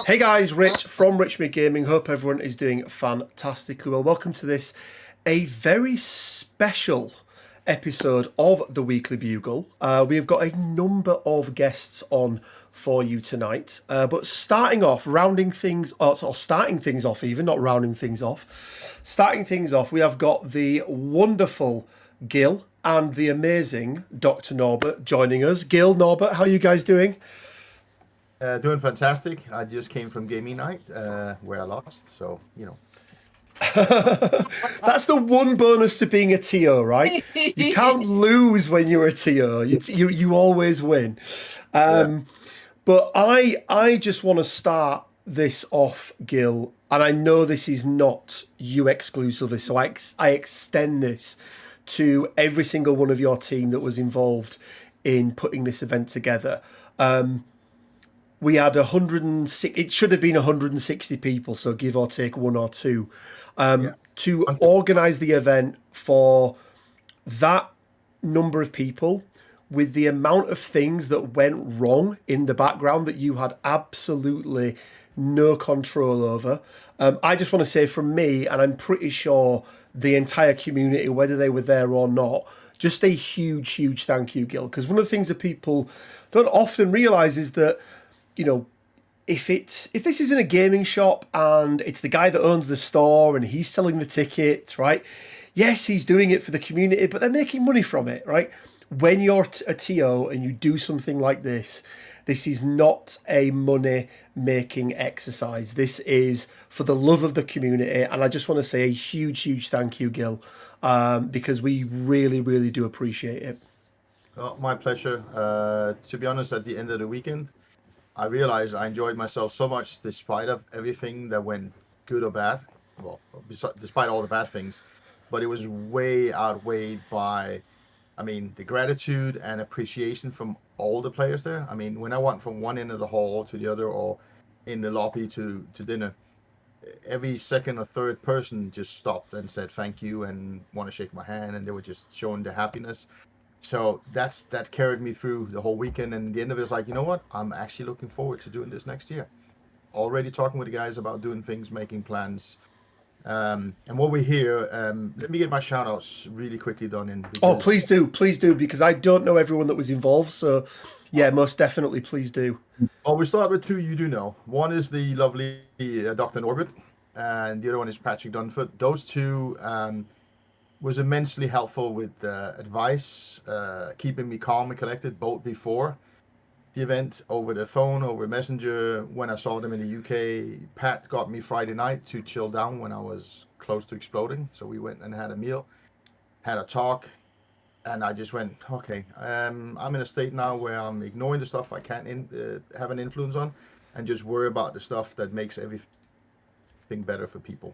Hey guys, Rich from Richmond Gaming. Hope everyone is doing fantastically well. Welcome to this, a very special episode of the Weekly Bugle. We've got a number of guests on for you tonight. But starting things off, we have got the wonderful Gil and the amazing Dr. Norbert joining us. Gil, Norbert, how are you guys doing? Doing fantastic. I just came from gaming night where I lost, so That's the one bonus to being a TO, right? You can't lose when you're a TO. You always win. But I just want to start this off, Gil, and I know this is not you exclusively, so I extend this to every single one of your team that was involved in putting this event together. We had 106. It should have been 160 people, so give or take one or two, to organise the event for that number of people, with the amount of things that went wrong in the background that you had absolutely no control over. I just want to say from me, and I'm pretty sure the entire community, whether they were there or not, just a huge, huge thank you, Gil. Because one of the things that people don't often realise is that, if this is in a gaming shop and it's the guy that owns the store and he's selling the tickets, right? Yes, he's doing it for the community, but they're making money from it, right? When you're a TO and you do something like this is not a money-making exercise. This is for the love of the community, and I just want to say a huge, huge thank you, Gil, because we really, really do appreciate it. Well, my pleasure. To be honest, at the end of the weekend, I realized I enjoyed myself so much despite of everything that went good or bad. Well, despite all the bad things, but it was way outweighed by, the gratitude and appreciation from all the players there. When I went from one end of the hall to the other, or in the lobby to dinner, every second or third person just stopped and said thank you and want to shake my hand, and they were just showing their happiness. So that carried me through the whole weekend, and at the end of it, it's like, you know what? I'm actually looking forward to doing this next year. Already talking with the guys about doing things, making plans. And what we hear, let me get my shout outs really quickly done in. Oh, please do, because I don't know everyone that was involved. So yeah, most definitely, please do. Well, we start with two you do know. One is the lovely Dr. Norbert, and the other one is Patrick Dunford. Those two was immensely helpful with advice, keeping me calm and collected, both before the event, over the phone, over Messenger. When I saw them in the UK, Pat got me Friday night to chill down when I was close to exploding. So we went and had a meal, had a talk, and I just went, okay, I'm in a state now where I'm ignoring the stuff I can't have an influence on, and just worry about the stuff that makes everything better for people.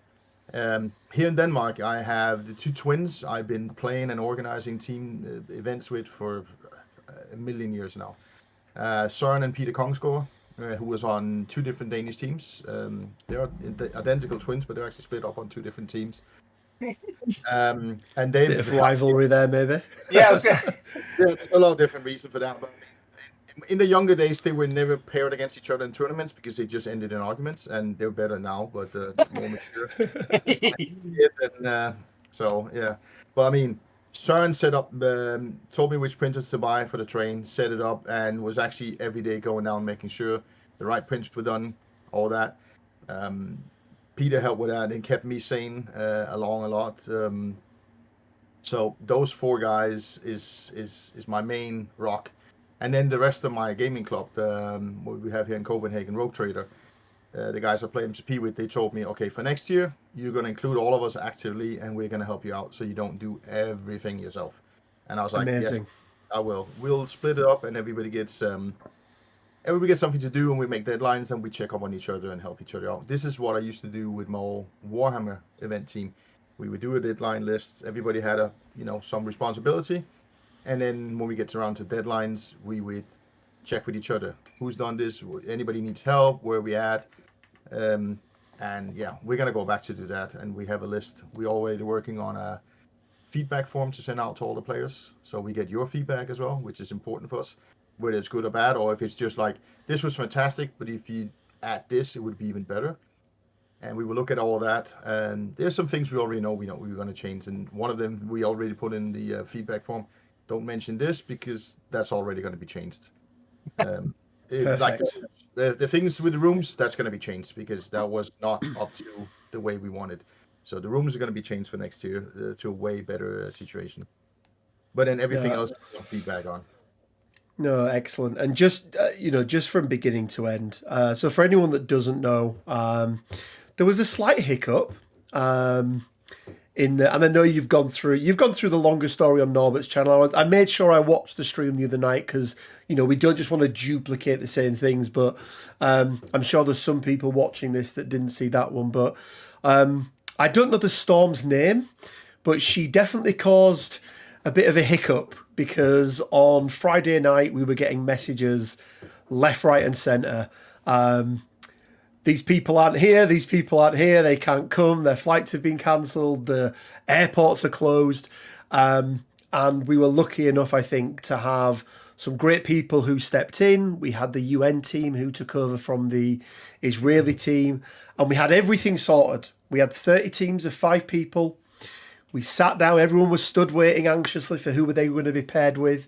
Here in Denmark, I have the two twins I've been playing and organizing team events with for a million years now. Søren and Peter Kongsgaard, who was on two different Danish teams. They're identical twins, but they're actually split up on two different teams. And they bit of rivalry there, maybe. Yeah, there's a lot of different reasons for that. But in the younger days, they were never paired against each other in tournaments because they just ended in arguments, and they're better now, but more mature. So yeah, but Søren set up, told me which printers to buy for the train, set it up, and was actually every day going down making sure the right prints were done, all that. Peter helped with that and kept me sane along a lot. So those four guys is my main rock. And then the rest of my gaming club, what we have here in Copenhagen, Rogue Trader, the guys I play MCP with, they told me, okay, for next year, you're going to include all of us actively, and we're going to help you out so you don't do everything yourself. And I was like, amazing. Yes, I will. We'll split it up, and everybody gets something to do, and we make deadlines, and we check up on each other and help each other out. This is what I used to do with my Warhammer event team. We would do a deadline list. Everybody had some responsibility. And then when we get around to deadlines, we would check with each other. Who's done this? Anybody needs help? Where are we at? And yeah, we're going to go back to do that. And we have a list. We're already working on a feedback form to send out to all the players. So we get your feedback as well, which is important for us. whether it's good or bad, or if it's just like, this was fantastic, but if you add this, it would be even better. And we will look at all that. And there's some things we already know we were going to change. And one of them we already put in the feedback form. Don't mention this because that's already going to be changed. Like the things with the rooms, that's going to be changed because that was not up to the way we wanted. So the rooms are going to be changed for next year to a way better situation. But then everything else we'll feedback on. No, excellent. And just just from beginning to end. So for anyone that doesn't know, there was a slight hiccup in the, and I know you've gone through the longer story on Norbert's channel. I made sure I watched the stream the other night because we don't just want to duplicate the same things, but I'm sure there's some people watching this that didn't see that one. But I don't know the storm's name, but she definitely caused a bit of a hiccup because on Friday night we were getting messages left, right, and centre. These people aren't here. These people aren't here. They can't come. Their flights have been cancelled. The airports are closed. And we were lucky enough, I think, to have some great people who stepped in. We had the UN team who took over from the Israeli team. And we had everything sorted. We had 30 teams of 5 people. We sat down. Everyone was stood waiting anxiously for who they were going to be paired with.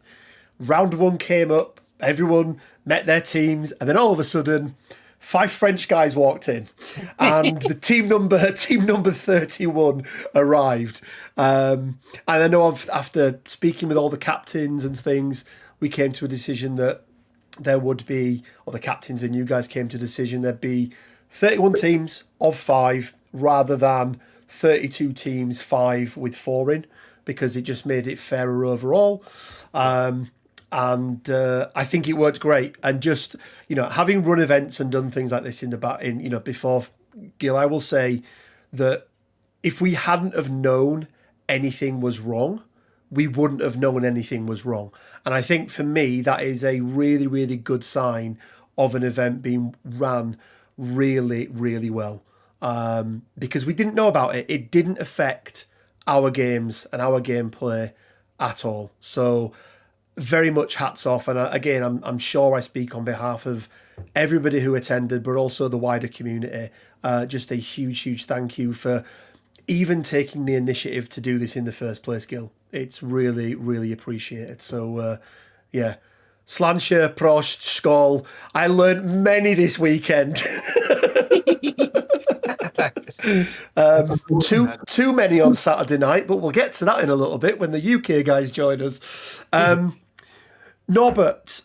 Round 1 came up. Everyone met their teams. And then all of a sudden, 5 French guys walked in, and the team number 31 arrived. And I know after speaking with all the captains and things, we came to a decision that there would be, or the captains and you guys came to a decision there'd be 31 teams of 5 rather than 32 teams, 5 with 4 in, because it just made it fairer overall. And I think it worked great. And just, having run events and done things like this before, Gil, I will say that if we hadn't have known anything was wrong, we wouldn't have known anything was wrong. And I think for me, that is a really, really good sign of an event being ran really, really well. Because we didn't know about it. It didn't affect our games and our gameplay at all. So very much hats off. And again, I'm sure I speak on behalf of everybody who attended, but also the wider community. Just a huge, huge thank you for even taking the initiative to do this in the first place, Gil. It's really, really appreciated. So, yeah. Sláinte, Prost, Skål. I learned many this weekend. Too many on Saturday night, but we'll get to that in a little bit when the UK guys join us. Norbert,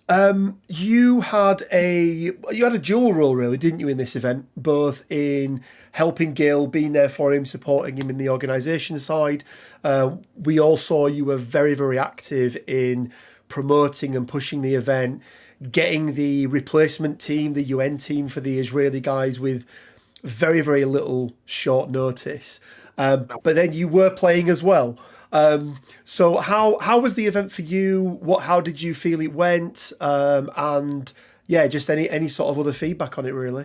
you had a dual role, really, didn't you, in this event, both in helping Gil, being there for him, supporting him in the organisation side. We all saw you were very, very active in promoting and pushing the event, getting the replacement team, the UN team for the Israeli guys with very, very little short notice. But then you were playing as well. So how was the event for you? How did you feel it went? And yeah, just any sort of other feedback on it, really.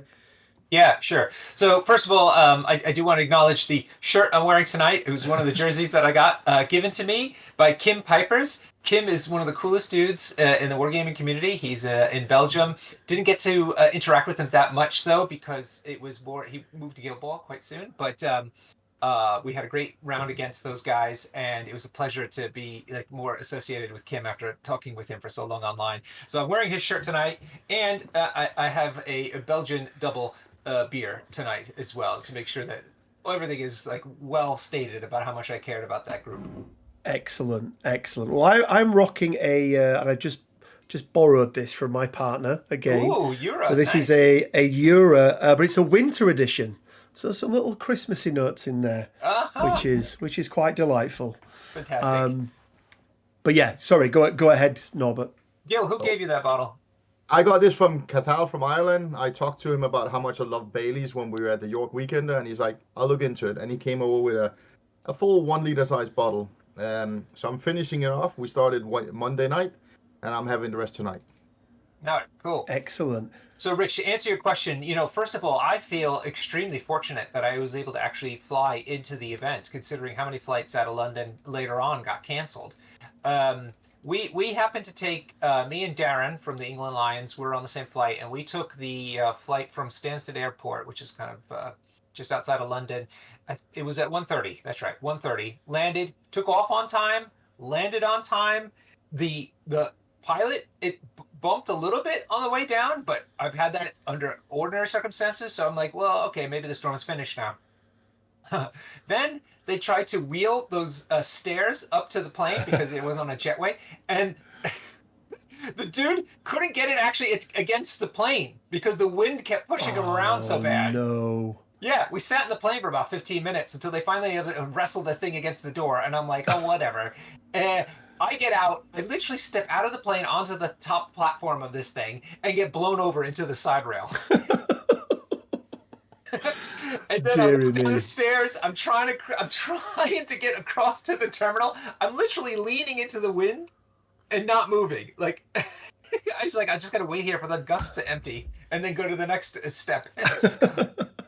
Yeah, sure. So first of all, I do want to acknowledge the shirt I'm wearing tonight. It was one of the jerseys that I got given to me by Kim Pipers. Kim is one of the coolest dudes in the wargaming community. He's in Belgium. Didn't get to interact with him that much, though, because it was more, he moved to Guild quite soon. But we had a great round against those guys, and it was a pleasure to be more associated with Kim after talking with him for so long online. So I'm wearing his shirt tonight, and I have a Belgian double beer tonight as well to make sure that everything is well stated about how much I cared about that group. Excellent. Well, I'm rocking and I just borrowed this from my partner again. Ooh, Euro. But this nice. is a Euro, but it's a winter edition. So some little Christmassy notes in there, which is quite delightful. Fantastic. But yeah, sorry, go ahead, Norbert. Gil, who gave you that bottle? I got this from Cathal from Ireland. I talked to him about how much I love Bailey's when we were at the York weekend, and he's like, I'll look into it. And he came over with a full 1 liter size bottle. So I'm finishing it off. We started Monday night, and I'm having the rest tonight. No, cool. Excellent. So, Rich, to answer your question, first of all, I feel extremely fortunate that I was able to actually fly into the event, considering how many flights out of London later on got canceled. we happened to take me and Darren from the England Lions. We're on the same flight, and we took the flight from Stansted Airport, which is kind of just outside of London. It was at 1:30. That's right, 1:30. Landed, took off on time, landed on time. The pilot bumped a little bit on the way down, but I've had that under ordinary circumstances, so I'm like, well, okay, maybe the storm's finished now. Then they tried to wheel those stairs up to the plane because it was on a jetway, and the dude couldn't get it actually against the plane because the wind kept pushing him around so bad. No. Yeah, we sat in the plane for about 15 minutes until they finally wrestled the thing against the door, and I'm like, oh, whatever. I get out, I literally step out of the plane onto the top platform of this thing and get blown over into the side rail. And then I go down the stairs. I'm trying to get across to the terminal. I'm literally leaning into the wind and not moving. Like I just gotta wait here for the gust to empty and then go to the next step.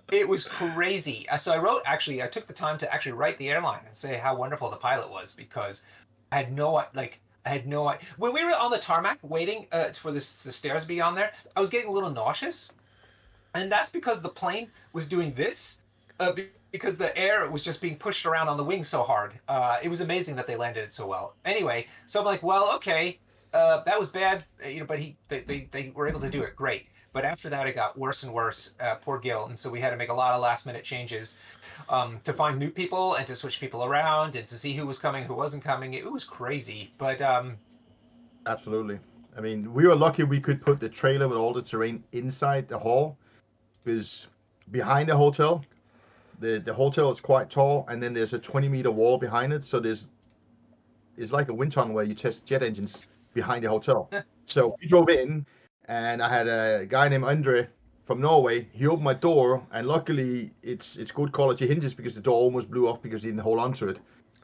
It was crazy. So I took the time to actually write the airline and say how wonderful the pilot was, because I had no idea. When we were on the tarmac waiting for the stairs to be on there, I was getting a little nauseous. And that's because the plane was doing this, because the air was just being pushed around on the wing so hard. It was amazing that they landed it so well. Anyway, so I'm like, well, okay, that was bad, but they were able to do it great. But after that, it got worse and worse. Poor Gil, and so we had to make a lot of last-minute changes to find new people and to switch people around and to see who was coming, who wasn't coming. It was crazy, but Absolutely. I mean, we were lucky we could put the trailer with all the terrain inside the hall, because behind the hotel, the hotel is quite tall, and then there's a 20-meter wall behind it. So it's like a wind tunnel where you test jet engines behind the hotel. So we drove in, and I had a guy named Andre from Norway. He opened my door, and luckily it's good quality hinges, because the door almost blew off because he didn't hold on to it.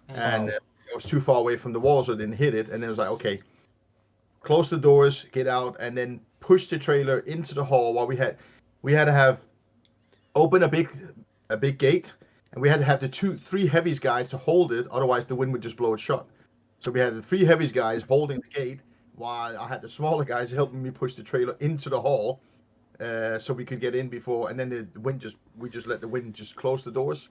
Wow. And it was too far away from the wall, so it didn't hit it. And then it was like, okay, close the doors, get out, and then push the trailer into the hall. While we had to have open a big gate, and we had to have the three heavies guys to hold it, otherwise the wind would just blow it shut. So we had the three heavies guys holding the gate, while I had the smaller guys helping me push the trailer into the hall, so we could get in before. And then we just let the wind just close the doors,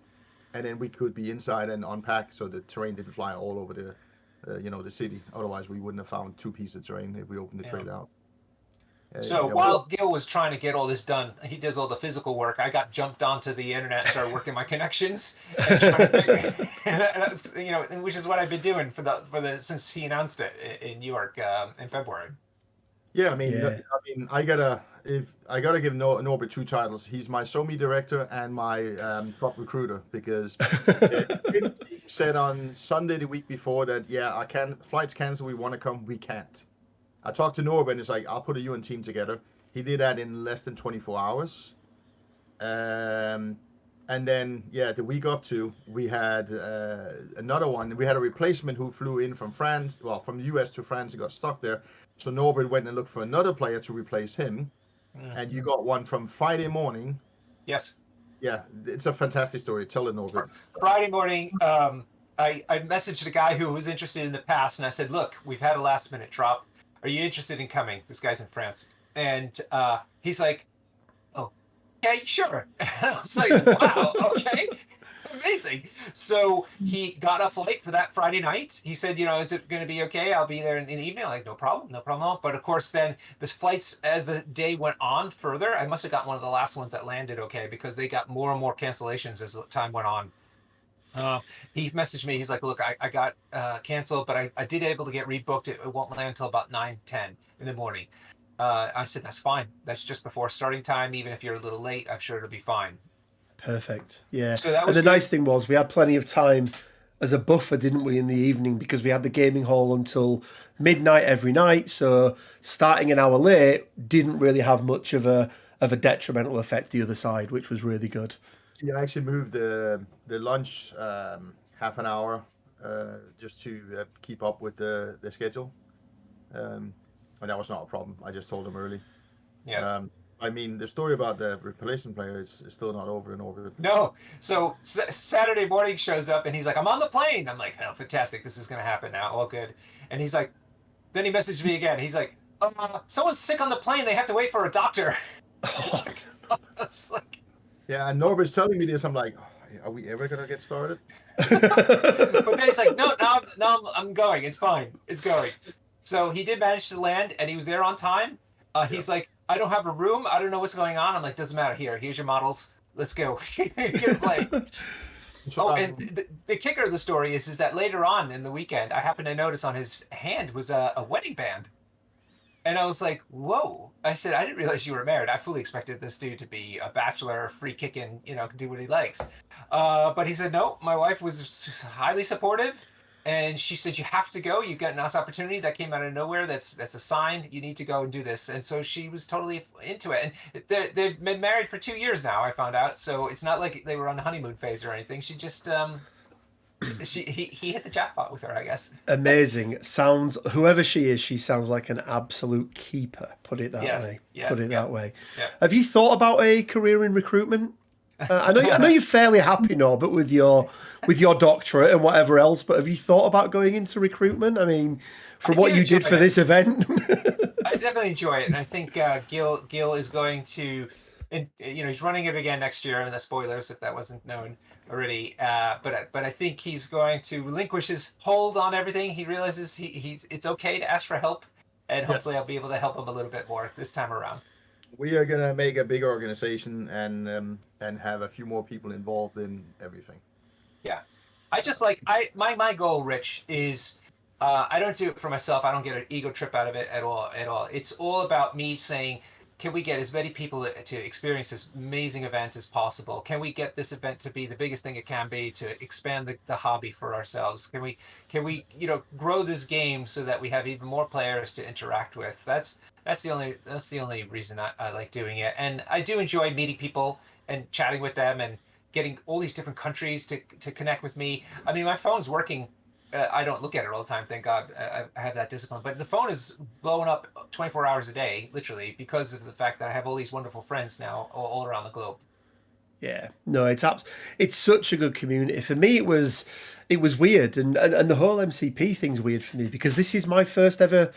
and then we could be inside and unpack, so the terrain didn't fly all over the city. Otherwise, we wouldn't have found two pieces of terrain if we opened the trailer out. So while Gil was trying to get all this done, he does all the physical work. I got jumped onto the internet and started working my connections, and trying to figure, and that was, which is what I've been doing since he announced it in New York in February. Yeah, I mean, I gotta give Norbert two titles. He's my SOMI director and my top recruiter, because he said on Sunday the week before that flights cancel, we want to come, we can't. I talked to Norbert, and it's like, I'll put a UN team together. He did that in less than 24 hours. And then, the week up to, we had another one. We had a replacement who flew in from France, from the US to France, and got stuck there. So Norbert went and looked for another player to replace him. And you got one from Friday morning. Yes. Yeah, it's a fantastic story. Tell it, Norbert. Friday morning, I messaged a guy who was interested in the past, and I said, look, we've had a last-minute drop. Are you interested in coming? This guy's in France. And he's like, oh, okay, sure. I was like, wow, okay, amazing. So he got a flight for that Friday night. He said, is it going to be okay? I'll be there in the evening. I'm like, no problem. But of course, then the flights, as the day went on further, I must have got one of the last ones that landed okay, because they got more and more cancellations as time went on. He messaged me. He's like, look, I got canceled, but I did able to get rebooked. It won't land until about 9-10 in the morning. I said, that's fine. That's just before starting time. Even if you're a little late, I'm sure it'll be fine. Perfect. Yeah. So that was and the nice thing was we had plenty of time as a buffer, didn't we, in the evening, because we had the gaming hall until midnight every night. So starting an hour late didn't really have much of a detrimental effect the other side, which was really good. Yeah, I actually moved the lunch half an hour just to keep up with the schedule, and that was not a problem. I just told him early. Yeah. I mean, the story about the replacement player is still not over and over. No. So Saturday morning shows up, and he's like, I'm on the plane. I'm like, oh, fantastic. This is going to happen now. All good. And he's like, Then he messaged me again. He's like, someone's sick on the plane. They have to wait for a doctor. Oh, It's like, Yeah, and Norbert's telling me this. I'm like, are we ever gonna get started? but then he's like, no, I'm going. It's fine. It's going. So he did manage to land, and he was there on time. He's like, I don't have a room. I don't know what's going on. I'm like, doesn't matter. Here's your models. Let's go. You're gonna play. So, Oh, and the kicker of the story is that later on in the weekend, I happened to notice on his hand was a wedding band. And I was like, whoa. I said, I didn't realize you were married. I fully expected this dude to be a bachelor, free kicking, do what he likes. But he said, no, my wife was highly supportive. And she said, you have to go. You've got a nice opportunity that came out of nowhere. That's a sign. You need to go and do this. And so she was totally into it. And they've been married for 2 years now, I found out. So it's not like they were on the honeymoon phase or anything. She just, he hit the jackpot with her, I guess. amazing. Sounds, whoever she is, she sounds like an absolute keeper. Put it that Yes. way. Yeah, Put it yeah, that way. yeah. Have you thought about a career in recruitment? I know you're fairly happy, Norbert, with your doctorate and whatever else. But have you thought about going into recruitment? I mean, from what you did for this event. I definitely enjoy it, and I think Gil is going to, he's running it again next year. And the spoilers, if that wasn't known already. But I think he's going to relinquish his hold on everything. He realizes it's okay to ask for help, and hopefully I'll be able to help him a little bit more this time around. we are gonna make a big organization and have a few more people involved in everything. Yeah, I just like my goal, Rich, is I don't do it for myself. I don't get an ego trip out of it at all. It's all about me saying, can we get as many people to experience this amazing event as possible? Can we get this event to be the biggest thing it can be, to expand the hobby for ourselves? Can we grow this game so that we have even more players to interact with? That's the only reason I like doing it. And I do enjoy meeting people and chatting with them and getting all these different countries to connect with me. I mean, my phone's working. I don't look at it all the time, thank God. I have that discipline. But the phone is blowing up 24 hours a day, literally, because of the fact that I have all these wonderful friends now all around the globe. Yeah, no, it's such a good community. For me, it was weird, and the whole MCP thing's weird for me because this is my first ever,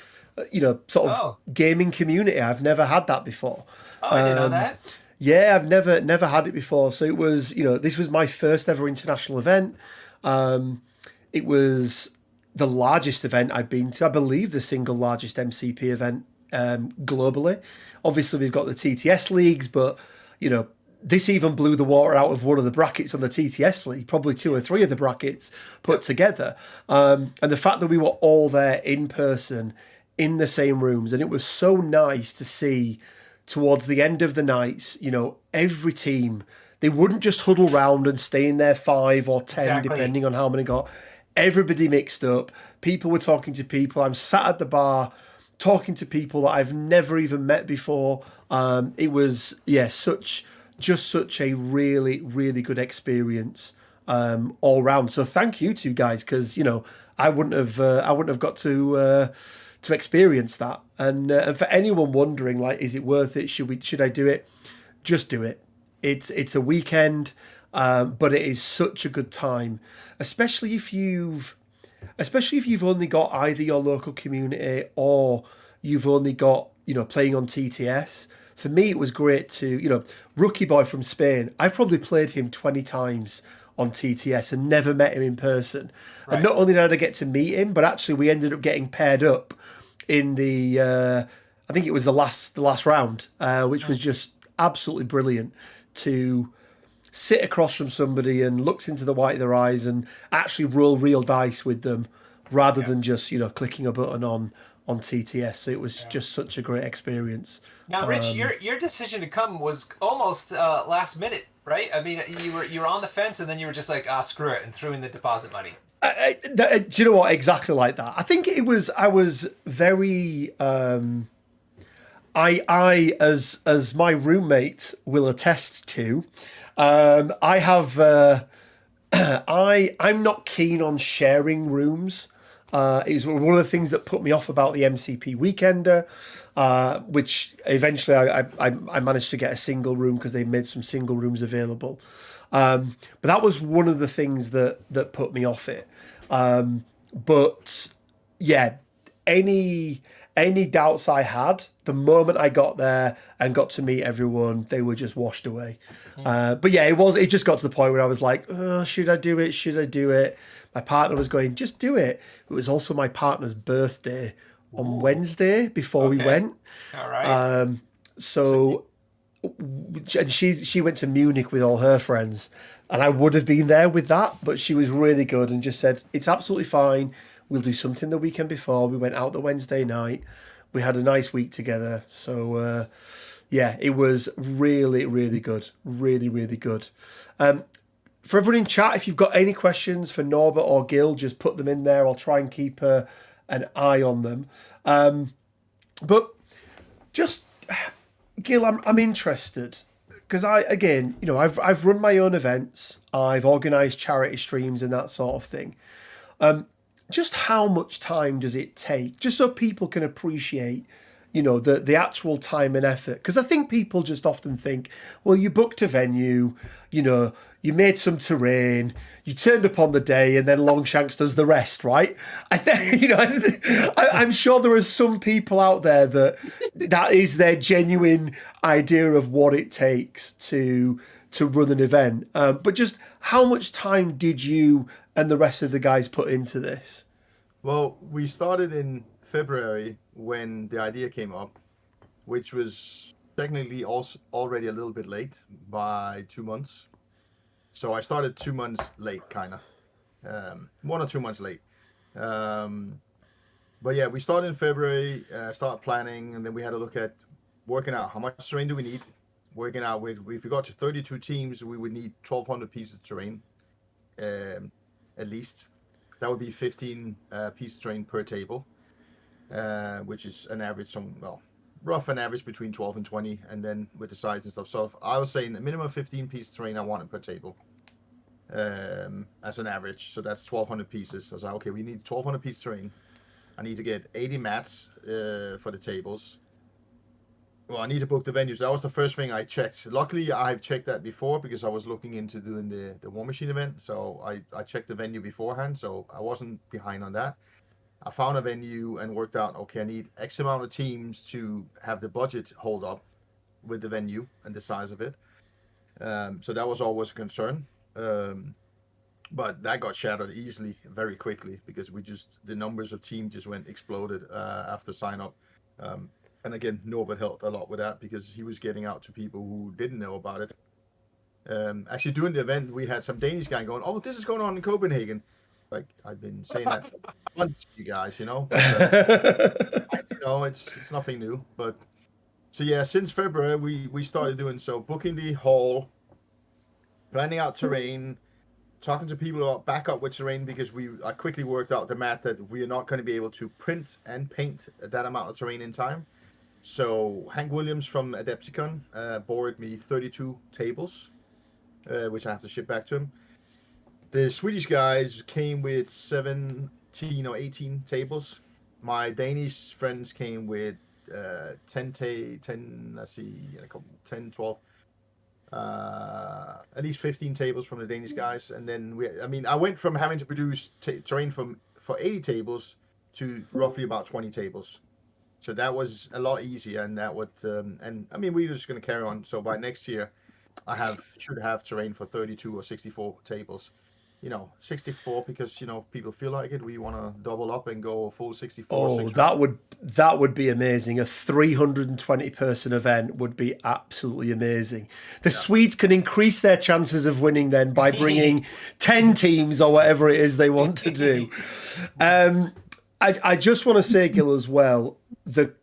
sort of gaming community. I've never had that before. Oh, I didn't know that. Yeah, I've never had it before. So it was, this was my first ever international event. It was the largest event I'd been to. I believe the single largest MCP event globally. Obviously, we've got the TTS leagues, but this even blew the water out of one of the brackets on the TTS league, probably 2 or 3 of the brackets put together. And the fact that we were all there in person, in the same rooms, and it was so nice to see towards the end of the nights, every team, they wouldn't just huddle round and stay in there 5 or 10, Exactly. depending on how many got. Everybody mixed up. People were talking to people. I'm sat at the bar talking to people that I've never even met before. It was, such a really, really good experience all round. So thank you two guys, because I wouldn't have got to experience that. And for anyone wondering, like, is it worth it? Should I do it? Just do it. It's a weekend, but it is such a good time, especially if you've only got either your local community or you've only got playing on TTS. For me, it was great to Rookie Boy from Spain. I've probably played him 20 times on TTS and never met him in person. Right. And not only did I get to meet him, but actually we ended up getting paired up in the I think it was the last round, which was just absolutely brilliant to sit across from somebody and look into the white of their eyes and actually roll real dice with them rather than just clicking a button on TTS. So it was just such a great experience. Now, Rich, your decision to come was almost last minute, right? I mean, you were on the fence and then you were just like, screw it, and threw in the deposit money. Do you know what? Exactly like that. I think I was very. I as my roommate will attest to, I have. I'm not keen on sharing rooms. It's one of the things that put me off about the MCP Weekender, which eventually I managed to get a single room because they made some single rooms available. But that was one of the things that put me off it. But yeah, any doubts I had, the moment I got there and got to meet everyone, they were just washed away. But yeah, it just got to the point where I was like, oh, should I do it? Should I do it? My partner was going, just do it. It was also my partner's birthday on Wednesday before we went. All right. So, and she went to Munich with all her friends, and I would have been there with that, but she was really good and just said, it's absolutely fine. We'll do something the weekend before. We went out the Wednesday night. We had a nice week together. So, yeah, it was really, really good. Really, really good. For everyone in chat, if you've got any questions for Norbert or Gil, just put them in there. I'll try and keep an eye on them. But just, Gil, I'm interested because I've run my own events. I've organised charity streams and that sort of thing. Just how much time does it take, just so people can appreciate, the actual time and effort? Because I think people just often think, well, you booked a venue, you made some terrain, you turned up on the day, and then Longshanks does the rest, right? I'm sure there are some people out there that is their genuine idea of what it takes to run an event. But just how much time did you and the rest of the guys put into this? Well, we started in February when the idea came up, which was technically also already a little bit late by 2 months. So I started 2 months late, kind of, 1 or 2 months late. But yeah, we started in February, started planning, and then we had to look at working out how much terrain do we need. Working out if we got to 32 teams, we would need 1,200 pieces of terrain, at least. That would be 15 pieces of terrain per table, which is an average, rough an average between 12 and 20, and then with the size and stuff. So I was saying a minimum 15 pieces of terrain I wanted per table, as an average. So that's 1,200 pieces. So I was like, okay, we need 1,200 pieces of terrain. I need to get 80 mats for the tables. Well, I need to book the venues. That was the first thing I checked. Luckily, I've checked that before because I was looking into doing the War Machine event. So I checked the venue beforehand, so I wasn't behind on that. I found a venue and worked out, okay, I need X amount of teams to have the budget hold up with the venue and the size of it. So that was always a concern. But that got shattered easily, very quickly, because the numbers of teams just exploded after sign up. And again, Norbert helped a lot with that because he was getting out to people who didn't know about it. Actually, during the event, we had some Danish guy going, "Oh, this is going on in Copenhagen." Like, I've been saying that for months, you guys, But, it's nothing new. But so yeah, since February, we started doing so, booking the hall, planning out terrain, talking to people about backup with terrain, because I quickly worked out the math that we are not going to be able to print and paint that amount of terrain in time. So Hank Williams from Adepticon borrowed me 32 tables, which I have to ship back to him. The Swedish guys came with 17 or 18 tables. My Danish friends came with 10, 12, at least 15 tables from the Danish guys. And then I went from having to produce terrain for 80 tables to roughly about 20 tables. So that was a lot easier, and that would, we're just going to carry on. So by next year, I should have terrain for 32 or 64 tables. 64 because people feel like it. We want to double up and go full 64. Oh, that would be amazing. A 320 person event would be absolutely amazing. The Swedes can increase their chances of winning then by bringing 10 teams or whatever it is they want to do. I just want to say, Gil, as well, the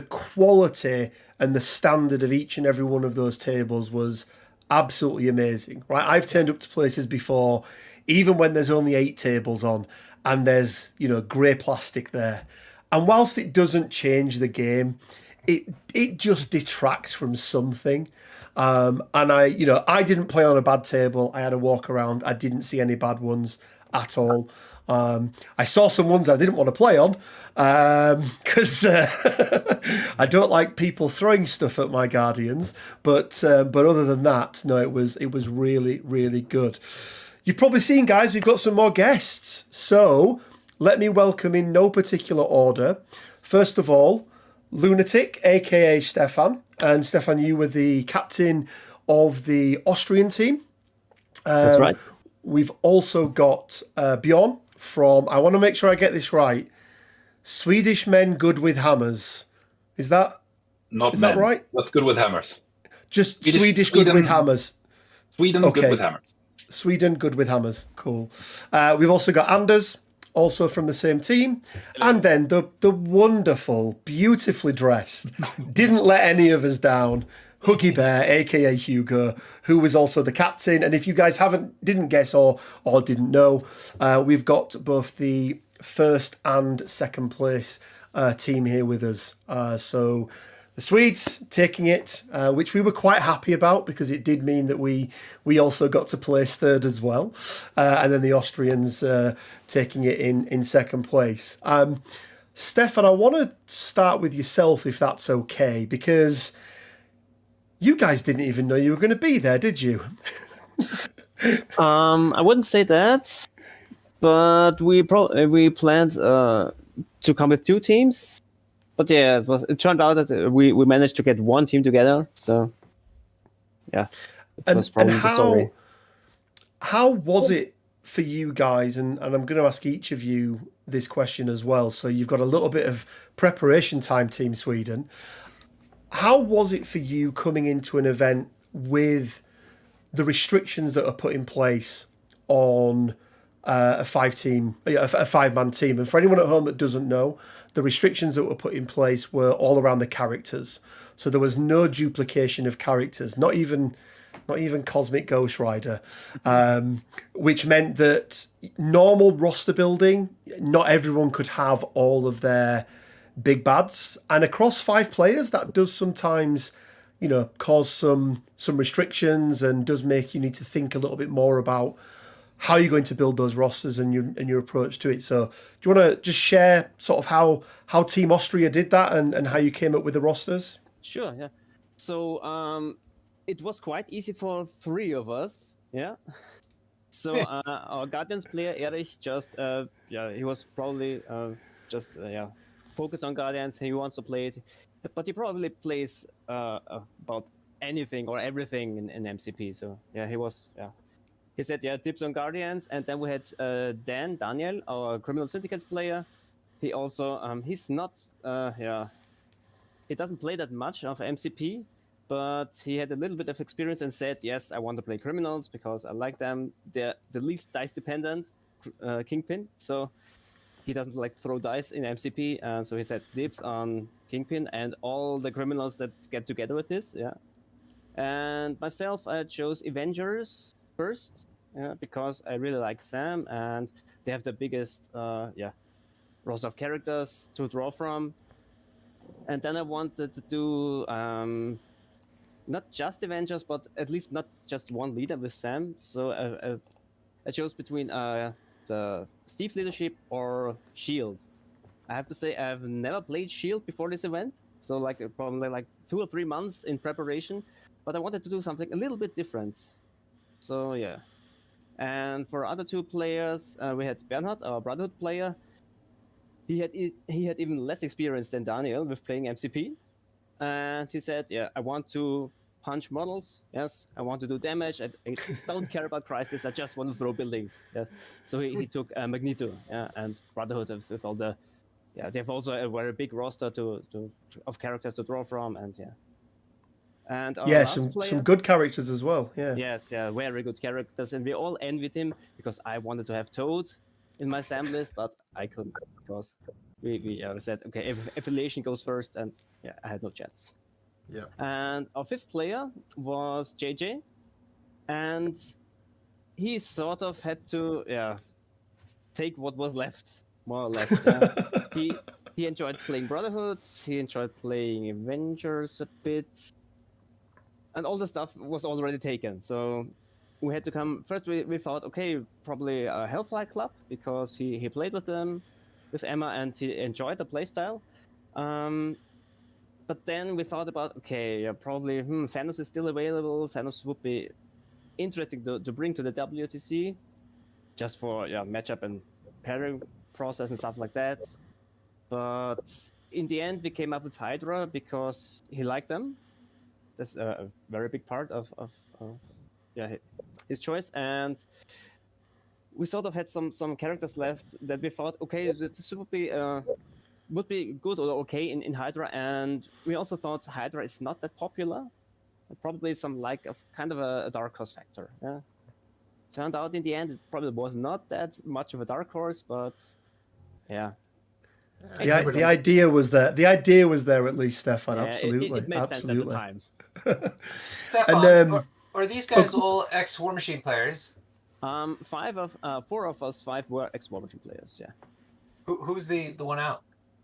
quality and the standard of each and every one of those tables was absolutely amazing, right? I've turned up to places before, even when there's only 8 tables on and there's, grey plastic there. And whilst it doesn't change the game, it just detracts from something. And I didn't play on a bad table. I had a walk around. I didn't see any bad ones at all. I saw some ones I didn't want to play on because I don't like people throwing stuff at my Guardians. But other than that, no, it was really, really good. You've probably seen, guys, we've got some more guests. So let me welcome in no particular order. First of all, Lunatic, aka Stefan. And Stefan, you were the captain of the Austrian team. That's right. We've also got Bjorn from, I want to make sure I get this right, Swedish Men Good with Hammers. Is that right? Just good with hammers. Just Swedish Good with Hammers. Sweden good with hammers. Sweden Good with Hammers. Cool. We've also got Anders, also from the same team. Hello. And then the wonderful, beautifully dressed, didn't let any of us down, Huggy Bear, aka Hugo, who was also the captain. And if you guys didn't guess or didn't know, we've got both the first and second place team here with us. So the Swedes taking it, which we were quite happy about because it did mean that we also got to place third as well. And then the Austrians taking it in second place. Stefan, I want to start with yourself, if that's okay, because you guys didn't even know you were going to be there, did you? I wouldn't say that, but we planned to come with 2 teams. But yeah, it turned out that we managed to get 1 team together. So yeah, it was probably the story. How was it for you guys? And I'm going to ask each of you this question as well. So you've got a little bit of preparation time, Team Sweden. How was it for you coming into an event with the restrictions that are put in place on a 5-man team? And for anyone at home that doesn't know, the restrictions that were put in place were all around the characters. So there was no duplication of characters, not even Cosmic Ghost Rider, which meant that normal roster building, not everyone could have all of their big bads. And across 5 players, that does sometimes, cause some restrictions and does make you need to think a little bit more about how you're going to build those rosters and your approach to it. So do you want to just share sort of how Team Austria did that and how you came up with the rosters? Sure, yeah. So it was quite easy for 3 of us, yeah. So our Guardians player, Erich, he was probably focused on Guardians. He wants to play it, but he probably plays about anything or everything in MCP. So yeah, he said, tips on Guardians. And then we had Daniel, our Criminal Syndicates player. He also, he's not, he doesn't play that much of MCP, but he had a little bit of experience and said, yes, I want to play Criminals because I like them. They're the least dice dependent Kingpin. So he doesn't like throw dice in MCP. And so he said dips on Kingpin and all the Criminals that get together with this. Yeah. And myself, I chose Avengers first, because I really like Sam and they have the biggest roster of characters to draw from. And then I wanted to do not just Avengers, but at least not just one leader with Sam. So I chose between the Steve leadership or Shield. I have to say I've never played Shield before this event, so probably 2 or 3 months in preparation. But I wanted to do something a little bit different. So yeah. And for other 2 players, we had Bernhard, our Brotherhood player. He had even less experience than Daniel with playing MCP. And he said, I want to punch models. Yes, I want to do damage. I don't care about Crisis. I just want to throw buildings. Yes. So he took Magneto and Brotherhood with all the... they have also a very big roster of characters to draw from. And And some good characters as well. Yeah. Yes, very good characters, and we all envied him because I wanted to have Toad in my Sam list, but I couldn't because we said okay, affiliation goes first, and I had no chance. Yeah. And our 5th player was JJ, and he sort of had to take what was left, more or less. He enjoyed playing Brotherhood. He enjoyed playing Avengers a bit. And all the stuff was already taken. So we had to come... First, we thought, okay, probably a Hellfire Club, because he played with them, with Emma, and he enjoyed the playstyle. But then we thought about, okay, probably Thanos is still available. Thanos would be interesting to bring to the WTC, just for matchup and pairing process and stuff like that. But in the end, we came up with Hydra because he liked them. That's a very big part of his choice. And we sort of had some characters left that we thought, okay, this would be good or okay in Hydra. And we also thought Hydra is not that popular. Probably some kind of a dark horse factor. Yeah. Turned out in the end it probably was not that much of a dark horse, but yeah. The idea was there. The idea was there at least, Stefan. Yeah, absolutely, it made absolutely. sense at the time. Stefan, And, are these guys all ex-War Machine players? 4 of us 5 were ex-War Machine players. Yeah. Who's the one out?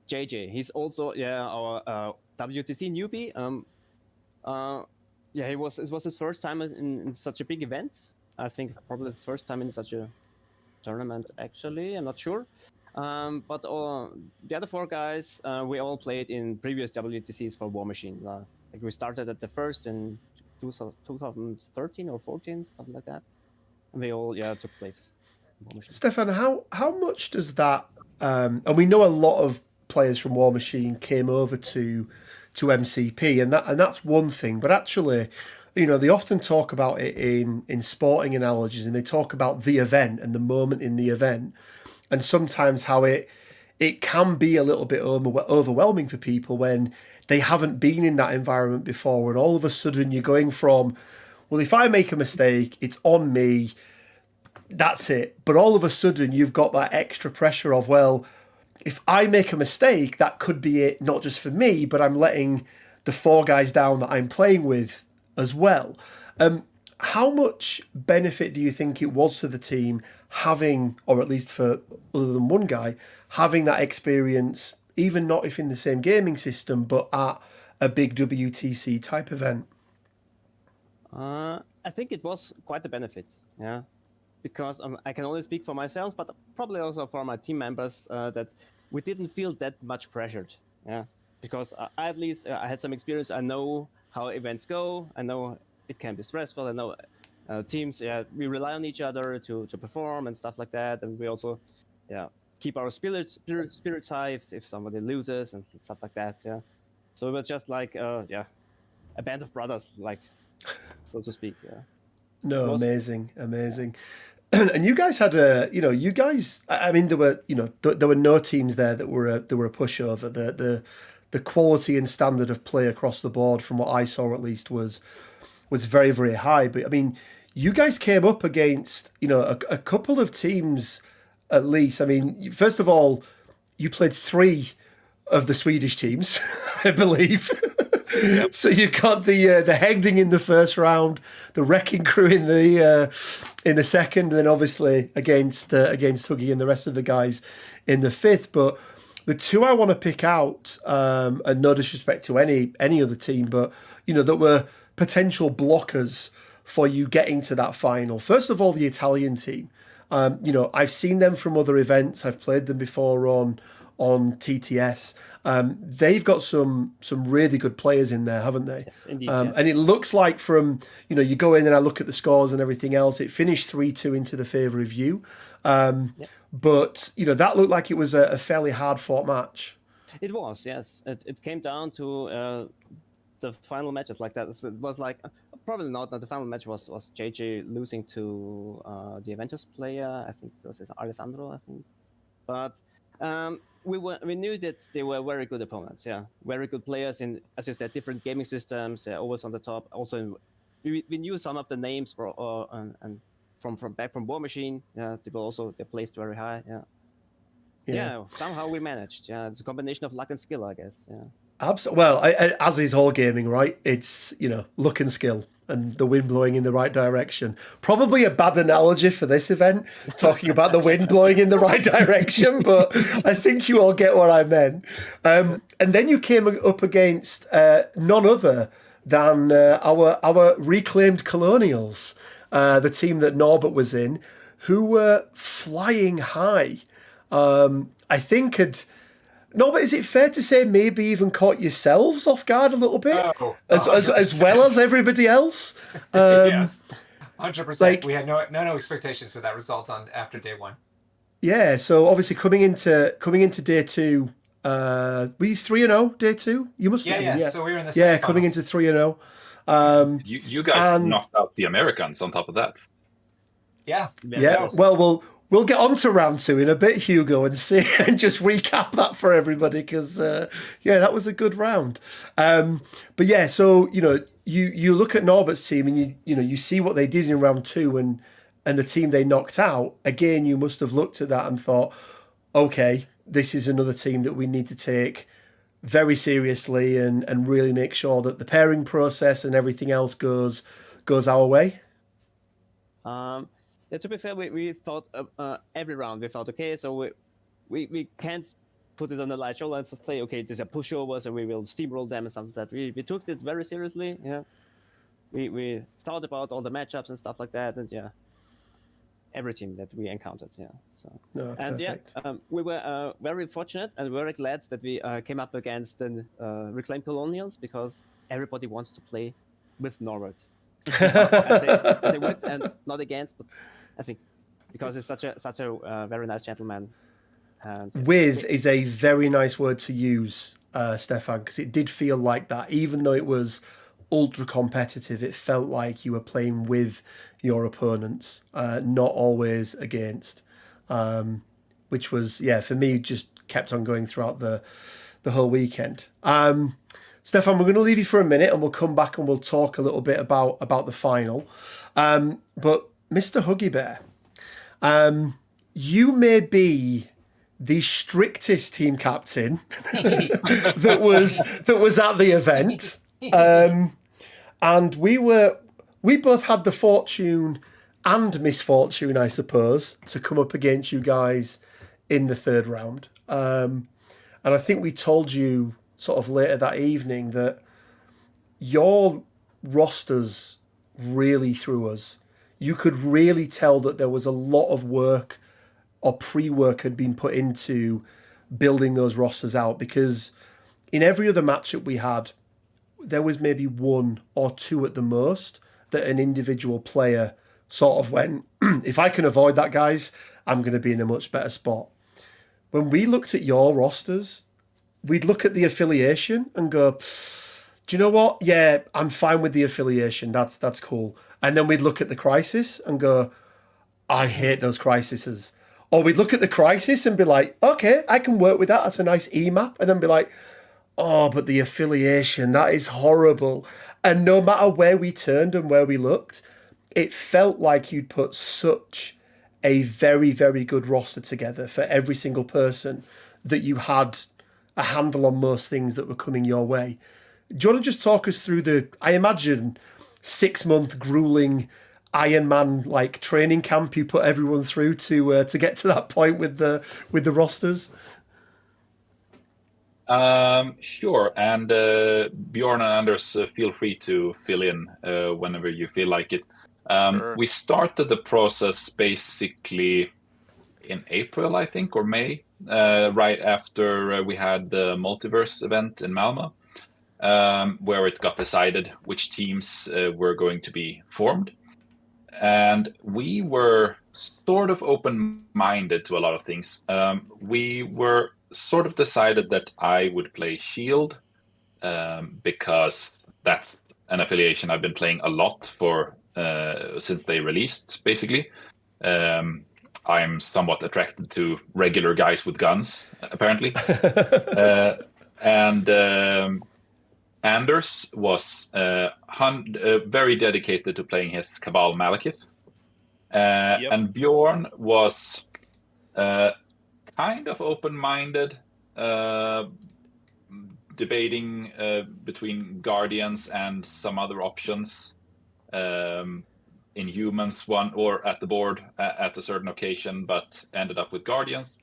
JJ. He's also our WTC newbie. It was his first time in such a big event. I think probably the first time in such a tournament. Actually, I'm not sure. But the other 4 guys, we all played in previous WTCs for War Machine. Like we started at the first in 2013 or 14, something like that. And they all took place. Stefan, how much does that? And we know a lot of players from War Machine came over to MCP, and that's one thing. But actually, they often talk about it in sporting analogies, and they talk about the event and the moment in the event, and sometimes how it can be a little bit overwhelming for people when they haven't been in that environment before, and all of a sudden you're going from, well, if I make a mistake, it's on me, that's it. But all of a sudden you've got that extra pressure of, well, if I make a mistake, that could be it, not just for me, but I'm letting the 4 guys down that I'm playing with as well. How much benefit do you think it was to the team having, or at least for other than one guy, having that experience, even not if in the same gaming system, but at a big WTC type event? I think it was quite a benefit, yeah. Because I can only speak for myself, but probably also for my team members, that we didn't feel that much pressured, yeah. Because at least I had some experience. I know how events go. I know it can be stressful. I know teams, we rely on each other to perform and stuff like that. And we also, keep our spirits high if somebody loses and stuff like that, yeah. So it was just like, a band of brothers, like, so to speak, yeah. No, amazing. And you guys had I mean, there were no teams there that were a pushover. The quality and standard of play across the board, from what I saw at least, was very, very high. But I mean, you guys came up against, a couple of teams at least. I mean, first of all, you played 3 of the Swedish teams, I believe. Yep. So you got the Hegding in the first round, the Wrecking Crew in the second, and then obviously against Huggy and the rest of the guys in the 5th. But the 2 I want to pick out, and no disrespect to any other team, but that were potential blockers for you getting to that final. First of all, the Italian team. I've seen them from other events. I've played them before on TTS. They've got some really good players in there, haven't they? Yes, indeed. And it looks like from, you go in and I look at the scores and everything else, it finished 3-2 into the favour of you. But, that looked like it was a fairly hard-fought match. It was, yes. It came down to the final matches like that. It was like, probably not. The final match was JJ losing to the Avengers player. I think it was Alessandro, I think. But we knew that they were very good opponents, very good players in, as you said, different gaming systems, always on the top. Also, we knew some of the names and from back from War Machine. They were also, they placed very high. Somehow we managed. It's a combination of luck and skill, I guess. Absolutely. Well, as is all gaming, right? It's luck and skill, and the wind blowing in the right direction. Probably a bad analogy for this event, talking about the wind blowing in the right direction, but I think you all get what I meant. And then you came up against none other than our reclaimed Colonials, the team that Norbert was in, who were flying high. I think Norbert, is it fair to say maybe even caught yourselves off guard a little bit, as well as everybody else? Yes, 100%. We had no expectations for that result after day 1. Yeah, so obviously coming into day two, were you 3-0 day two? You must have been, Yeah. yeah. So we were in the Yeah, semifinals. coming into 3-0. You guys And knocked out the Americans on top of that. Yeah. Very yeah, impressive. well, we'll get on to round two in a bit, Hugo, and see and just recap that for everybody because yeah, that was a good round. But yeah, so you look at Norbert's team and you see what they did in round two and the team they knocked out. Again, you must have looked at that and thought, okay, this is another team that we need to take very seriously and really make sure that the pairing process and everything else goes our way. Yeah, to be fair, we thought every round we thought, okay, so we can't put it on the light show. Let's just say, okay, there's a pushover, so we will steamroll them and something like that. We took it very seriously. Yeah, we thought about all the matchups and stuff like that, and yeah, every team that we encountered. Yeah, so No, and perfect. yeah, we were very fortunate and very glad that we came up against the reclaimed colonials because everybody wants to play with Norbert. I say with and not against, but I think because it's such a very nice gentleman. And With is a very nice word to use, Stefan, because it did feel like that. Even though it was ultra competitive, it felt like you were playing with your opponents, not always against. Which was, yeah, for me, just kept on going throughout the whole weekend. Stefan, we're going to leave you for a minute and we'll come back and we'll talk a little bit about the final. But Mr. Huggy Bear, you may be the strictest team captain that was at the event, and we both had the fortune and misfortune, I suppose, to come up against you guys in the third round. And I think we told you sort of later that evening that your rosters really threw us. You could really tell that there was a lot of work or pre-work had been put into building those rosters out, because in every other matchup we had, there was maybe one or two at the most that an individual player sort of went, if I can avoid that, guys, I'm going to be in a much better spot. When we looked at your rosters, we'd look at the affiliation and go, do you know what? Yeah, I'm fine with the affiliation. That's cool. And then we'd look at the crisis and go, I hate those crises. Or we'd look at the crisis and be like, okay, I can work with that. That's a nice EMAP. And then be like, oh, but the affiliation, that is horrible. And no matter where we turned and where we looked, it felt like you'd put such a very, very good roster together for every single person that you had a handle on most things that were coming your way. Do you want to just talk us through the, I imagine, 6-month grueling Ironman like training camp you put everyone through to get to that point with the rosters? Sure. And Bjorn and Anders, feel free to fill in whenever you feel like it. Sure. We started the process basically in April, I think, or May, right after we had the multiverse event in Malmö, where it got decided which teams were going to be formed. And we were sort of open-minded to a lot of things. We were sort of decided that I would play Shield because that's an affiliation I've been playing a lot for since they released, basically. I'm somewhat attracted to regular guys with guns, apparently. And Anders was very dedicated to playing his Cabal Malekith. Yep. And Bjorn was kind of open-minded, debating between Guardians and some other options. In humans, one or at the board at a certain occasion, but ended up with Guardians.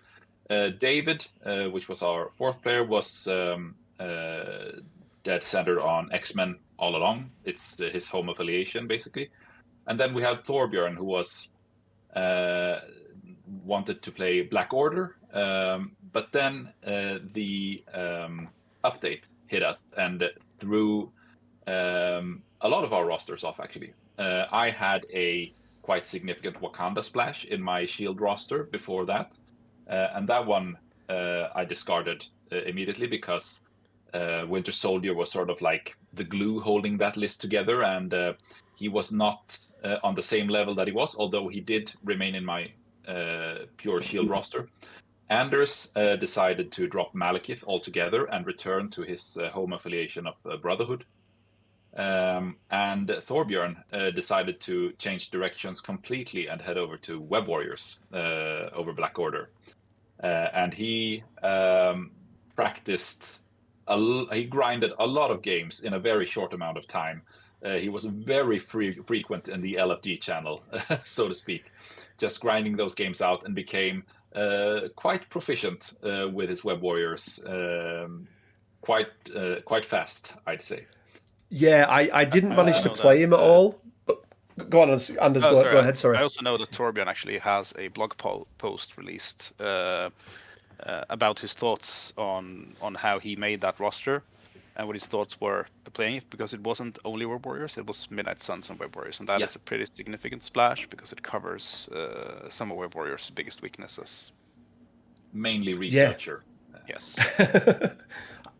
David, which was our fourth player, was dead center on X-Men all along. It's his home affiliation, basically. And then we had Torbjörn, who was wanted to play Black Order, but then the update hit us and threw a lot of our rosters off, actually. I had a quite significant Wakanda splash in my Shield roster before that, and that one I discarded immediately because Winter Soldier was sort of like the glue holding that list together, and he was not on the same level that he was, although he did remain in my pure shield roster. Anders decided to drop Malekith altogether and return to his home affiliation of Brotherhood. And Thorbjorn decided to change directions completely and head over to Web Warriors over Black Order. And he practiced, he grinded a lot of games in a very short amount of time. He was very frequent in the LFG channel, so to speak, just grinding those games out, and became quite proficient with his Web Warriors, quite fast, I'd say. Yeah, I didn't manage to play him at all. But go on, Anders. Go ahead. Sorry. I also know that Torbjorn actually has a blog post released about his thoughts on how he made that roster and what his thoughts were playing it, because it wasn't only Web Warriors, it was Midnight Suns and Web Warriors, and that is a pretty significant splash because it covers some of Web Warriors' biggest weaknesses. Mainly Researcher. Yeah. Yes.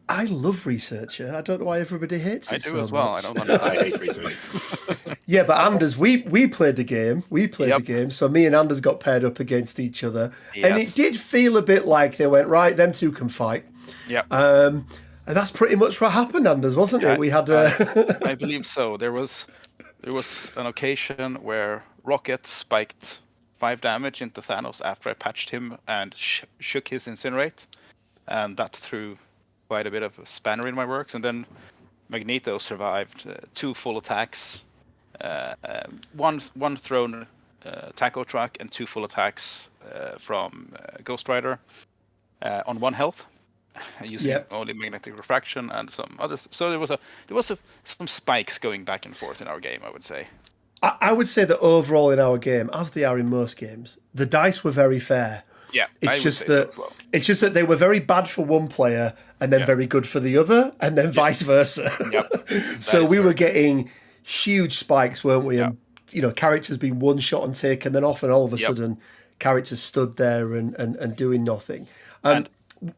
I love Researcher. I don't know why everybody hates it. I do so as well. much. I don't understand. I hate Researcher. Yeah, but Anders, we played the game. The game. So me and Anders got paired up against each other. Yes. And it did feel a bit like they went, right, them two can fight. Yeah. And that's pretty much what happened, Anders, wasn't it? We had I believe so. There was an occasion where Rocket spiked 5 damage into Thanos after I patched him and shook his Incinerate. And that threw quite a bit of a spanner in my works. And then Magneto survived 2 full attacks, one thrown taco truck, and 2 full attacks from Ghost Rider on 1 health, using only magnetic refraction and some others. So there was some spikes going back and forth in our game, I would say. I would say that overall in our game, as they are in most games, the dice were very fair. Yeah, it's just that they were very bad for one player and then very good for the other, and then vice versa. Yep. So we were getting huge spikes, weren't we? And characters being one shot and taken then off, and all of a sudden, characters stood there and doing nothing. And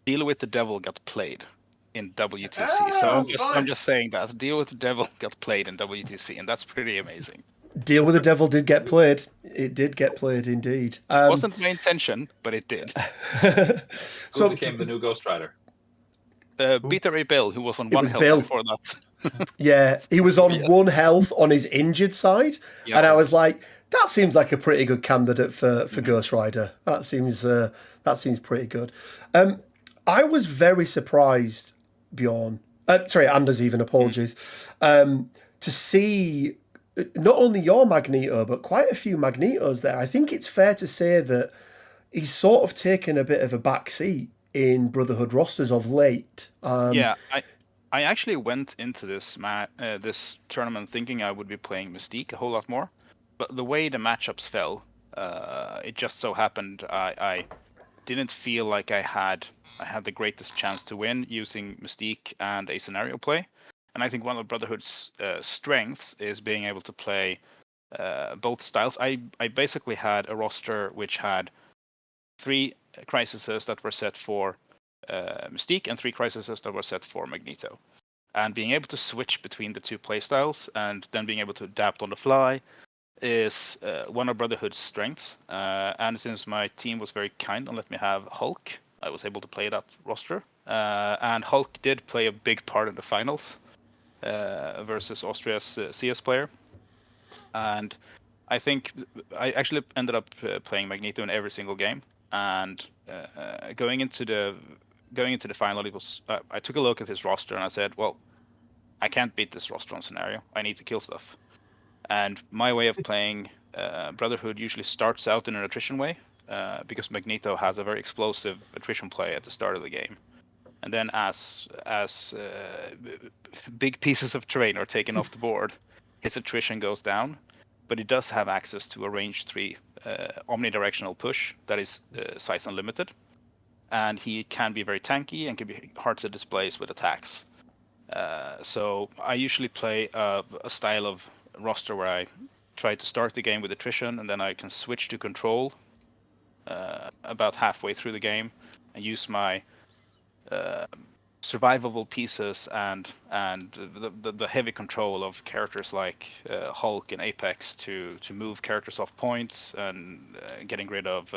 Deal with the Devil got played in WTC. So I'm just saying that Deal with the Devil got played in WTC, and that's pretty amazing. Deal with the Devil did get played. It did get played indeed. It wasn't my intention, but it did. Who became the new Ghost Rider? Beta Ray Bill, who was on 1 health before that. Yeah, he was on 1 health on his injured side, and I was like, that seems like a pretty good candidate for Ghost Rider. That seems pretty good. I was very surprised, Bjorn. Anders, even apologies, to see not only your Magneto, but quite a few Magnetos there. I think it's fair to say that he's sort of taken a bit of a back seat in Brotherhood rosters of late. I actually went into this this tournament thinking I would be playing Mystique a whole lot more, but the way the matchups fell, it just so happened I didn't feel like I had the greatest chance to win using Mystique and a scenario play. And I think one of Brotherhood's strengths is being able to play both styles. I basically had a roster which had 3 crises that were set for Mystique and 3 crises that were set for Magneto. And being able to switch between the 2 playstyles and then being able to adapt on the fly is one of Brotherhood's strengths. And since my team was very kind and let me have Hulk, I was able to play that roster. And Hulk did play a big part in the finals. Versus Austria's CS player, and I think I actually ended up playing Magneto in every single game. And going into the final, it was I took a look at his roster and I said, well, I can't beat this roster on scenario. I need to kill stuff. And my way of playing Brotherhood usually starts out in an attrition way, because Magneto has a very explosive attrition play at the start of the game. And then as big pieces of terrain are taken off the board, his attrition goes down, but he does have access to a range 3 omnidirectional push that is size unlimited. And he can be very tanky and can be hard to displace with attacks. So I usually play a style of roster where I try to start the game with attrition, and then I can switch to control about halfway through the game and use my survivable pieces and the heavy control of characters like Hulk and Apex to move characters off points and getting rid of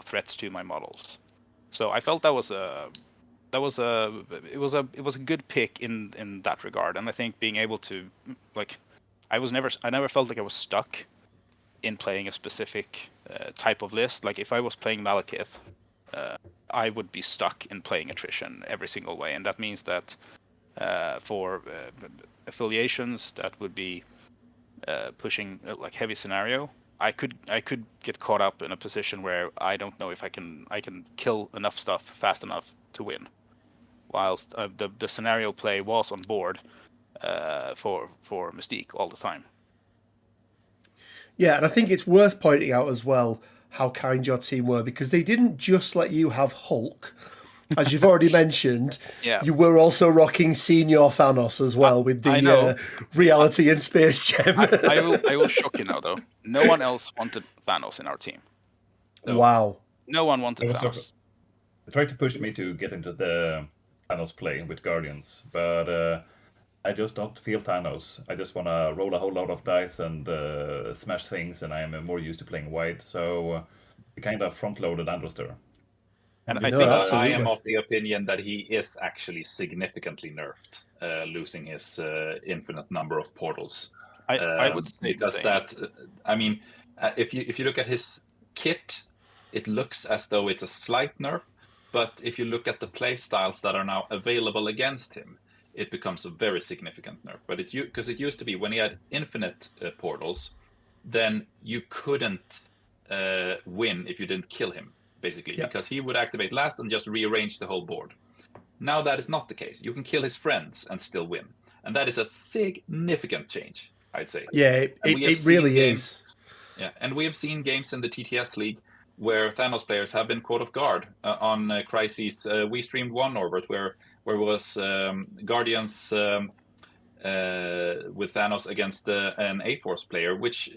threats to my models. So I felt it was a good pick in that regard, and I think being able to I never felt like I was stuck in playing a specific type of list. Like if I was playing Malekith, I would be stuck in playing attrition every single way, and that means that for affiliations that would be pushing like heavy scenario, I could get caught up in a position where I don't know if I can kill enough stuff fast enough to win, whilst the scenario play was on board for Mystique all the time. Yeah, and I think it's worth pointing out as well how kind your team were, because they didn't just let you have Hulk. As you've already mentioned, Yeah. you were also rocking Senior Thanos as well with the reality and space gem. I will shock you now, though. No one else wanted Thanos in our team. Wow. No one wanted Thanos. They tried to push me to get into the Thanos play with Guardians, but I just don't feel Thanos. I just want to roll a whole lot of dice and smash things, and I am more used to playing white, so we kind of front-loaded Androster. And I I think think I am of the opinion that he is actually significantly nerfed, losing his infinite number of portals. I would say because that, if you look at his kit, it looks as though it's a slight nerf, but if you look at the play styles that are now available against him, it becomes a very significant nerf. But it used to be when he had infinite portals, then you couldn't win if you didn't kill him, basically, because he would activate last and just rearrange the whole board. Now that is not the case. You can kill his friends and still win, and that is a significant change, I'd say. Yeah, it really is. Yeah, and we have seen games in the TTS League where Thanos players have been caught off guard on Crises. We streamed one Orbit where it was Guardians with Thanos against an A-Force player, which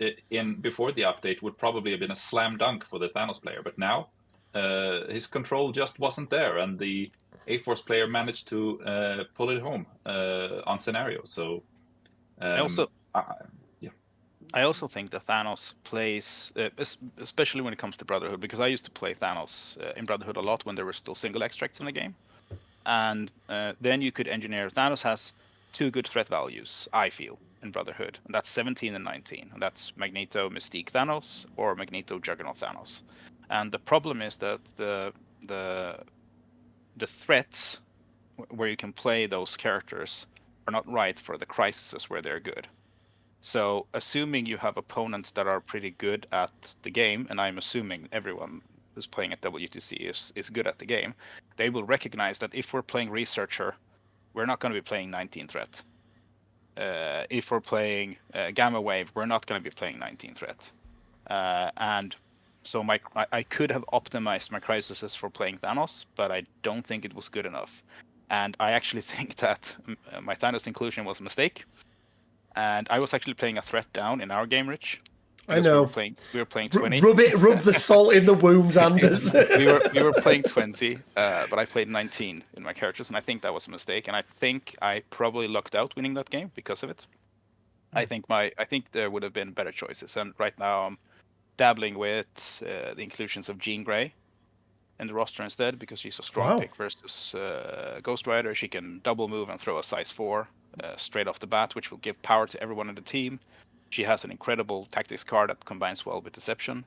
before the update would probably have been a slam dunk for the Thanos player. But now his control just wasn't there, and the A-Force player managed to pull it home on scenario. So I also think that Thanos plays, especially when it comes to Brotherhood, because I used to play Thanos in Brotherhood a lot when there were still single extracts in the game. And then you could engineer. Thanos has two good threat values, I feel, in Brotherhood, and that's 17 and 19. And that's Magneto Mystique Thanos or Magneto Juggernaut Thanos. And the problem is that the threats where you can play those characters are not right for the crises where they're good. So assuming you have opponents that are pretty good at the game, and I'm assuming everyone who's playing at WTC is good at the game, they will recognize that if we're playing Researcher, we're not going to be playing 19 threat. If we're playing Gamma Wave, we're not going to be playing 19 threat. And so I could have optimized my crises for playing Thanos, but I don't think it was good enough. And I actually think that my Thanos inclusion was a mistake. And I was actually playing a threat down in our game, Rich. I know. We were playing 20. Rub the salt in the wounds, Anders. we were playing 20, but I played 19 in my characters, and I think that was a mistake. And I think I probably lucked out winning that game because of it. I think there would have been better choices. And right now I'm dabbling with the inclusions of Jean Grey in the roster instead, because she's a strong pick versus Ghost Rider. She can double move and throw a size 4 straight off the bat, which will give power to everyone in the team. She has an incredible tactics card that combines well with deception.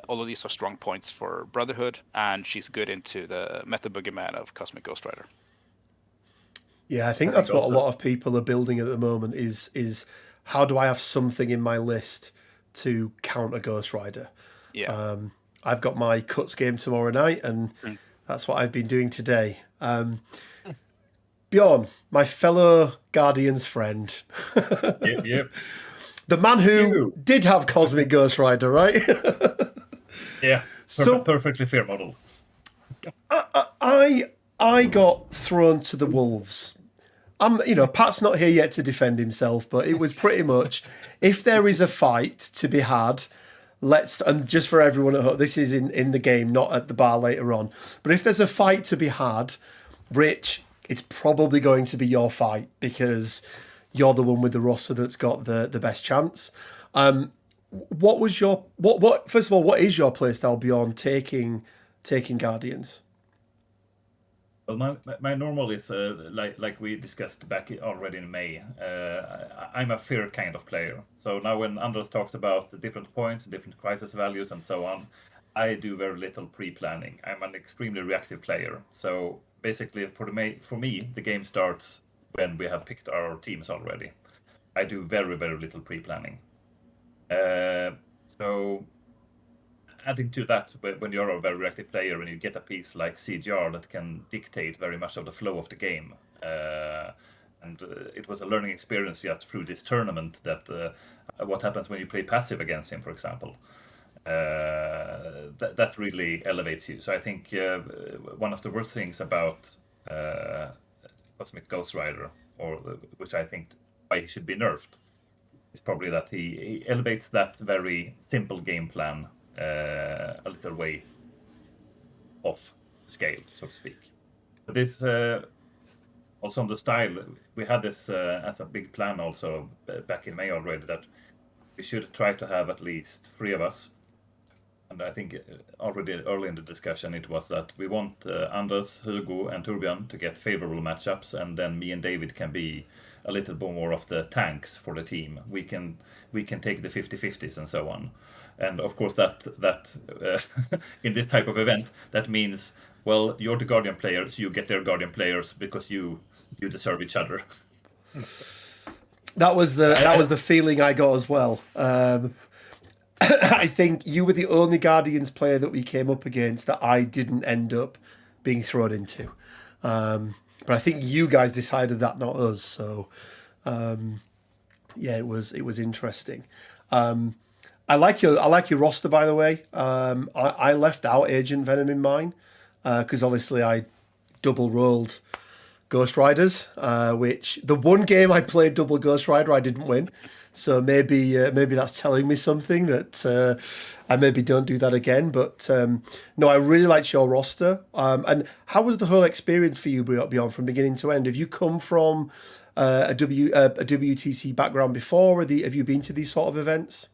All of these are strong points for Brotherhood, and she's good into the meta boogeyman of Cosmic Ghost Rider. Yeah, I think that's what a lot of people are building at the moment is how do I have something in my list to counter Ghost Rider? Yeah. I've got my cuts game tomorrow night, and that's what I've been doing today. Bjorn, my fellow Guardians friend. Yep. The man who did have Cosmic Ghost Rider, right? Yeah, perfectly fair model. I got thrown to the wolves. Pat's not here yet to defend himself, but it was pretty much, if there is a fight to be had, and just for everyone at home, this is in the game, not at the bar later on. But if there's a fight to be had, Rich, it's probably going to be your fight because you're the one with the roster that's got the best chance. What was your what? First of all, what is your playstyle beyond taking Guardians? Well, my normal is like we discussed back already in May. I'm a fear kind of player. So now when Anders talked about the different points, different crisis values, and so on, I do very little pre-planning. I'm an extremely reactive player. So basically, for me, the game starts when we have picked our teams already. I do very little pre-planning. So adding to that, when you're a very reactive player and you get a piece like CGR that can dictate very much of the flow of the game, and it was a learning experience yet through this tournament that what happens when you play passive against him, for example, that really elevates you. So I think one of the worst things about Cosmic Ghost Rider, or which I think why he should be nerfed, is probably that he elevates that very simple game plan a little way off scale, so to speak. But this also on the style, we had this as a big plan also back in May already, that we should try to have at least 3 of us. And I think already early in the discussion it was that we want Anders, Hugo, and Torbjörn to get favorable matchups, and then me and David can be a little bit more of the tanks for the team. We can take the 50-50s and so on. And of course that in this type of event that means, well, you're the Guardian players, you get their Guardian players because you deserve each other. That was the feeling I got as well. I think you were the only Guardians player that we came up against that I didn't end up being thrown into. But I think you guys decided that, not us. So, yeah, it was interesting. I like your roster, by the way. I left out Agent Venom in mine because obviously I double rolled Ghost Riders, which the one game I played double Ghost Rider I didn't win. So maybe that's telling me something that I maybe don't do that again. But no, I really liked your roster. And how was the whole experience for you, Bjorn, from beginning to end? Have you come from a WTC background before? Have you been to these sort of events?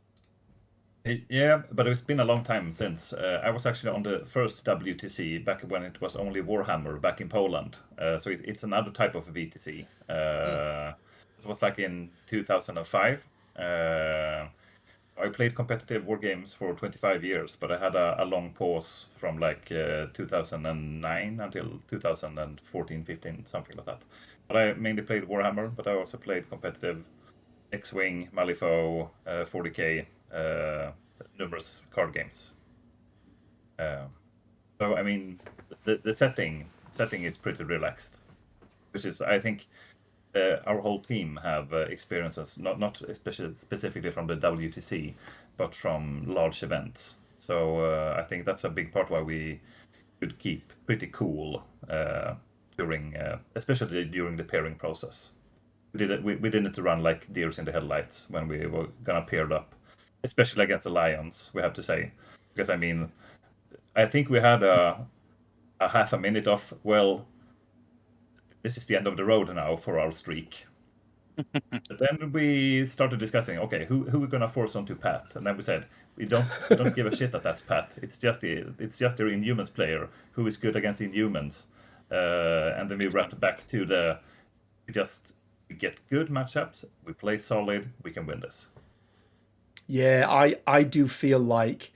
Yeah, but it's been a long time since. I was actually on the first WTC back when it was only Warhammer back in Poland. So it's another type of VTC. It was like in 2005. I played competitive war games for 25 years, but I had a long pause from like 2009 until 2014, 15, something like that. But I mainly played Warhammer, but I also played competitive X-Wing, Malifaux, 40K, numerous card games. So I mean, the setting is pretty relaxed, which is, I think, our whole team have experiences, not especially specifically from the WTC, but from large events. So I think that's a big part why we could keep pretty cool during, especially during the pairing process. We didn't run like deers in the headlights when we were gonna paired up, especially against the Lions, we have to say, because I mean, I think we had a half a minute of, well, this is the end of the road now for our streak. But then we started discussing, okay, who we're gonna force onto Pat, and then we said we don't give a shit that that's Pat. It's just the Inhumans player who is good against Inhumans, and then we wrapped back to we get good matchups, we play solid, we can win this. Yeah, I do feel like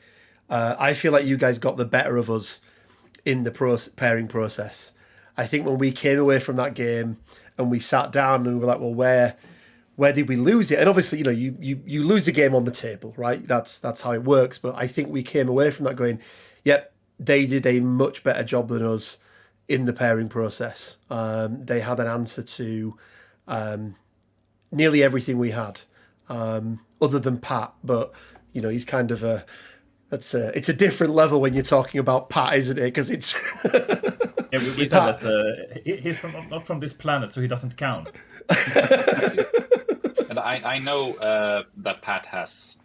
you guys got the better of us in the pairing process. I think when we came away from that game and we sat down and we were like, well, where did we lose it? And obviously, you lose a game on the table, right? That's how it works. But I think we came away from that going, yep, they did a much better job than us in the pairing process. They had an answer to nearly everything we had, other than Pat. But he's kind of it's a different level when you're talking about Pat, isn't it? Because it's yeah, we said that he's not from this planet, so he doesn't count. And and I know that Pat has,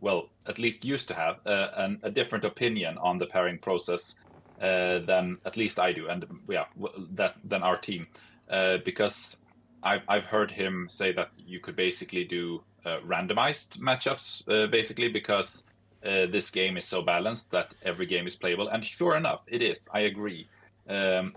well, at least used to have a different opinion on the pairing process than at least I do, and yeah, than our team, because I've heard him say that you could basically do randomized matchups, basically because this game is so balanced that every game is playable, and sure enough, it is. I agree.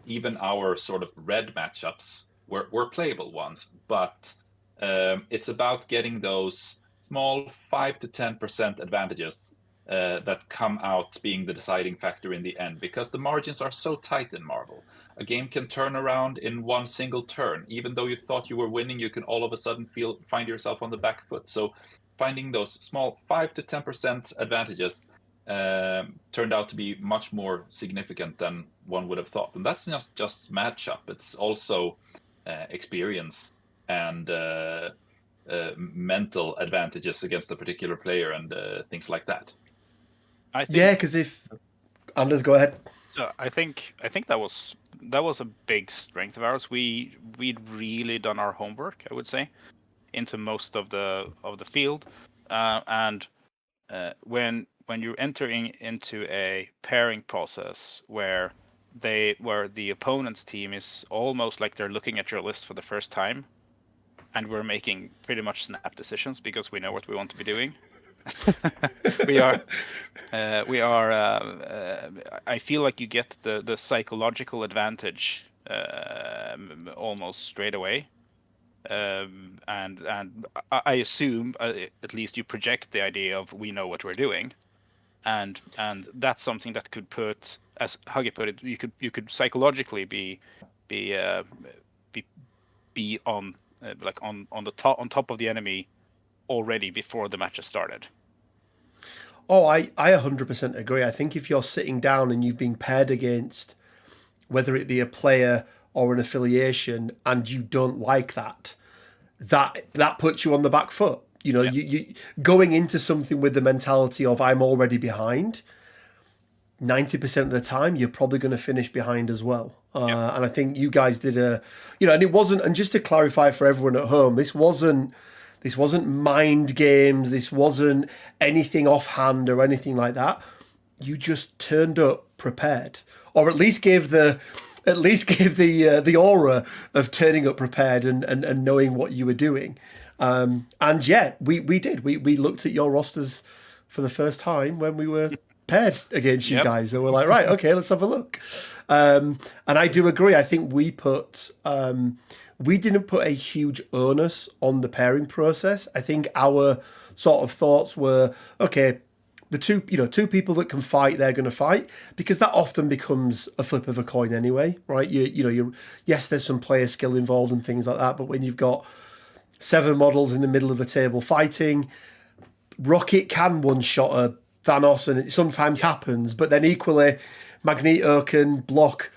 Even our sort of red matchups were playable ones, but it's about getting those small 5 to 10% advantages that come out being the deciding factor in the end, because the margins are so tight in Marvel. A game can turn around in one single turn. Even though you thought you were winning, you can all of a sudden find yourself on the back foot. So finding those small 5 to 10% advantages turned out to be much more significant than one would have thought. And that's not just matchup, it's also experience and mental advantages against a particular player and things like that. I think, Yeah, because if Anders, go ahead. So I think that was a big strength of ours. We'd really done our homework, I would say, into most of the field, and when you're entering into a pairing process where the opponent's team is almost like they're looking at your list for the first time, and we're making pretty much snap decisions because we know what we want to be doing. we are. I feel like you get the psychological advantage almost straight away, and I assume at least you project the idea of we know what we're doing, and that's something that could put, as Huggy put it, you could psychologically be on like on top of the enemy already before the match has started. Oh, I 100% agree. I think if you're sitting down and you've been paired against, whether it be a player or an affiliation, and you don't like that puts you on the back foot. You know, you going into something with the mentality of I'm already behind, 90% of the time you're probably going to finish behind as well. And I think you guys did and it wasn't, and just to clarify for everyone at home, this wasn't mind games. This wasn't anything offhand or anything like that. You just turned up prepared, or at least gave the aura of turning up prepared and knowing what you were doing. And yeah, we did. We looked at your rosters for the first time when we were paired against you guys, and we're like, right, okay, let's have a look. And I do agree. I think we didn't put a huge onus on the pairing process. I think our sort of thoughts were, okay, the two people that can fight, they're going to fight, because that often becomes a flip of a coin anyway, right? Yes, there's some player skill involved and things like that, but when you've got 7 models in the middle of the table fighting, Rocket can one-shot a Thanos, and it sometimes happens, but then equally, Magneto can block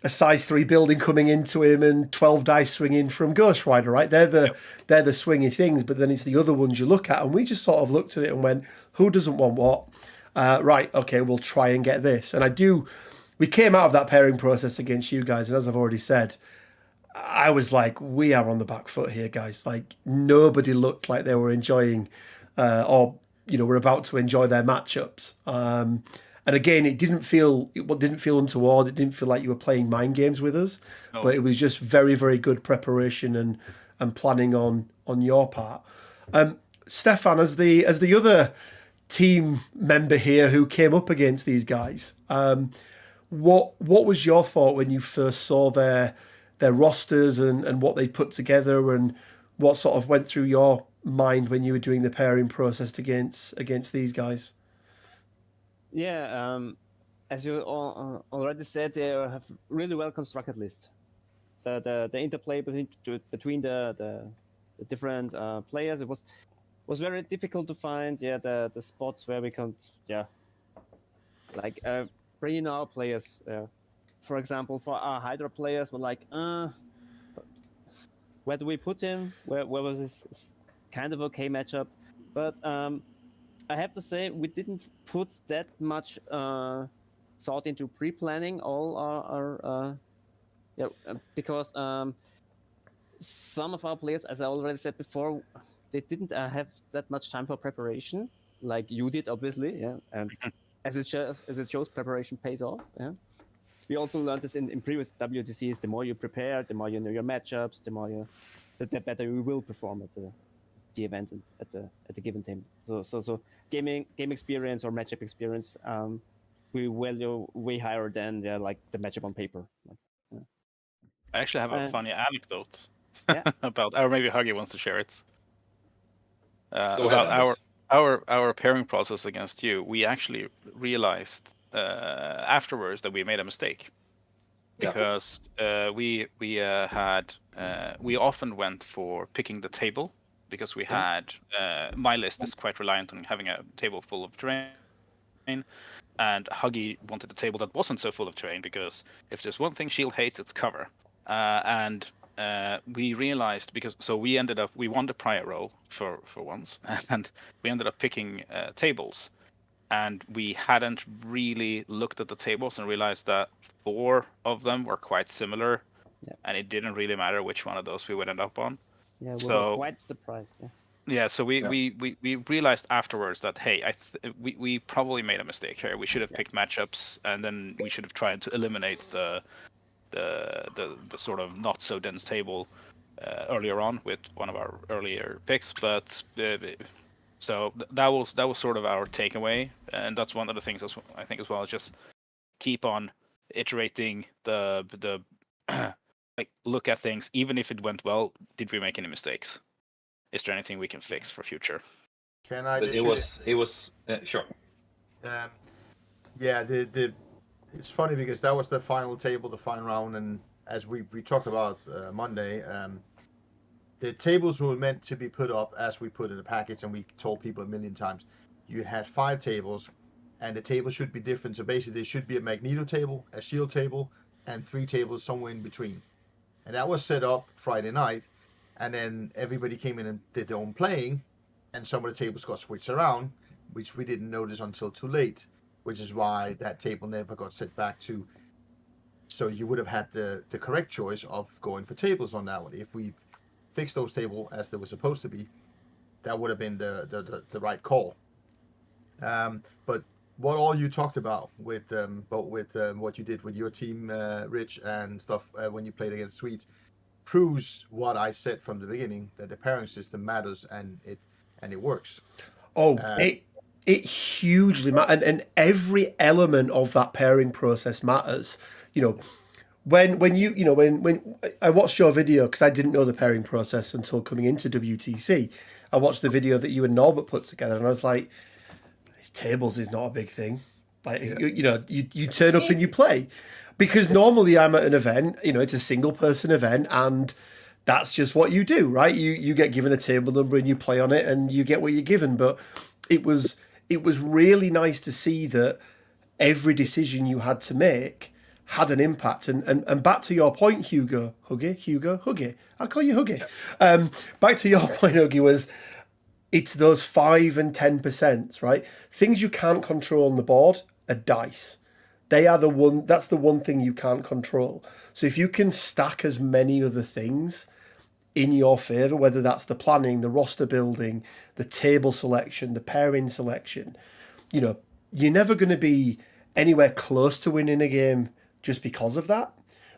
a size 3 building coming into him and 12 dice swinging from Ghost Rider, right? They're the swingy things, but then it's the other ones you look at, and we just sort of looked at it and went, who doesn't want what? Right, okay, we'll try and get this. And we came out of that pairing process against you guys, and as I've already said, I was like, we are on the back foot here, guys. Like, nobody looked like they were enjoying or were about to enjoy their matchups. And again, it didn't feel untoward. It didn't feel like you were playing mind games with us, but it was just very, very good preparation and planning on your part. Stefan, as the other team member here who came up against these guys, what was your thought when you first saw their rosters and what they put together, and what sort of went through your mind when you were doing the pairing process against these guys? Yeah, as you already said, they have really well constructed list. The interplay between the different players, it was very difficult to find the spots where we can bring in our players. For example, for our Hydra players, we're like, where do we put him? Where was this kind of okay matchup? But I have to say, we didn't put that much thought into pre-planning all our because some of our players, as I already said before, they didn't have that much time for preparation, like you did, obviously. Yeah, and as it shows, preparation pays off. Yeah. We also learned this in previous WTCs. The more you prepare, the more you know your matchups, the better you will perform at the event and at the given time. So game experience or matchup experience, we value way higher than like the matchup on paper. Yeah. I actually have a funny anecdote Yeah. about, or maybe Huggy wants to share it. Go About ahead, Anders. our pairing process against you. We actually realized afterwards that we made a mistake Yeah. because we often went for picking the table because we had my list is quite reliant on having a table full of terrain, and Huggy wanted a table that wasn't so full of terrain because if there's one thing Shield hates, it's cover. And we realized we won the prior roll for once, and we ended up picking tables, and we hadn't really looked at the tables and realized that 4 of them were quite similar, and it didn't really matter which one of those we would end up on. Yeah, we were quite surprised. Yeah. Yeah, so we realized afterwards that hey, we probably made a mistake here. We should have picked matchups, and then we should have tried to eliminate the sort of not so dense table earlier on with one of our earlier picks. But so that was sort of our takeaway, and that's one of the things I think as well is just keep on iterating the like look at things. Even if it went well, did we make any mistakes? Is there anything we can fix for future? Can I? But it was sure. Yeah, it's funny because that was the final table, the final round, and as we talked about Monday, the tables were meant to be put up as we put in the package, and we told people a million times. You had 5 tables, and the table should be different. So basically, there should be a Magneto table, a Shield table, and 3 tables somewhere in between. And that was set up Friday night, and then everybody came in and did their own playing, and some of the tables got switched around, which we didn't notice until too late, which is why that table never got set back to. So you would have had the correct choice of going for tables on that one. If we fixed those tables as they were supposed to be, that would have been the right call. But what all you talked about with what you did with your team, Rich, and stuff when you played against Swedes, proves what I said from the beginning, that the pairing system matters and it works. It hugely matters, and every element of that pairing process matters. You know, when I watched your video, because I didn't know the pairing process until coming into WTC. I watched the video that you and Norbert put together, and I was like, these tables is not a big thing. Like, you turn up and you play. Because normally I'm at an event, it's a single person event, and that's just what you do, right? You get given a table number and you play on it and you get what you're given. But it was really nice to see that every decision you had to make had an impact. And back to your point, Hugo, Huggy. I'll call you Huggy. Yeah. Back to your point, Huggy, it's those 5 and 10%, right? Things you can't control on the board are dice. That's the one thing you can't control. So if you can stack as many other things in your favor, whether that's the planning, the roster building, the table selection, the pairing selection, you're never going to be anywhere close to winning a game just because of that.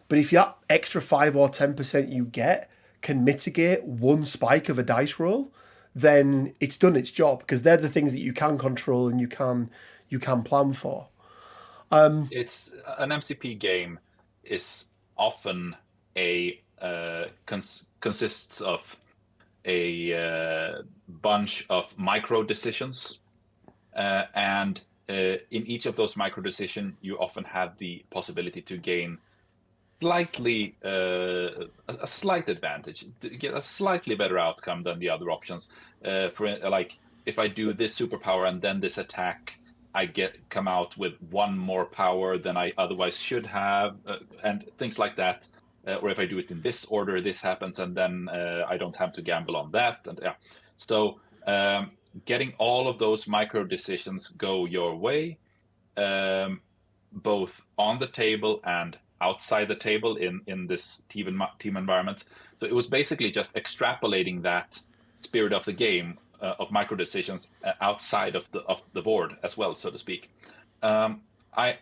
But if that extra 5 or 10% you get can mitigate one spike of a dice roll, then it's done its job, because they're the things that you can control and you can plan for. It's an MCP game is often consists of a bunch of micro decisions, and in each of those micro decisions, you often have the possibility to gain a slight advantage, to get a slightly better outcome than the other options. For like, if I do this superpower and then this attack, I come out with 1 more power than I otherwise should have, and things like that. Or if I do it in this order, this happens, and then I don't have to gamble on that. And yeah, so getting all of those micro decisions go your way, both on the table and outside the table in this team environment. So it was basically just extrapolating that spirit of the game of micro decisions outside of the board as well, so to speak. I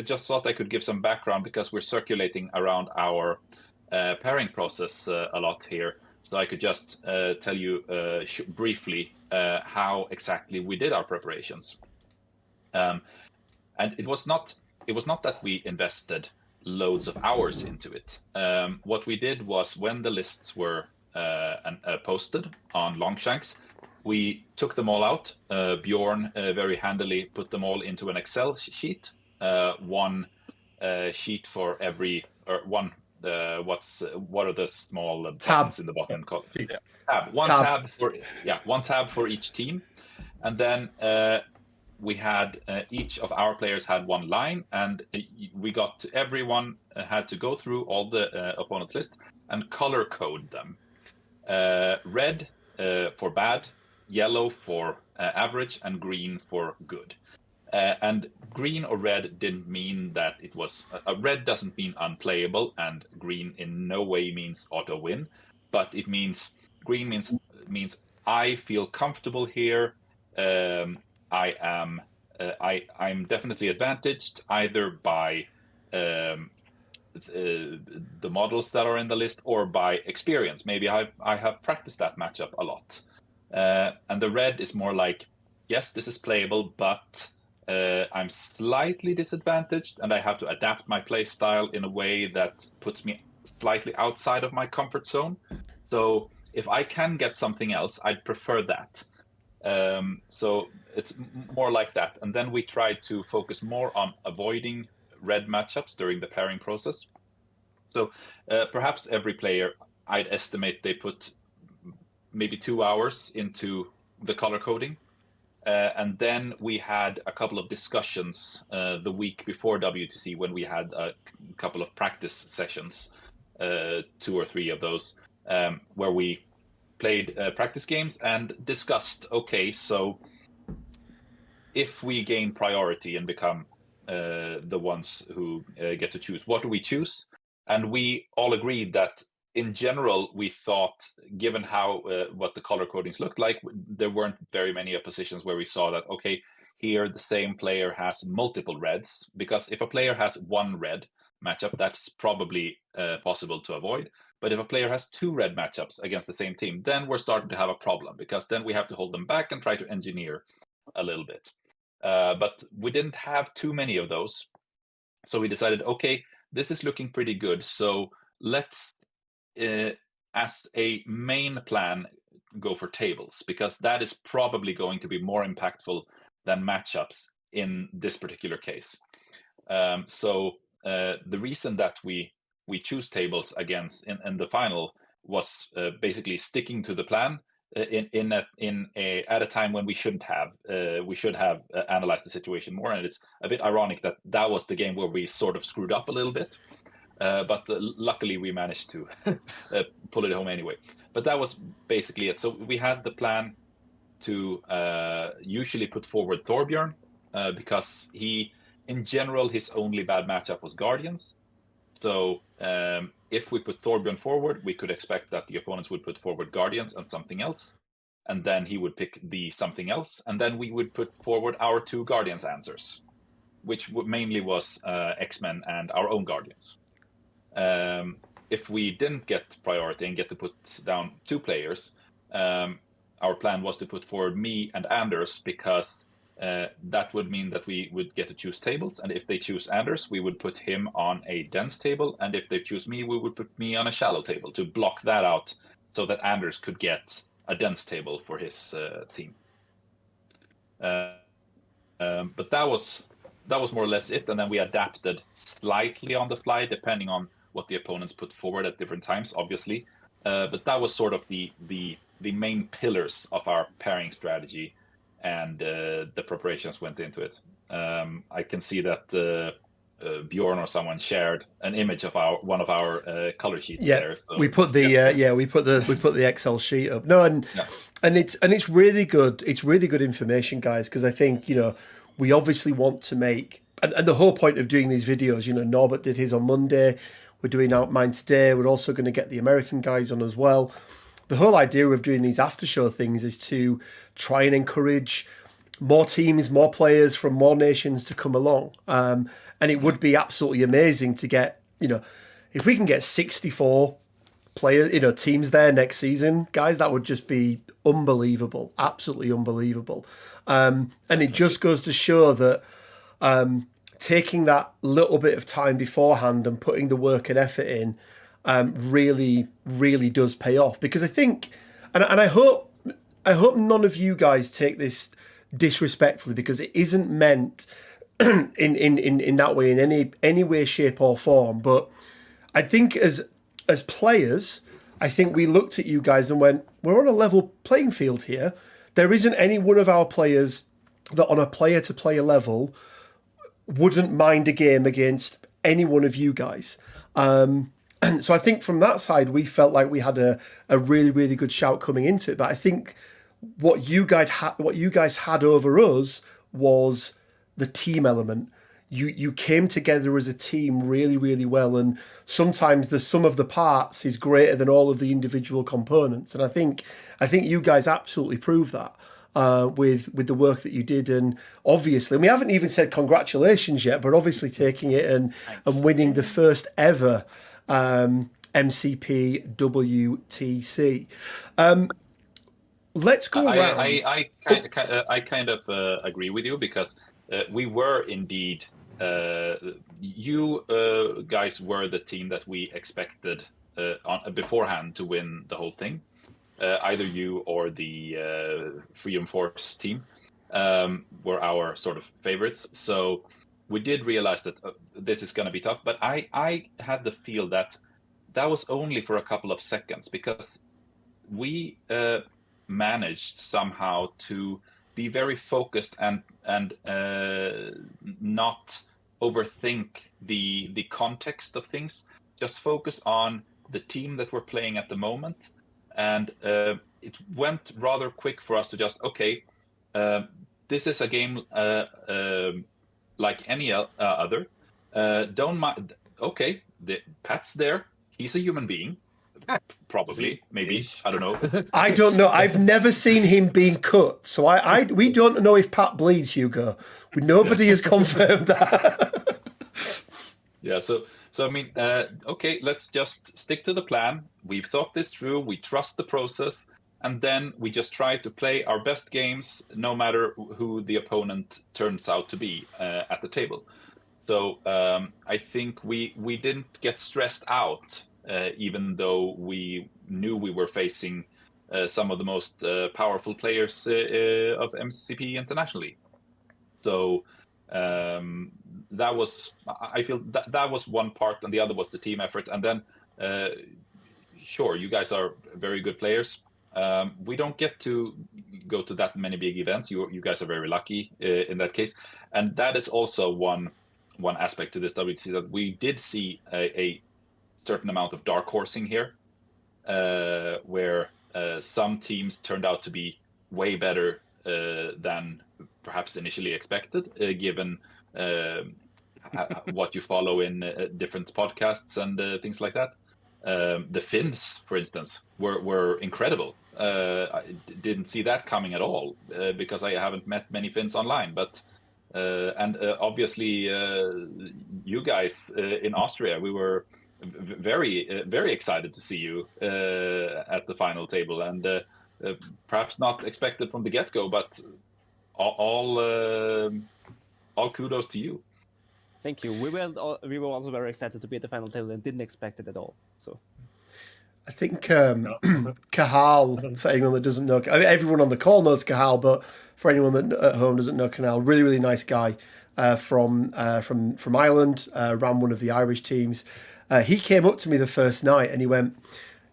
just thought I could give some background because we're circulating around our pairing process a lot here. So I could just tell you briefly how exactly we did our preparations. And it was not that we invested loads of hours into it. What we did was, when the lists were posted on Longshanks, we took them all out. Bjorn very handily put them all into an Excel sheet, one sheet for every, or one. What are the small buttons in the bottom called? Tab. One tab for each team, and then we had each of our players had one line, and everyone had to go through all the opponent's list and color code them. Red for bad, yellow for average, and green for good. And green or red didn't mean that it was red doesn't mean unplayable, and green in no way means auto win, but it means green means I feel comfortable here. I'm definitely advantaged either by the models that are in the list or by experience. Maybe I have practiced that matchup a lot. And the red is more like, yes, this is playable, but I'm slightly disadvantaged, and I have to adapt my play style in a way that puts me slightly outside of my comfort zone. So if I can get something else, I'd prefer that. So it's more like that. And then we try to focus more on avoiding red matchups during the pairing process. So perhaps every player, I'd estimate they put maybe 2 hours into the color coding. And then we had a couple of discussions the week before WTC, when we had a couple of practice sessions, 2 or 3 of those, where we played practice games and discussed, okay, so if we gain priority and become the ones who get to choose, what do we choose? And we all agreed that in general, we thought, given how what the color codings looked like, there weren't very many positions where we saw that, okay, here the same player has multiple reds, because if a player has one red matchup, that's probably possible to avoid. But if a player has 2 red matchups against the same team, then we're starting to have a problem, because then we have to hold them back and try to engineer a little bit. But we didn't have too many of those. So we decided, okay, this is looking pretty good. So let's, as a main plan, go for tables, because that is probably going to be more impactful than matchups in this particular case. So the reason that we choose tables against in the final was basically sticking to the plan at a time when we shouldn't have. We should have analyzed the situation more, and it's a bit ironic that that was the game where we sort of screwed up a little bit. But luckily we managed to pull it home anyway. But that was basically it. So we had the plan to usually put forward Thorbjorn, because in general, his only bad matchup was Guardians. So if we put Thorbjorn forward, we could expect that the opponents would put forward Guardians and something else, and then he would pick the something else, and then we would put forward our 2 Guardians answers, which mainly was X-Men and our own Guardians. If we didn't get priority and get to put down 2 players, our plan was to put forward me and Anders, because that would mean that we would get to choose tables, and if they choose Anders, we would put him on a dense table, and if they choose me, we would put me on a shallow table to block that out, so that Anders could get a dense table for his team. But that was more or less it, and then we adapted slightly on the fly depending on what the opponents put forward at different times, obviously. But that was sort of the main pillars of our pairing strategy, and the preparations went into it. I can see that Bjorn or someone shared an image of one of our color sheets there. So we put the Excel sheet up. No, and it's really good. It's really good information, guys, because I think we obviously want to make and the whole point of doing these videos, Norbert did his on Monday. We're doing out mine today. We're also going to get the American guys on as well. The whole idea of doing these after show things is to try and encourage more teams, more players from more nations to come along. And it would be absolutely amazing to get, if we can get 64 players, teams there next season, guys, that would just be unbelievable, absolutely unbelievable. And it just goes to show that taking that little bit of time beforehand and putting the work and effort in really, really does pay off. Because I think, and I hope none of you guys take this disrespectfully, because it isn't meant in that way in any way, shape or form. But I think as players, I think we looked at you guys and went, we're on a level playing field here. There isn't any one of our players that on a player to player level wouldn't mind a game against any one of you guys. So I think from that side, we felt like we had a really, really good shout coming into it. But I think what you guys had over us was the team element. You came together as a team really, really well, and sometimes the sum of the parts is greater than all of the individual components. And I think you guys absolutely proved that with the work that you did. And obviously, and we haven't even said congratulations yet, but obviously taking it and winning the first ever MCP WTC. Let's go around. I kind of agree with you, because we were indeed, you guys were the team that we expected beforehand to win the whole thing. Either you or the Freedom Force team were our sort of favorites. So we did realize that this is going to be tough. But I had the feel that was only for a couple of seconds, because we managed somehow to be very focused and not overthink the context of things. Just focus on the team that we're playing at the moment, and it went rather quick for us to just this is a game like any other. Don't mind. Okay, Pat's there. He's a human being. Probably, maybe. I don't know. I don't know. I've never seen him being cut, so we don't know if Pat bleeds, Hugo. Nobody has confirmed that. Yeah. So I mean, okay. Let's just stick to the plan. We've thought this through. We trust the process, and then we just try to play our best games, no matter who the opponent turns out to be at the table. So I think we didn't get stressed out. Even though we knew we were facing some of the most powerful players of MCP internationally. So that was, I feel that was one part, and the other was the team effort. And then, sure, you guys are very good players. We don't get to go to that many big events. You guys are very lucky in that case. And that is also one aspect to this WTC, that we did see a certain amount of dark horsing here, where some teams turned out to be way better than perhaps initially expected, given what you follow in different podcasts and things like that. The Finns, for instance, were incredible. I didn't see that coming at all, because I haven't met many Finns online, but and obviously you guys in Austria, we were very, very excited to see you at the final table, and perhaps not expected from the get-go, but all kudos to you. Thank you. We were also very excited to be at the final table and didn't expect it at all. So I think Kahal, for anyone that doesn't know, I mean, everyone on the call knows Kahal, but for anyone that at home doesn't know Kahal, really, really nice guy from Ireland, ran one of the Irish teams. He came up to me the first night and he went,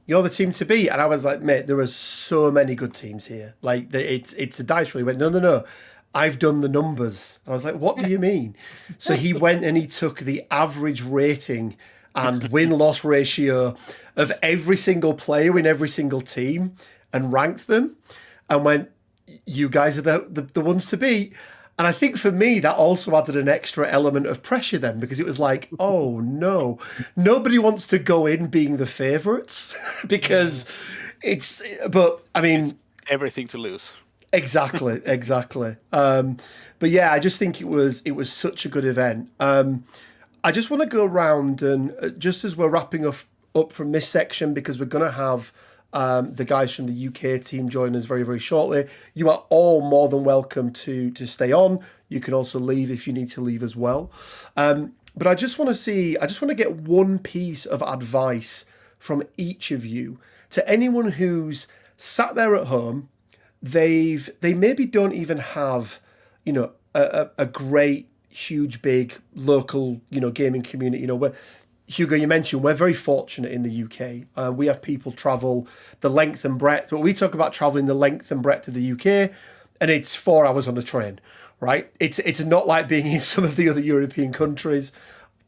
"You're the team to beat." And I was like, "Mate, there are so many good teams here. Like, it's a dice roll." He went, No. I've done the numbers." I was like, "What do you mean?" So he went and he took the average rating and win-loss ratio of every single player in every single team and ranked them and went, "You guys are the ones to beat." And I think for me, that also added an extra element of pressure then, because it was like, oh no, nobody wants to go in being the favourites because but I mean, Everything to lose. exactly. But yeah, I just think it was such a good event. I just want to go around and just as we're wrapping up from this section, because we're going to have the guys from the UK team join us very, very shortly. You are all more than welcome to stay on. You can also leave if you need to leave as well. But I just want to get one piece of advice from each of you to anyone who's sat there at home. They maybe don't even have, a great, huge, big local, gaming community. Where Hugo, you mentioned we're very fortunate in the UK. We have people travel the length and breadth. But we talk about traveling the length and breadth of the UK, and it's 4 hours on a train, right? It's not like being in some of the other European countries.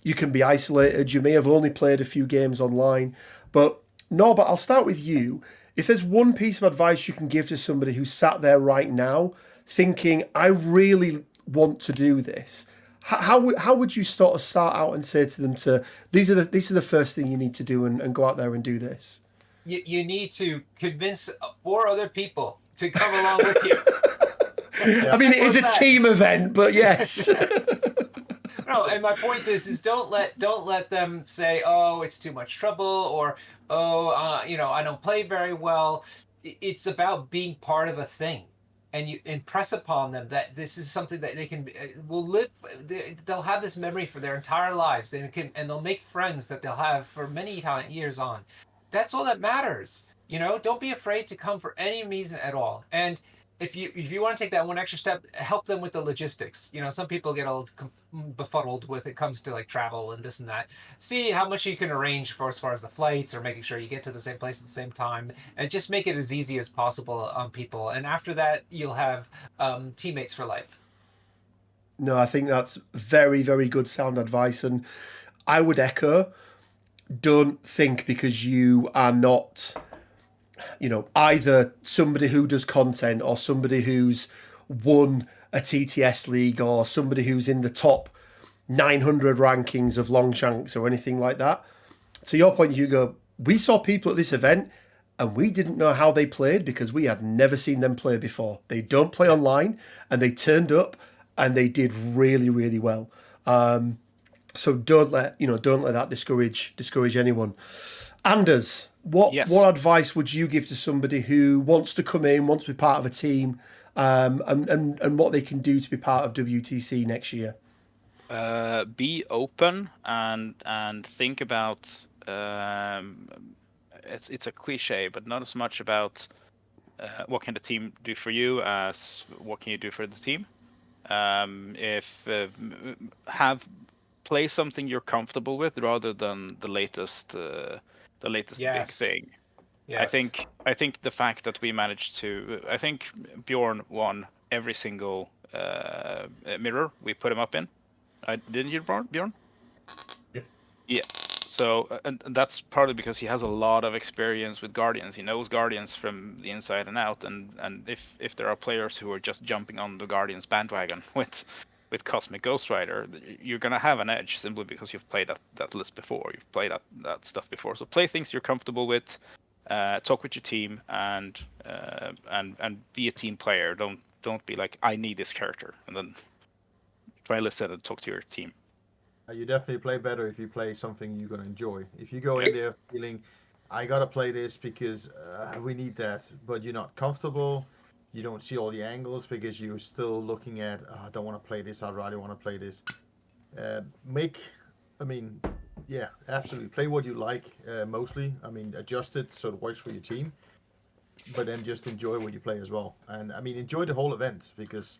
You can be isolated. You may have only played a few games online, but Norbert, I'll start with you. If there's one piece of advice you can give to somebody who's sat there right now thinking, I really want to do this, how would you sort of start out and say to them these are the first thing you need to do and go out there and do this? You need to convince 4 other people to come along with you. I mean, it is a team event, but yes. No, and my point is don't let them say, oh, it's too much trouble, or I don't play very well. It's about being part of a thing, and you impress upon them that this is something that they can will live. They'll have this memory for their entire lives. And they'll make friends that they'll have for many years on. That's all that matters. Don't be afraid to come for any reason at all. And if you want to take that one extra step, help them with the logistics. Some people get all befuddled with it comes to like travel and this and that. See how much you can arrange for as far as the flights or making sure you get to the same place at the same time, and just make it as easy as possible on people. And after that, you'll have teammates for life. No, I think that's very, very good sound advice, and I would echo. Don't think because you are not, either somebody who does content or somebody who's won a TTS league or somebody who's in the top 900 rankings of Longshanks or anything like that. To your point, Hugo, we saw people at this event and we didn't know how they played because we have never seen them play before. They don't play online, and they turned up and they did really, really well. So don't let that discourage anyone. Anders, what advice would you give to somebody who wants to come in, wants to be part of a team, and what they can do to be part of WTC next year? Be open and think about. It's a cliche, but not as much about what can the team do for you as what can you do for the team. Play something you're comfortable with rather than the latest big thing. Yes. I think the fact that we managed to, I think Bjorn won every single mirror we put him up in. Didn't you, Bjorn? Yeah. So and that's partly because he has a lot of experience with Guardians. He knows Guardians from the inside and out. And if there are players who are just jumping on the Guardians bandwagon with Cosmic Ghost Rider, you're gonna have an edge simply because you've played that list before. You've played that stuff before. So play things you're comfortable with. Talk with your team and be a team player. Don't be like, I need this character, and then try to listen and talk to your team. You definitely play better if you play something you're gonna enjoy. If you go in there feeling, I gotta play this because we need that, but you're not comfortable, you don't see all the angles because you're still looking at, I don't want to play this, I really want to play this. Absolutely. Play what you like, mostly. Adjust it so it works for your team, but then just enjoy what you play as well. And enjoy the whole event, because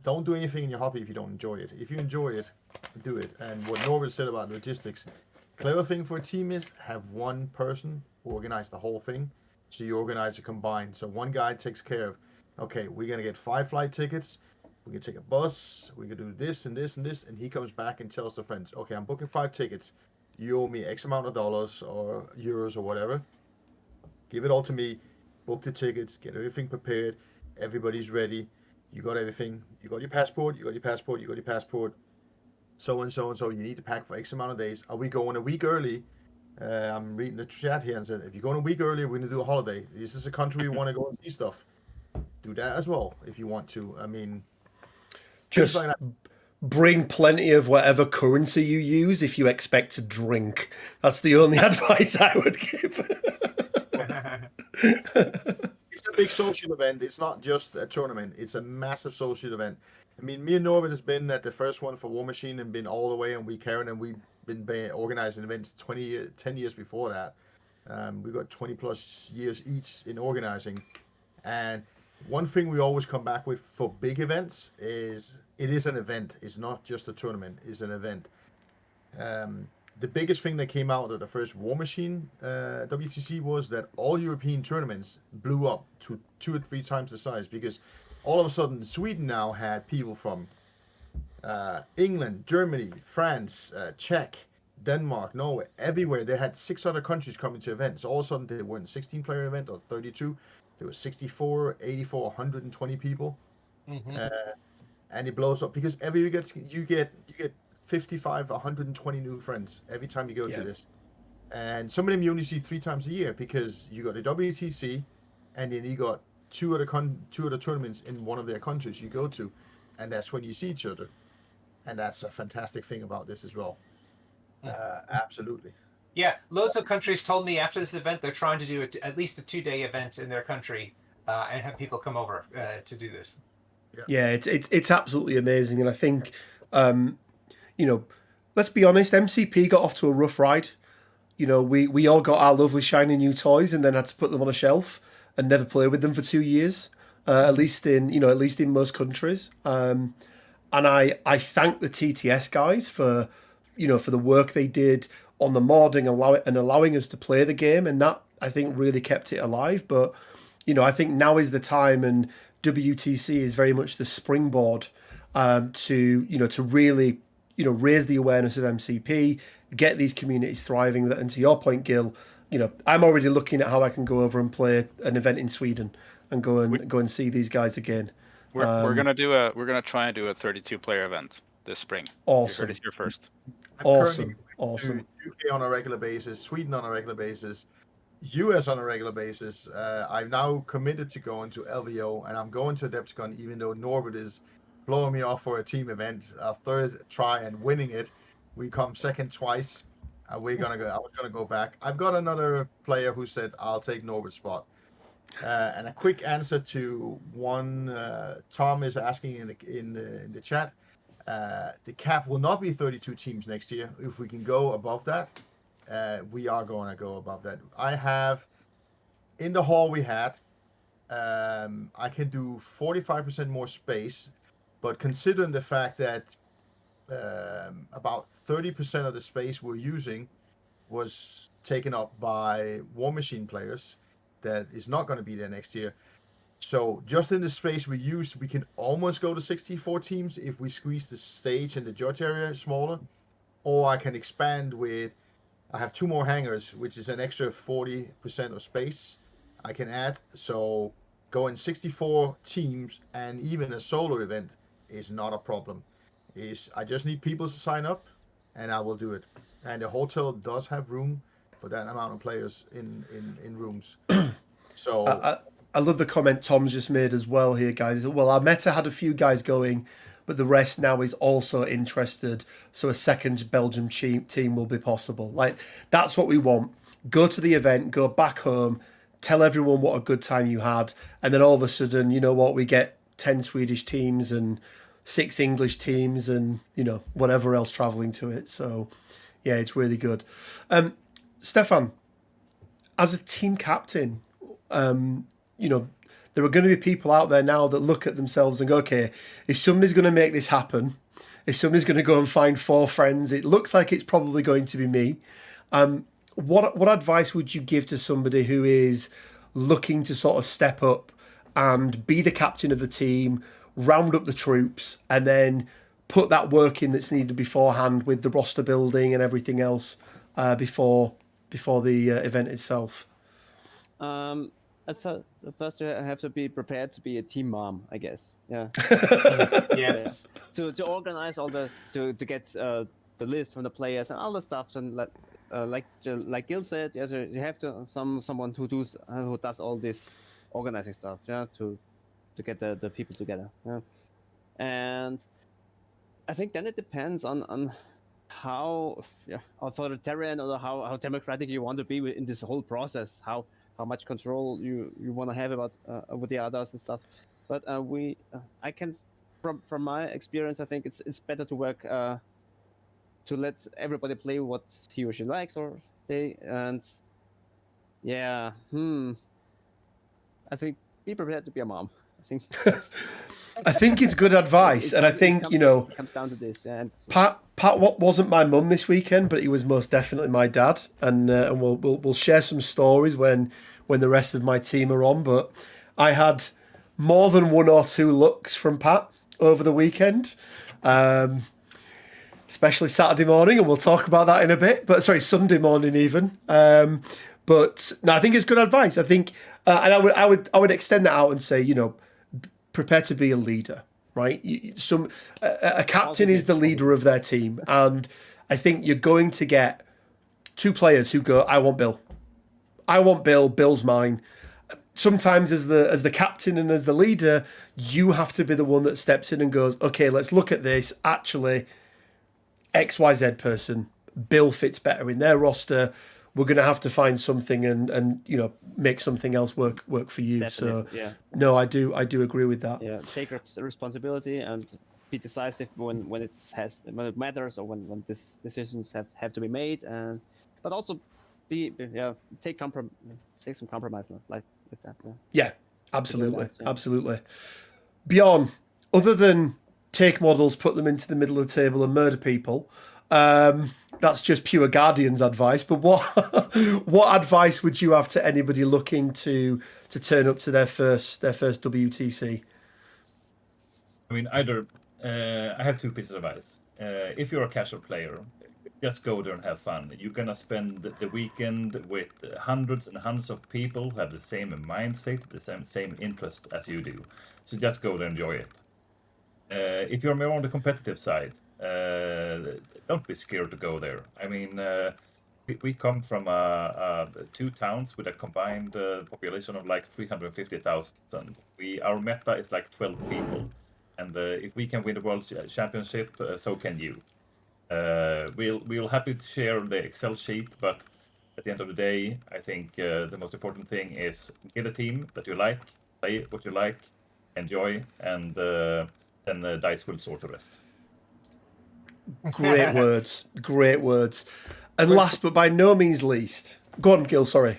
don't do anything in your hobby if you don't enjoy it. If you enjoy it, do it. And what Norbert said about logistics, clever thing for a team is have one person organize the whole thing. So you organize a combined. So one guy takes care of, okay, we're going to get 5 flight tickets. We can take a bus. We can do this and this and this. And he comes back and tells the friends, okay, I'm booking 5 tickets. You owe me X amount of dollars or euros or whatever. Give it all to me. Book the tickets. Get everything prepared. Everybody's ready. You got everything. You got your passport. You got your passport. You got your passport. So and so and so. You need to pack for X amount of days. Are we going a week early? I'm reading the chat here and said, if you're going a week earlier, we're going to do a holiday. This is a country we want to go and see stuff. Do that as well if you want to. I mean, Just like bring plenty of whatever currency you use if you expect to drink. That's the only advice I would give. It's a big social event. It's not just a tournament. It's a massive social event. I mean, me and Norbert has been at the first one for War Machine and been all the way, and we've been organizing events 10 years before that. We've got 20 plus years each in organizing. And one thing we always come back with for big events is it is an event. It's not just a tournament. It's an event. The biggest thing that came out of the first War Machine WTC was that all European tournaments blew up to 2 or 3 times the size, because all of a sudden Sweden now had people from England, Germany, France, Czech, Denmark, Norway, everywhere. They had 6 other countries coming to events. All of a sudden they weren't 16-player event or 32. There was 64, 84, 120 people. And it blows up because you get 55, 120 new friends every time you go to this. And some of them you only see 3 times a year, because you got the WTC and then you got two other tournaments in one of their countries you go to, and that's when you see each other. And that's a fantastic thing about this as well. Absolutely. Yeah, loads of countries told me after this event they're trying to do at least a 2-day event in their country and have people come over to do this. Yeah, it's absolutely amazing, and I think, let's be honest, MCP got off to a rough ride. We all got our lovely shiny new toys and then had to put them on a shelf and never play with them for 2 years, at least in most countries. And I thank the TTS guys for the work they did on the modding and allowing us to play the game, and that I think really kept it alive. But I think now is the time, and WTC is very much the springboard to really raise the awareness of MCP, get these communities thriving. And to your point, Gil, I'm already looking at how I can go over and play an event in Sweden and go and see these guys again. We're gonna try and do a 32-player event this spring. Awesome. You heard it here first. Awesome. UK on a regular basis, Sweden on a regular basis, US on a regular basis. I've now committed to going to LVO, and I'm going to Adepticon, even though Norbert is blowing me off for a team event. Our 3rd try and winning it. We come 2nd twice. I was gonna go back. I've got another player who said I'll take Norbert's spot. And a quick answer to one Tom is asking in the chat. The cap will not be 32 teams next year. If we can go above that, we are going to go above that. I have, in the hall we had, I can do 45% more space, but considering the fact that about 30% of the space we're using was taken up by War Machine players, that is not going to be there next year. So just in the space we used, we can almost go to 64 teams if we squeeze the stage and the judge area smaller. Or I can expand with, I have 2 more hangars, which is an extra 40% of space I can add. So going 64 teams and even a solo event is not a problem. I just need people to sign up and I will do it. And the hotel does have room for that amount of players in rooms. So I love the comment Tom's just made as well here, guys. Well, our meta had a few guys going, but the rest now is also interested, so a second Belgium team will be possible. Like, that's what we want. Go to the event, go back home, tell everyone what a good time you had, and then all of a sudden, you know what, we get 10 Swedish teams and 6 English teams and, whatever else travelling to it. So, yeah, it's really good. Stefan, as a team captain, there are going to be people out there now that look at themselves and go, okay, if somebody's going to make this happen, if somebody's going to go and find 4 friends, it looks like it's probably going to be me. What advice would you give to somebody who is looking to sort of step up and be the captain of the team, round up the troops, and then put that work in that's needed beforehand with the roster building and everything else before the event itself? first you have to be prepared to be a team mom, I guess. Yeah. Yes. To organize all to get the list from the players and all the stuff, and like Gil said, yes, you have to someone who does all this organizing stuff, yeah, to get the people together, yeah. And I think then it depends on how authoritarian or how democratic you want to be in this whole process, how much control you want to have about over the others and stuff. But I can from my experience, I think it's better to work to let everybody play what he or she likes, or they, and yeah, I think be prepared to be a mom. I think I think it's good advice, and I think it comes down to this. Yeah, Pat wasn't my mum this weekend, but he was most definitely my dad, and we'll share some stories when the rest of my team are on. But I had more than one or two looks from Pat over the weekend, especially Saturday morning, and we'll talk about that in a bit. But sorry, Sunday morning even. But no, I think it's good advice. I think, and I would extend that out and say, prepare to be a leader, right? A captain is the leader of their team, and I think you're going to get two players who go, I want Bill. Bill's mine. Sometimes as the captain and as the leader, you have to be the one that steps in and goes, okay, let's look at this. Actually, XYZ person, Bill fits better in their roster. We're going to have to find something and make something else work for you. Definitely, So yeah. No, I do agree with that. Yeah, take responsibility and be decisive when it matters, or when decisions have to be made, but also take some compromise like that. Yeah, absolutely, that, yeah. absolutely. Bjorn, other than take models, put them into the middle of the table and murder people, that's just pure Guardians advice. But what advice would you have to anybody looking to turn up to their first WTC? I mean, either I have two pieces of advice. If you're a casual player, just go there and have fun. You're gonna spend the weekend with hundreds and hundreds of people who have the same mindset, the same interest as you do. So just go there and enjoy it. If you're more on the competitive side, don't be scared to go there. I mean, we come from two towns with a combined population of like 350,000. Our meta is like 12 people, and if we can win the world championship, so can you. We'll happy to share the Excel sheet, but at the end of the day, I think the most important thing is get a team that you like, play what you like, enjoy, and then the dice will sort the rest. Great words. And last but by no means least, go on, Gil, sorry.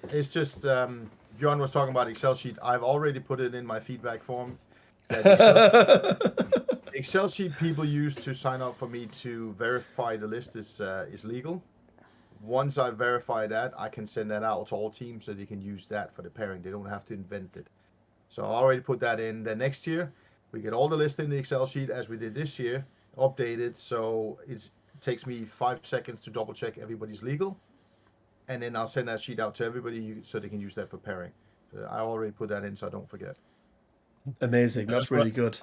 It's just, Bjorn was talking about Excel sheet. I've already put it in my feedback form. That Excel sheet people use to sign up for me to verify the list is legal. Once I verify that, I can send that out to all teams so they can use that for the pairing. They don't have to invent it. So I already put that in. Then next year, we get all the list in the Excel sheet as we did this year, updated. So it takes me 5 seconds to double check everybody's legal. And then I'll send that sheet out to everybody so they can use that for pairing. So I already put that in so I don't forget. Amazing. That's really good.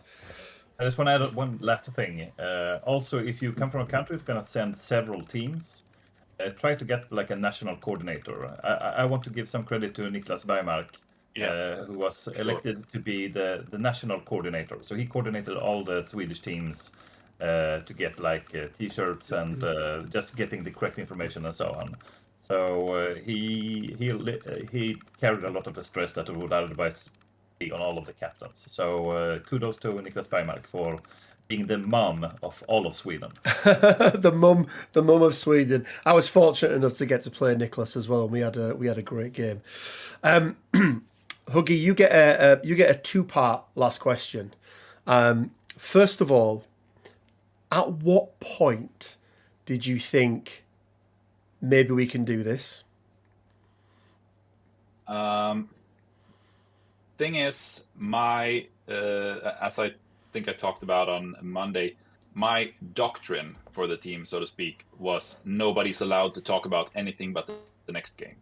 I just want to add one last thing. Also, if you come from a country that's going to send several teams, try to get like a national coordinator. I want to give some credit to Niklas Bergmark, who was elected to be the national coordinator. So he coordinated all the Swedish teams to get like T-shirts and just getting the correct information and so on. So he carried a lot of the stress that would otherwise be on all of the captains. So kudos to Niklas Bergmark for being the mum of all of Sweden. the mum of Sweden. I was fortunate enough to get to play Niklas as well, and we had a great game. Huggy, you get a two-part last question. First of all, at what point did you think maybe we can do this? Thing is, my as I think I talked about on Monday, my doctrine for the team, so to speak, was nobody's allowed to talk about anything but the next game.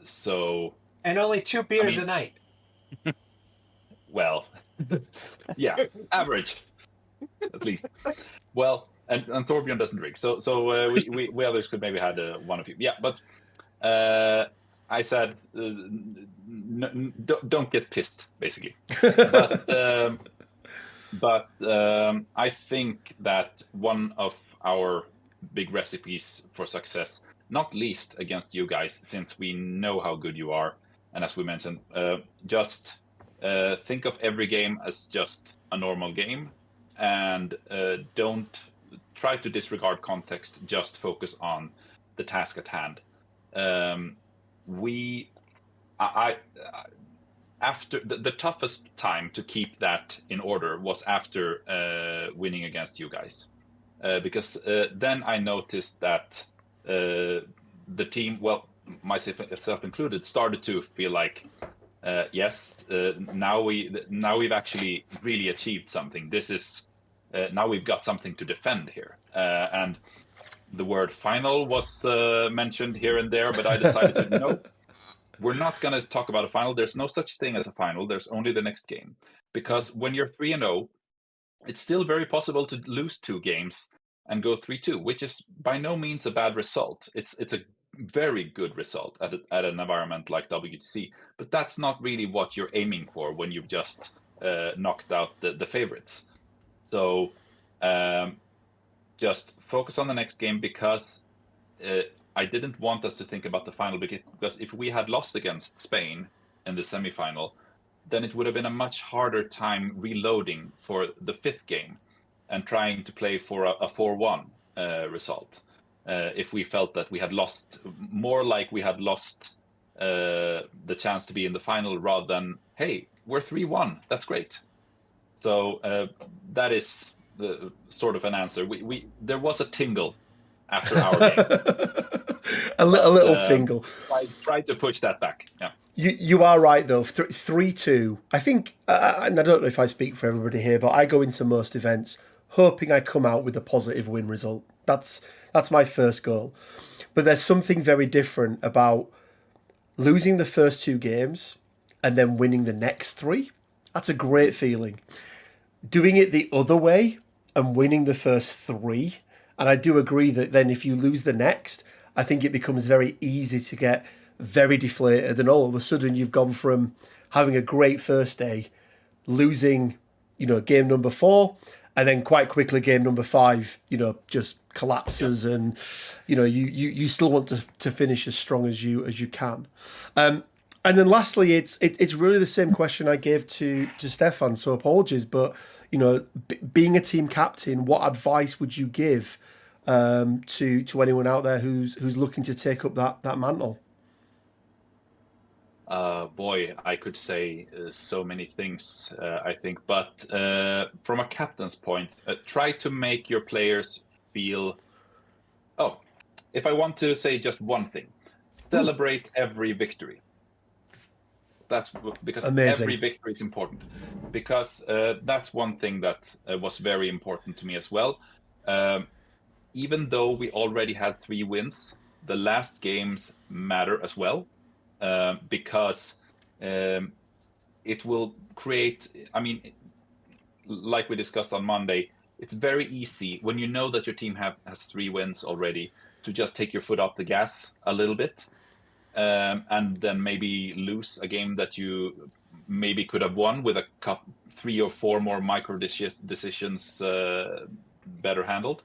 So And only 2 beers mean- a night. Well, yeah, average, at least. Well, and Torbjorn doesn't drink, so we others could maybe had one of you. Yeah, but I said don't get pissed, basically. But I think that one of our big recipes for success, not least against you guys, since we know how good you are, and as we mentioned, just think of every game as just a normal game, and don't try to disregard context. Just focus on the task at hand. After the toughest time to keep that in order was after winning against you guys, because then I noticed that the team, well, myself included, started to feel like, yes, now we've actually really achieved something. This is now we've got something to defend here, and the word final was mentioned here and there, but I decided to no. We're not going to talk about a final. There's no such thing as a final. There's only the next game. Because when you're 3-0, it's still very possible to lose 2 games and go 3-2, which is by no means a bad result. It's a very good result at an environment like WTC. But that's not really what you're aiming for when you've just knocked out the favorites. So just focus on the next game, because I didn't want us to think about the final, because if we had lost against Spain in the semifinal, then it would have been a much harder time reloading for the 5th game and trying to play for a 4-1 result. If we felt that we had lost, more like we had lost the chance to be in the final, rather than, hey, we're 3-1, that's great. So that is the sort of an answer. There was a tingle after our game. a little tingle. I tried to push that back. Yeah. You are right though. 3-2. I think, and I don't know if I speak for everybody here, but I go into most events hoping I come out with a positive win result. That's my first goal. But there's something very different about losing the first 2 games and then winning the next 3. That's a great feeling. Doing it the other way and winning the first 3, and I do agree that then if you lose the next, I think it becomes very easy to get very deflated, and all of a sudden you've gone from having a great first day, losing, game number 4, and then quite quickly game number 5, just collapses, and you still want to finish as strong as you can. And then lastly, it's really the same question I gave to Stefan. So apologies, but being a team captain, what advice would you give to anyone out there who's looking to take up that mantle? Boy, I could say so many things, I think. But from a captain's point, try to make your players feel... Oh, if I want to say just one thing, celebrate every victory. That's because Amazing. Every victory is important. Because that's one thing that was very important to me as well. Even though we already had 3 wins, the last games matter as well. Because it will create, like we discussed on Monday, it's very easy when you know that your team has 3 wins already to just take your foot off the gas a little bit, and then maybe lose a game that you maybe could have won with 3 or 4 more micro decisions better handled.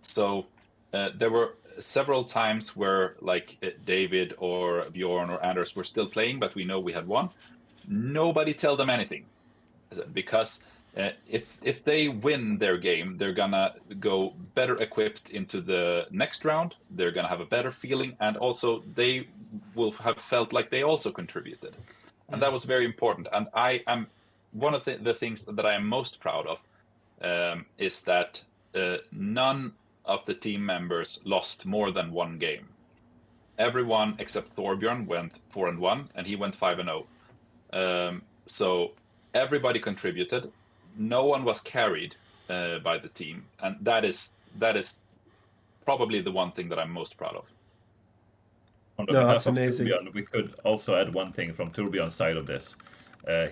So there were several times where, like, David or Bjorn or Anders were still playing, but we know we had won. Nobody tell them anything, because if they win their game, they're gonna go better equipped into the next round. They're gonna have a better feeling, and also they will have felt like they also contributed, and that was very important. And I am one of the things that I am most proud of is that none of the team members lost more than 1 game. Everyone except Thorbjorn went 4-1, and he went 5-0. So everybody contributed. No one was carried by the team, and that is probably the one thing that I'm most proud of. On the No, behalf that's of amazing. Torbjörn, we could also add one thing from Torbjörn's side of this.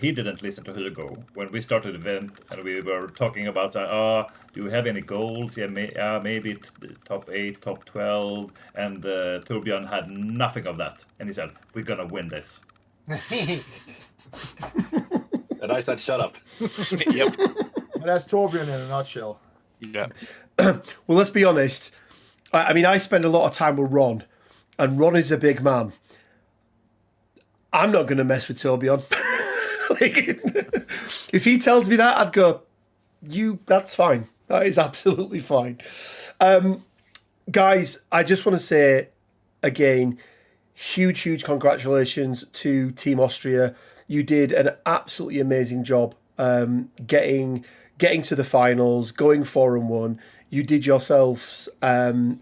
He didn't listen to Hugo when we started the event, and we were talking about, do you have any goals? Yeah, maybe top 8, top 12, and Torbjörn had nothing of that, and he said, "We're gonna win this." And I said, "Shut up." Yep. But that's Torbjörn in a nutshell. Yeah. Well, let's be honest. I mean, I spend a lot of time with Ron, and Ron is a big man. I'm not going to mess with Torbjörn. Like, if he tells me that, I'd go, that's fine. That is absolutely fine. Guys, I just want to say again, huge congratulations to Team Austria. You did an absolutely amazing job getting to the finals, going 4-1. You did yourselves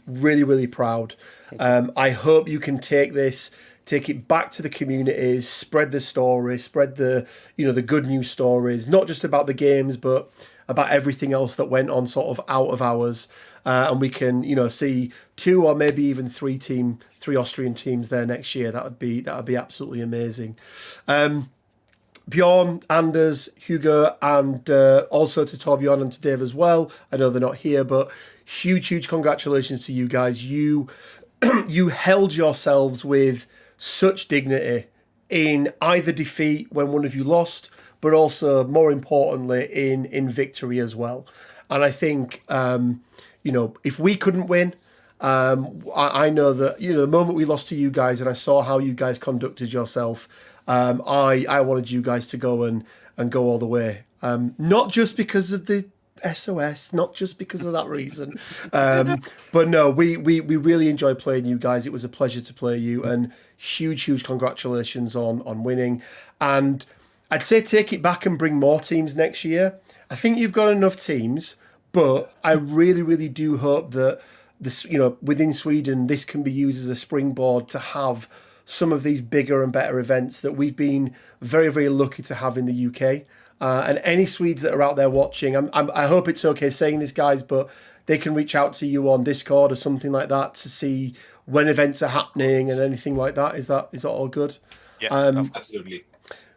really proud. I hope you can take it back to the communities, spread the story, spread the the good news stories, not just about the games, but about everything else that went on sort of out of hours. And we can see 2 or maybe even 3 Austrian teams there next year. That would be absolutely amazing. Bjorn, Anders, Hugo, and also to Torbjörn and to Dave as well. I know they're not here, but huge congratulations to you guys. You held yourselves with such dignity in either defeat when one of you lost, but also more importantly in victory as well. And I think if we couldn't win, I know that the moment we lost to you guys and I saw how you guys conducted yourself, I wanted you guys to go and go all the way. Not just because of the SOS, not just because of that reason, but no, we really enjoyed playing you guys. It was a pleasure to play you, and huge congratulations on winning. And I'd say take it back and bring more teams next year. I think you've got enough teams, but I really do hope that this, within Sweden, this can be used as a springboard to have some of these bigger and better events that we've been very lucky to have in the UK. And any Swedes that are out there watching, I hope it's okay saying this, guys, but they can reach out to you on Discord or something like that to see when events are happening and anything like that. Is that all good? Yeah, Absolutely.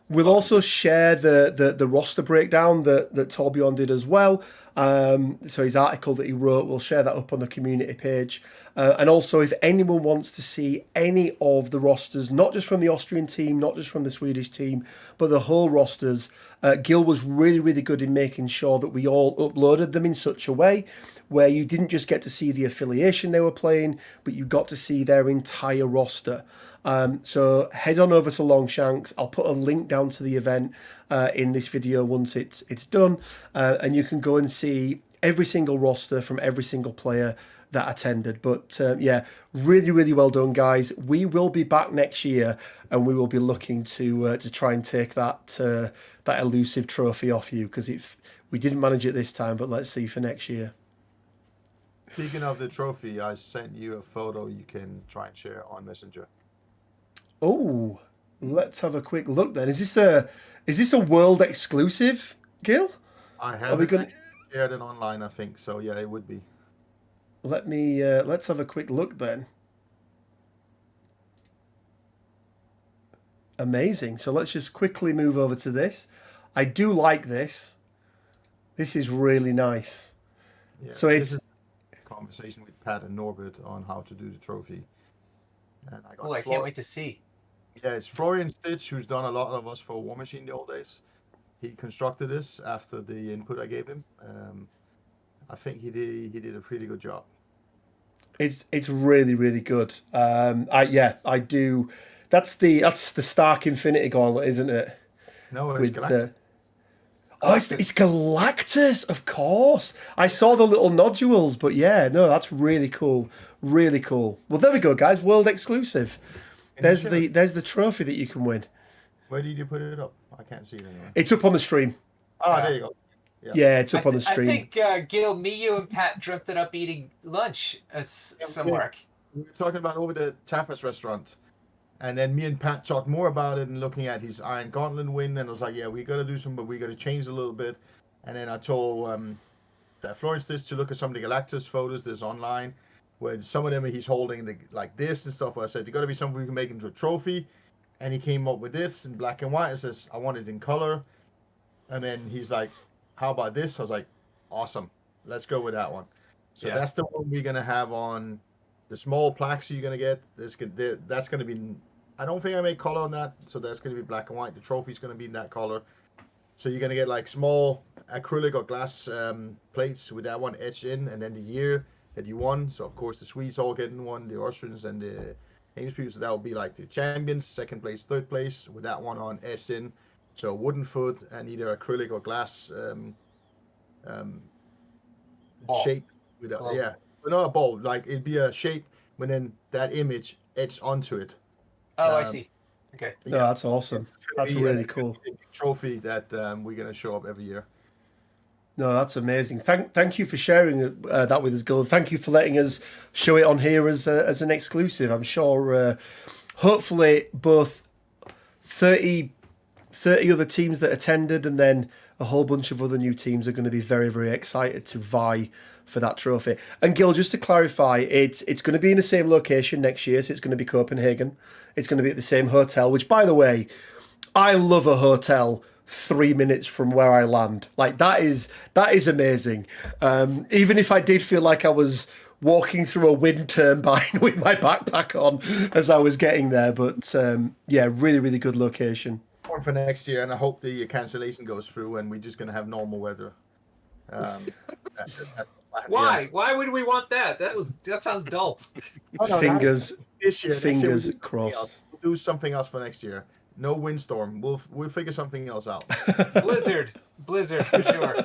We'll also share the roster breakdown that Torbjörn did as well. So his article that he wrote, we'll share that up on the community page. And also, if anyone wants to see any of the rosters, not just from the Austrian team, not just from the Swedish team, but the whole rosters, Gil was really good in making sure that we all uploaded them in such a way where you didn't just get to see the affiliation they were playing, but you got to see their entire roster. So head on over to Longshanks. I'll put a link down to the event in this video once it's done, and you can go and see every single roster from every single player that attended. But really well done, guys. We will be back next year, and we will be looking to try and take that elusive trophy off you, because we didn't manage it this time, but let's see for next year. Speaking of the trophy, I sent you a photo you can try and share on Messenger. Oh, let's have a quick look then. Is this a world exclusive, Gil? I haven't shared it online, I think. So yeah, it would be. Let's have a quick look then. Amazing. So let's just quickly move over to this. I do like this. This is really nice. Yeah, so it's a conversation with Pat and Norbert on how to do the trophy. And I can't wait to see. Yeah, it's Florian Stitch, who's done a lot of us for War Machine the old days. He constructed this after the input I gave him. I think he did a pretty good job. It's really good. I do. That's the Stark Infinity Gauntlet, isn't it? No, it's Galactus. It's Galactus, of course. I saw the little nodules, but yeah, no, that's really cool. Really cool. Well, there we go, guys. World exclusive. There's the trophy that you can win. Where did you put it up? I can't see it anywhere. It's up on the stream. Oh, there you go. Yeah, it's up on the stream. I think Gil, you and Pat dreamt it up eating lunch somewhere. We were talking about over the tapas restaurant, and then me and Pat talked more about it and looking at his Iron Gauntlet win. And I was like, yeah, we got to do something, but we got to change a little bit. And then I told Florence this to look at some of the Galactus photos that's online. where some of them he's holding like this and stuff. I said, you got to be something we can make into a trophy. And he came up with this in black and white. It says, I want it in color. And then he's like, how about this? I was like, awesome. Let's go with that one. So that's the one we're going to have on the small plaques you're going to get. That's going to be, I don't think I made color on that. So that's going to be black and white. The trophy's going to be in that color. So you're going to get like small acrylic or glass plates with that one etched in. And then the year that you won. So, of course, the Swedes all getting one, the Austrians and the English people. So that will be like the champions, second place, third place, with that one on etched in. So wooden foot and either acrylic or glass shape with but not a ball. Like it'd be a shape, but then that image etched onto it. Oh, I see. Okay. No, that's awesome. That's really cool. Trophy that we're gonna show up every year. No, that's amazing. Thank you for sharing that with us, Gil. And thank you for letting us show it on here as an exclusive. I'm sure, hopefully, both 30 other teams that attended and then a whole bunch of other new teams are going to be very, very excited to vie for that trophy. And Gil, just to clarify, it's going to be in the same location next year, so it's going to be Copenhagen. It's going to be at the same hotel, which, by the way, I love a hotel 3 minutes from where I land. Like that is amazing. Even if I did feel like I was walking through a wind turbine with my backpack on as I was getting there, but really, really good location. For next year, and I hope the cancellation goes through, and we're just gonna have normal weather. Why? Why would we want that? That sounds dull. Fingers next year crossed. We'll do something else for next year. No windstorm. We'll figure something else out. Blizzard for sure.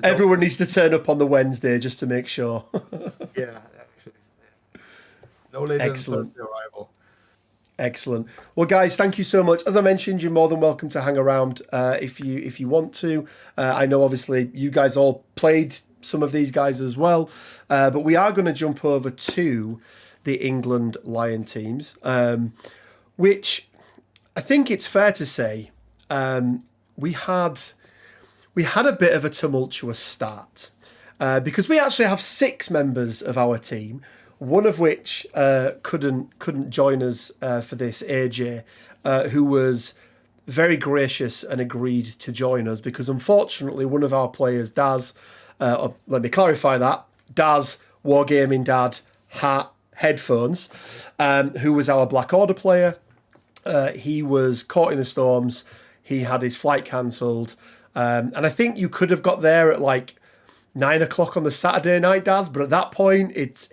Everyone needs to turn up on the Wednesday just to make sure. Yeah, actually. No later than Thursday arrival. Excellent. Well, guys, thank you so much. As I mentioned, you're more than welcome to hang around if you want to. I know, obviously, you guys all played some of these guys as well, but we are going to jump over to the England Lion teams, which I think it's fair to say we had a bit of a tumultuous start because we actually have 6 members of our team. One of which couldn't join us for this, AJ, who was very gracious and agreed to join us because unfortunately one of our players, Daz, let me clarify that, Daz, Wargaming Dad, hat, headphones, who was our Black Order player, he was caught in the storms, he had his flight cancelled, and I think you could have got there at like 9 o'clock on the Saturday night, Daz, but at that point, it's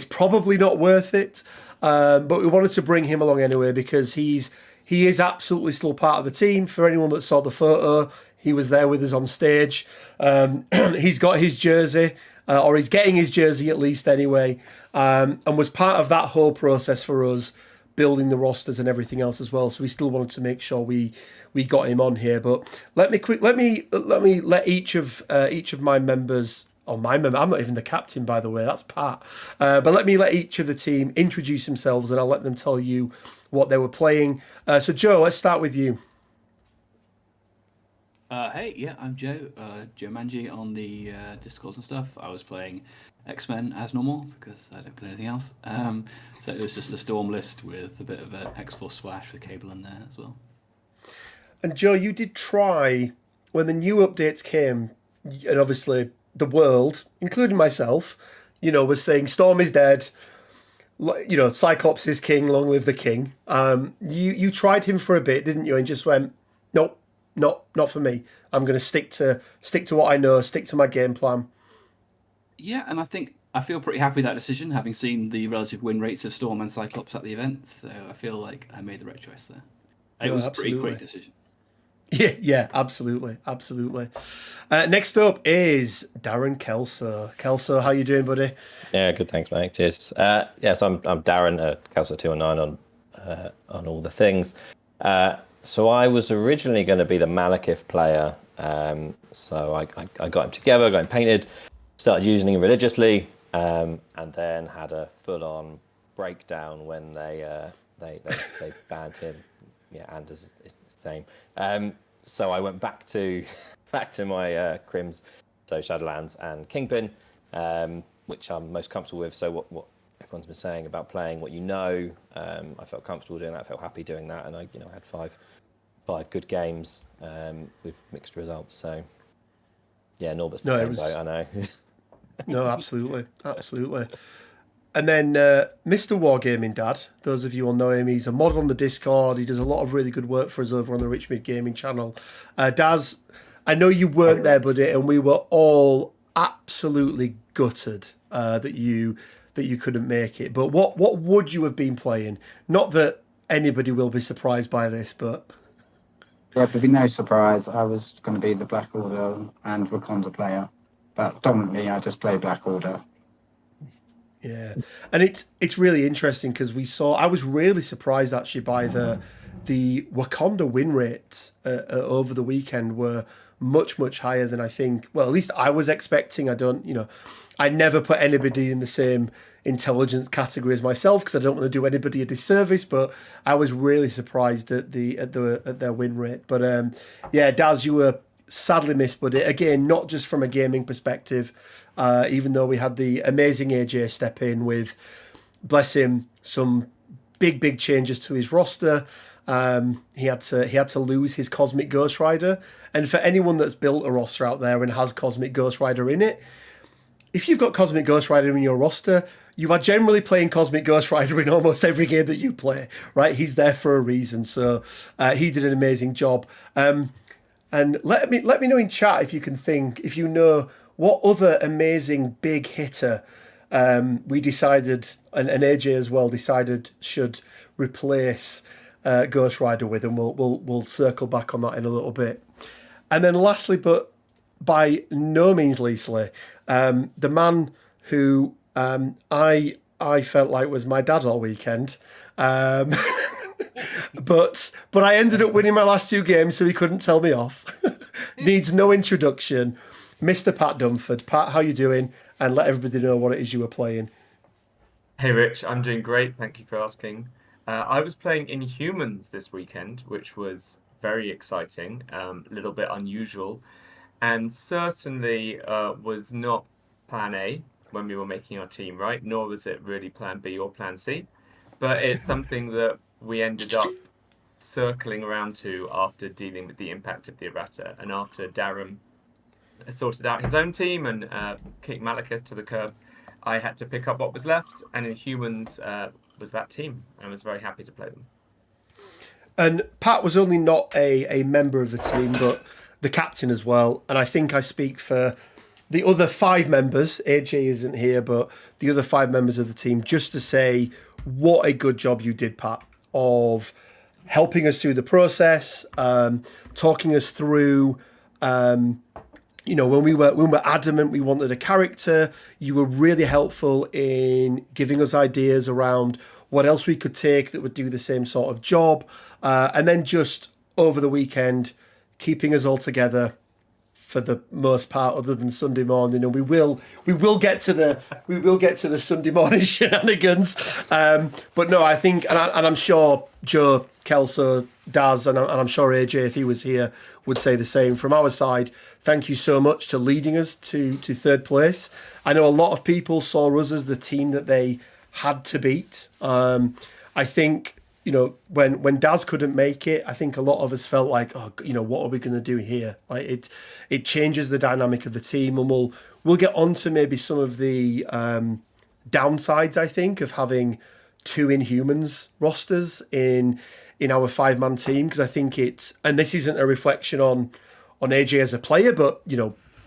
probably not worth it. But we wanted to bring him along anyway because he is absolutely still part of the team. For anyone that saw the photo, he was there with us on stage. He's got his jersey, or he's getting his jersey at least anyway, and was part of that whole process for us, building the rosters and everything else as well. So we still wanted to make sure we got him on here. But let me let each of my members, or my member, I'm not even the captain, by the way, that's Pat. But let me let each of the team introduce themselves and I'll let them tell you what they were playing. So Joe, let's start with you. Hey, yeah, I'm Joe. Joe Manji on the Discords and stuff. I was playing X-Men as normal because I don't play anything else. So it was just a Storm list with a bit of an X-Force splash with Cable in there as well. And Joe, you did try, when the new updates came, and obviously the world, including myself, was saying Storm is dead, Cyclops is king, long live the king. You tried him for a bit, didn't you? And just went, nope, not for me. I'm going to stick to what I know, stick to my game plan. Yeah, and I feel pretty happy with that decision, having seen the relative win rates of Storm and Cyclops at the event. So I feel like I made the right choice there. It was a pretty quick decision. Yeah, absolutely. Next up is Darren Kelso. Kelso, how you doing, buddy? Yeah, good, thanks, mate. Cheers. So I'm Darren, Kelso 209 on all the things. So I was originally going to be the Malekith player. So I got him together, got him painted, started using him religiously, and then had a full-on breakdown when they banned him. Yeah, Anders is the same. So I went back to my Crims, so Shadowlands and Kingpin. Went which I'm most comfortable with. So what everyone's been saying about playing what you know, I felt comfortable doing that. I felt happy doing that, and I had five good games with mixed results. So yeah, Norbert's the same boat, I know. No, absolutely. And then Mr. Wargaming Dad, those of you who know him, he's a mod on the Discord. He does a lot of really good work for us over on the Rich Mid Gaming channel. Daz, I know you weren't there, buddy, and we were all absolutely gutted that you couldn't make it. But what would you have been playing? Not that anybody will be surprised by this, but... Yeah, there'd be no surprise. I was going to be the Black Order and Wakanda player. But dominantly, I just play Black Order. Yeah, and it's really interesting because I was really surprised actually by the Wakanda win rates over the weekend were much higher than I think. Well, at least I was expecting. I never put anybody in the same intelligence category as myself because I don't want to do anybody a disservice. But I was really surprised at their win rate. But yeah, Daz, you were sadly missed, but again, not just from a gaming perspective. Even though we had the amazing AJ step in with, bless him, some big changes to his roster. He had to lose his Cosmic Ghost Rider. And for anyone that's built a roster out there and has Cosmic Ghost Rider in it, if you've got Cosmic Ghost Rider in your roster, you are generally playing Cosmic Ghost Rider in almost every game that you play, right? He's there for a reason. So he did an amazing job. And let me know in chat if you know what other amazing big hitter we decided, and AJ as well decided should replace Ghost Rider with, and we'll circle back on that in a little bit. And then lastly, but by no means leastly, the man who I felt like was my dad all weekend. But I ended up winning my last two games, so he couldn't tell me off. Needs no introduction. Mr. Pat Dunford. Pat, how you doing? And let everybody know what it is you were playing. Hey Rich, I'm doing great. Thank you for asking. I was playing Inhumans this weekend, which was very exciting, a little bit unusual, and certainly was not plan A when we were making our team, right? Nor was it really plan B or plan C. But it's something that we ended up circling around to after dealing with the impact of the errata, and after Darren sorted out his own team and kicked Malekith to the curb, I had to pick up what was left, and Inhumans was that team, and I was very happy to play them. And Pat was only not a member of the team, but the captain as well. And I think I speak for the other 5 members. AJ isn't here, but the other 5 members of the team, just to say what a good job you did, Pat, of helping us through the process, talking us through, when we were adamant we wanted a character. You were really helpful in giving us ideas around what else we could take that would do the same sort of job. And then just over the weekend, keeping us all together for the most part, other than Sunday morning, and we will get to the Sunday morning shenanigans. But no, I think, and I'm sure Joe, Kelso, Daz, and I'm sure AJ, if he was here, would say the same from our side. Thank you so much to leading us to third place. I know a lot of people saw us as the team that they had to beat. I think, when Daz couldn't make it, I think a lot of us felt like, what are we going to do here? Like it changes the dynamic of the team, and we'll get on to maybe some of the downsides, I think, of having 2 Inhumans rosters in our 5-man team, because I think and this isn't a reflection on AJ as a player, but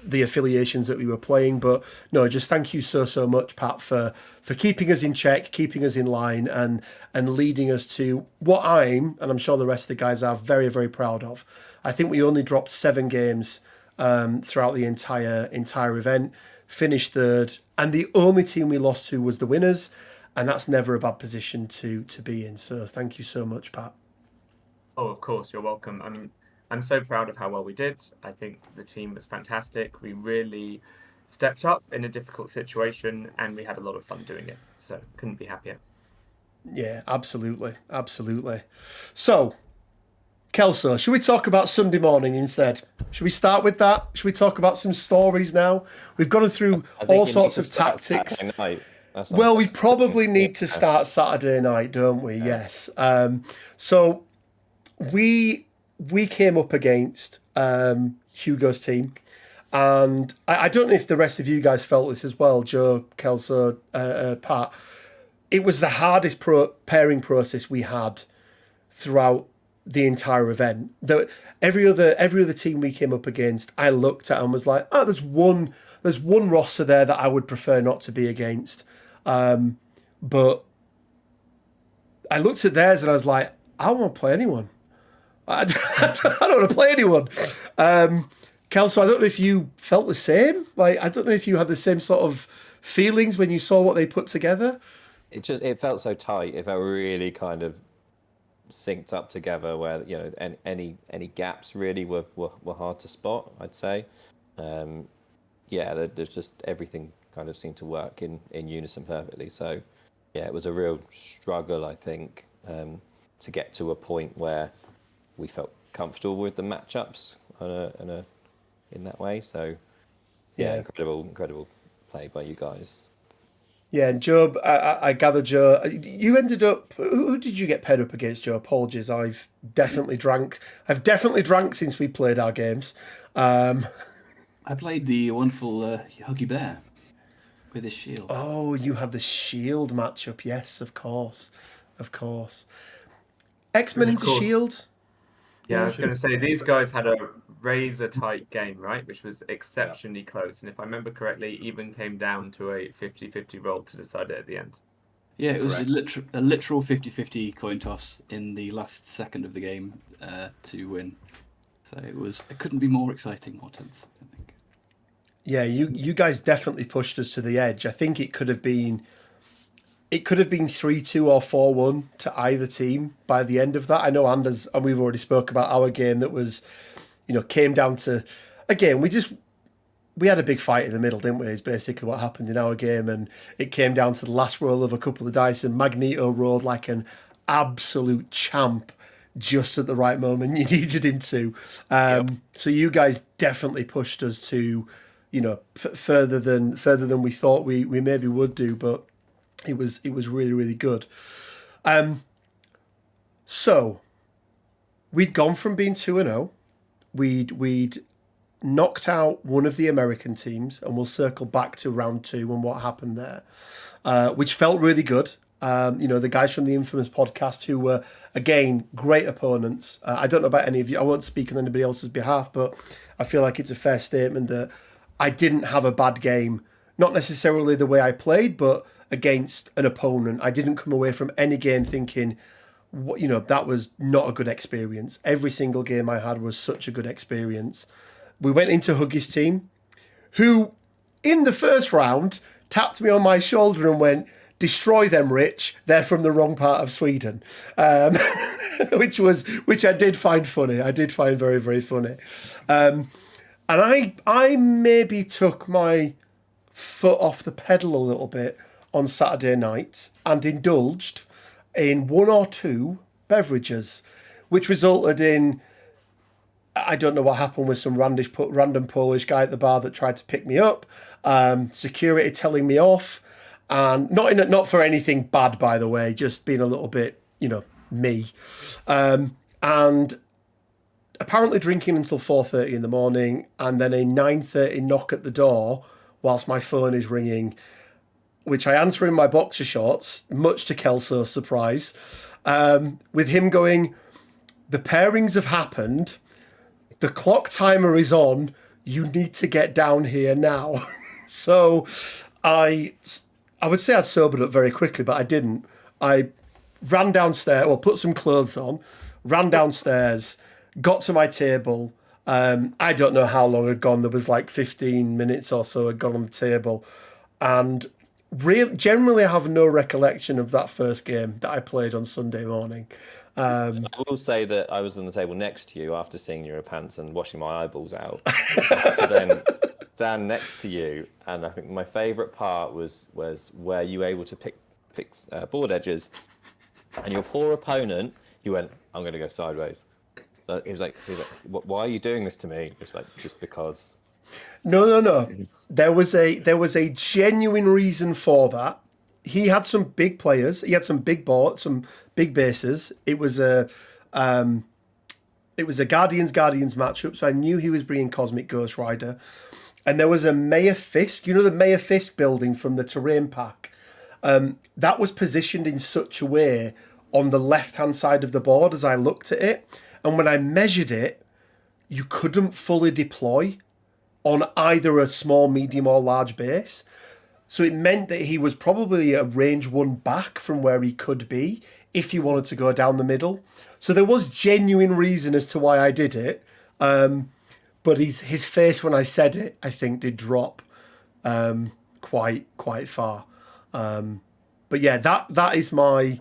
the affiliations that we were playing. But no, just thank you so much, Pat, for keeping us in check, keeping us in line, and leading us to what and I'm sure the rest of the guys are very, very proud of. I think we only dropped 7 games throughout the entire event, finished 3rd, and the only team we lost to was the winners, and that's never a bad position to be in. So thank you so much, Pat. Oh, of course, you're welcome. I mean, I'm so proud of how well we did. I think the team was fantastic. We really stepped up in a difficult situation, and we had a lot of fun doing it. So couldn't be happier. Yeah, absolutely. So, Kelso, should we talk about Sunday morning instead? Should we start with that? Should we talk about some stories now? We've gone through all sorts of tactics. Well, we probably need to start Saturday night, don't we? Yes. So we came up against Hugo's team, and I don't know if the rest of you guys felt this as well, Joe, Kelso, Pat. It was the hardest pairing process we had throughout the entire event. Every other team we came up against, I looked at and was like, oh, there's one roster there that I would prefer not to be against. But I looked at theirs and I was like, I don't want to play anyone. I don't want to play anyone. Kelso, I don't know if you felt the same. Like, I don't know if you had the same sort of feelings when you saw what they put together. It felt so tight. It felt really kind of synced up together, where any gaps really were hard to spot, I'd say. There's just everything kind of seemed to work in unison perfectly. So yeah, it was a real struggle, I think, to get to a point where we felt comfortable with the matchups in that way. So yeah, incredible play by you guys. Yeah, and Joe, I gather, Joe, you ended up. Who did you get paired up against, Joe? Apologies, I've definitely drank since we played our games. I played the wonderful Huggy Bear with his shield. Oh, you had the shield matchup, yes, of course. X-Men into shield. Yeah, I was going to say, these guys had a razor-tight game, right? Which was exceptionally close. And if I remember correctly, even came down to a 50-50 roll to decide it at the end. Yeah, it was a literal 50-50 coin toss in the last second of the game to win. So it couldn't be more exciting or tense, I think. Yeah, you guys definitely pushed us to the edge. I think it could have been 3-2 or 4-1 to either team by the end of that. I know Anders, and we've already spoke about our game that was, came down to, again, we had a big fight in the middle, didn't we? Is basically what happened in our game, and it came down to the last roll of a couple of dice, and Magneto rolled like an absolute champ just at the right moment you needed him to. So you guys definitely pushed us to, further than we thought we maybe would do, but it was really, really good. So we'd gone from being 2-0. We'd knocked out one of the American teams, and we'll circle back to round 2 and what happened there, which felt really good. The guys from the Infamous podcast, who were, again, great opponents. I don't know about any of you. I won't speak on anybody else's behalf, but I feel like it's a fair statement that I didn't have a bad game. Not necessarily the way I played, but against an opponent. I didn't come away from any game thinking, that was not a good experience. Every single game I had was such a good experience. We went into Huggy's team, who, in the first round, tapped me on my shoulder and went, "Destroy them, Rich. They're from the wrong part of Sweden," which I did find funny. I did find very, very funny. And I maybe took my foot off the pedal a little bit on Saturday night and indulged in 1 or 2 beverages, which resulted in, I don't know what happened with some random Polish guy at the bar that tried to pick me up, security telling me off, and not for anything bad, by the way, just being a little bit, me, and apparently drinking until 4:30 in the morning, and then a 9:30 knock at the door whilst my phone is ringing, which I answer in my boxer shorts, much to Kelso's surprise, with him going, "The pairings have happened. The clock timer is on. You need to get down here now." So I would say I'd sobered up very quickly, but I didn't. I ran downstairs, put some clothes on, ran downstairs, got to my table. I don't know how long had gone. There was like 15 minutes or so had gone on the table. And generally I have no recollection of that first game that I played on Sunday morning. I will say that I was on the table next to you after seeing your pants and washing my eyeballs out. To then stand next to you, and I think my favourite part was where you were able to pick board edges, and your poor opponent, he went, "I'm going to go sideways." He was like, why are you doing this to me? It's like, just because. No. There was a genuine reason for that. He had some big players. He had some big boards, some big bases. It was a Guardians matchup, so I knew he was bringing Cosmic Ghost Rider. And there was a Mayor Fisk. You know the Mayor Fisk building from the terrain pack? That was positioned in such a way on the left-hand side of the board as I looked at it. And when I measured it, you couldn't fully deploy on either a small, medium, or large base. So it meant that he was probably a range 1 back from where he could be if he wanted to go down the middle. So there was genuine reason as to why I did it. But his face when I said it, I think, did drop quite far. But yeah, that is my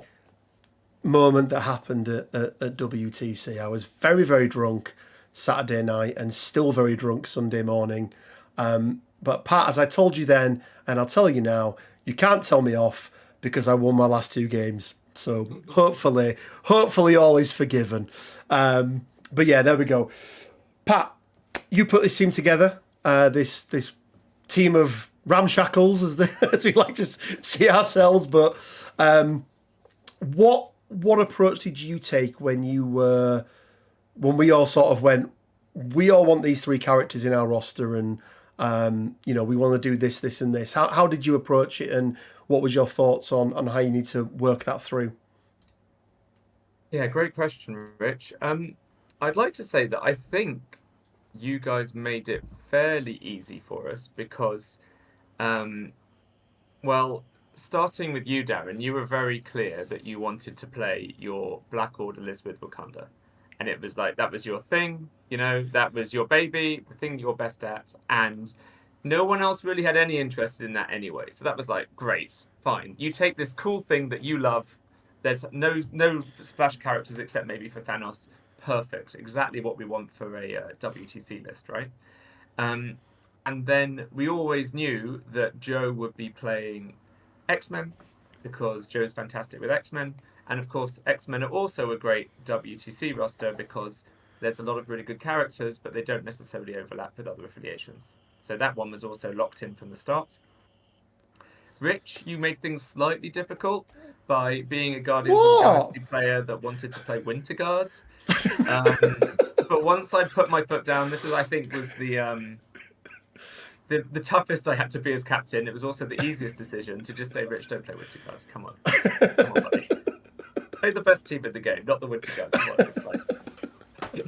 moment that happened at WTC. I was very, very drunk Saturday night and still very drunk Sunday morning. But Pat, as I told you then, and I'll tell you now, you can't tell me off because I won my last 2 games. So hopefully all is forgiven. But yeah, there we go. Pat, you put this team together, this team of ramshackles, as we like to see ourselves. But what approach did you take when we all sort of went, we all want these 3 characters in our roster, and we want to do this, and this. How did you approach it, and what was your thoughts on how you need to work that through? Yeah, great question, Rich. I'd like to say that I think you guys made it fairly easy for us because, starting with you, Darren, you were very clear that you wanted to play your Black Order list with Wakanda. And it was like, that was your thing, that was your baby, the thing you're best at. And no one else really had any interest in that anyway. So that was like, great, fine. You take this cool thing that you love. There's no splash characters except maybe for Thanos. Perfect. Exactly what we want for a WTC list, right? And then we always knew that Joe would be playing X-Men because Joe's fantastic with X-Men. And of course, X-Men are also a great WTC roster because there's a lot of really good characters, but they don't necessarily overlap with other affiliations. So that one was also locked in from the start. Rich, you made things slightly difficult by being a Guardians of the Galaxy player that wanted to play Winter Guards. But once I put my foot down, this I think was the toughest I had to be as captain. It was also the easiest decision to just say, Rich, don't play Winter Guards. Come on, buddy. Play the best team in the game, not the Winter Guards. It's like...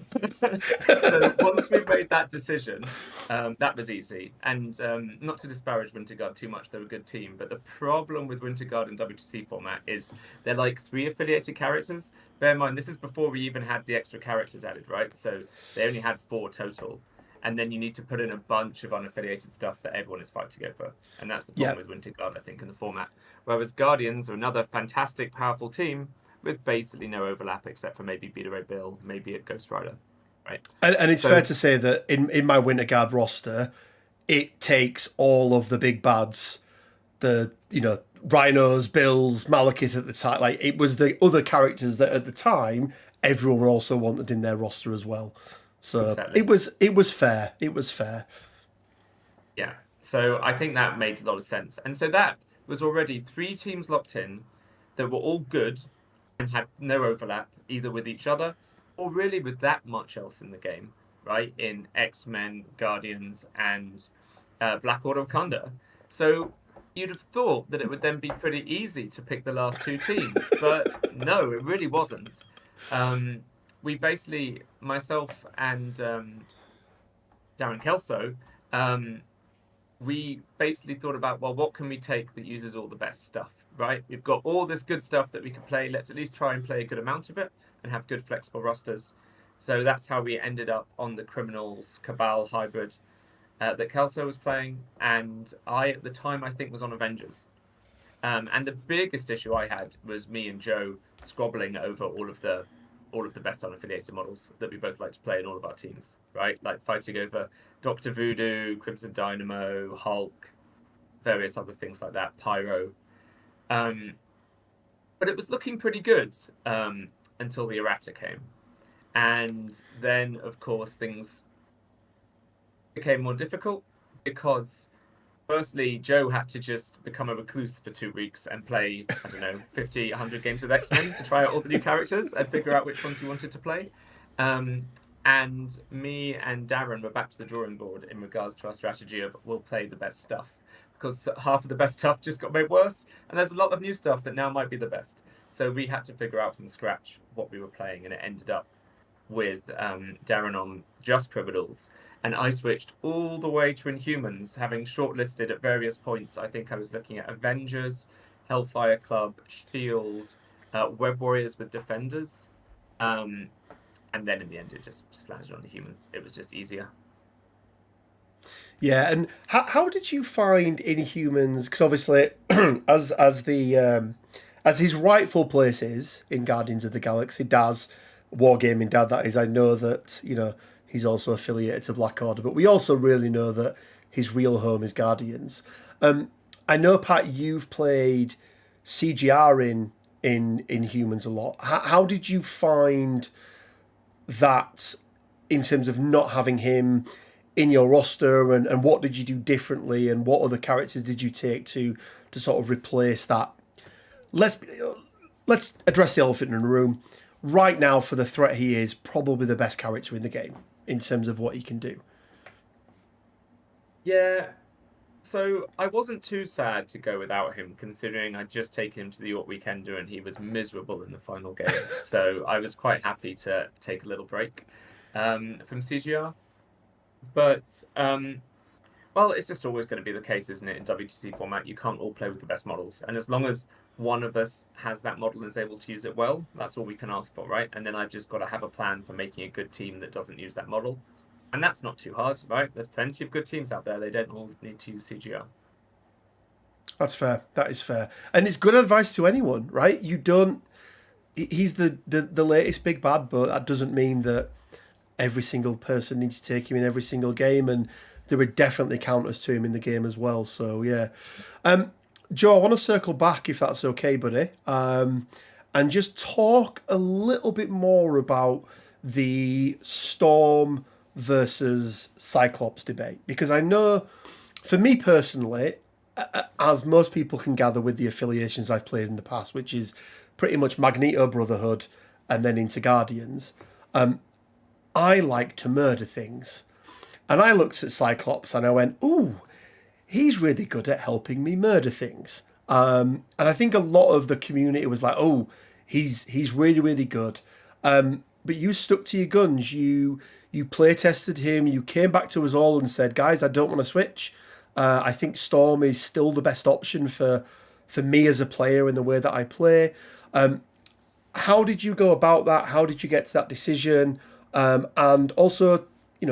So once we made that decision, that was easy. And not to disparage Winter Guard too much, they're a good team. But the problem with Winter Guard in WTC format is they're like 3 affiliated characters. Bear in mind, this is before we even had the extra characters added, right? So they only had 4 total. And then you need to put in a bunch of unaffiliated stuff that everyone is fighting over. And that's the problem with Winter Guard, I think, in the format. Whereas Guardians are another fantastic, powerful team with basically no overlap except for maybe Beta Ray Bill, maybe a Ghost Rider, right? And it's fair to say that in my Winter Guard roster, it takes all of the big bads, the Rhinos, Bills, Malekith at the time. Like, it was the other characters that at the time everyone also wanted in their roster as well. So exactly. it was fair. It was fair. Yeah. So I think that made a lot of sense. And so that was already 3 teams locked in that were all good and had no overlap either with each other or really with that much else in the game, right? In X-Men, Guardians, and Black Order Wakanda. So you'd have thought that it would then be pretty easy to pick the last 2 teams, but no, it really wasn't. We basically, myself and Darren Kelso, we basically thought about, well, what can we take that uses all the best stuff, right? We've got all this good stuff that we can play. Let's at least try and play a good amount of it and have good flexible rosters. So that's how we ended up on the Criminals Cabal hybrid that Kelso was playing. And I, at the time, I think was on Avengers. And the biggest issue I had was me and Joe squabbling over all of the best unaffiliated models that we both like to play in all of our teams, right? Like fighting over Dr. Voodoo, Crimson Dynamo, Hulk, various other things like that, Pyro. But it was looking pretty good until the errata came. And then, of course, things became more difficult because, firstly, Joe had to just become a recluse for 2 weeks and play, I don't know, 50, 100 games with X-Men to try out all the new characters and figure out which ones he wanted to play. And me and Darren were back to the drawing board in regards to our strategy of we'll play the best stuff. Because half of the best stuff just got made worse, and there's a lot of new stuff that now might be the best. So we had to figure out from scratch what we were playing, and it ended up with Darren on just Criminals. And I switched all the way to Inhumans, having shortlisted at various points. I think I was looking at Avengers, Hellfire Club, Shield, Web Warriors with Defenders. And then in the end, it just landed on the Humans. It was just easier. Yeah, and how did you find Inhumans? Because obviously, as his rightful place is in Guardians of the Galaxy, Daz, Wargaming Dad, that is. I know that he's also affiliated to Black Order, but we also really know that his real home is Guardians. I know, Pat, you've played CGR in Inhumans a lot. How did you find that in terms of not having him in your roster, and what did you do differently, and what other characters did you take to sort of replace that? Let's address the elephant in the room. Right now, for the threat, he is probably the best character in the game in terms of what he can do. Yeah, so I wasn't too sad to go without him, considering I'd just taken him to the York Weekender and he was miserable in the final game. So I was quite happy to take a little break from CGR. But, well, it's just always going to be the case, isn't it, in WTC format? You can't all play with the best models. And as long as one of us has that model and is able to use it well, that's all we can ask for, right? And then I've just got to have a plan for making a good team that doesn't use that model. And that's not too hard, right? There's plenty of good teams out there. They don't all need to use CGR. That's fair. That is fair. And it's good advice to anyone, right? You don't... He's the latest big bad, but that doesn't mean that every single person needs to take him in every single game, and there are definitely counters to him in the game as well. So, yeah. Joe, I want to circle back, if that's okay, buddy, and just talk a little bit more about the Storm versus Cyclops debate. Because I know, for me personally, as most people can gather with the affiliations I've played in the past, which is pretty much Magneto Brotherhood and then into Guardians, I like to murder things. And I looked at Cyclops and I went, ooh, he's really good at helping me murder things. And I think a lot of the community was like, oh, he's really, really good. But you stuck to your guns. You play tested him. You came back to us all and said, guys, I don't want to switch. I think Storm is still the best option for me as a player in the way that I play. How did you go about that? How did you get to that decision? And also,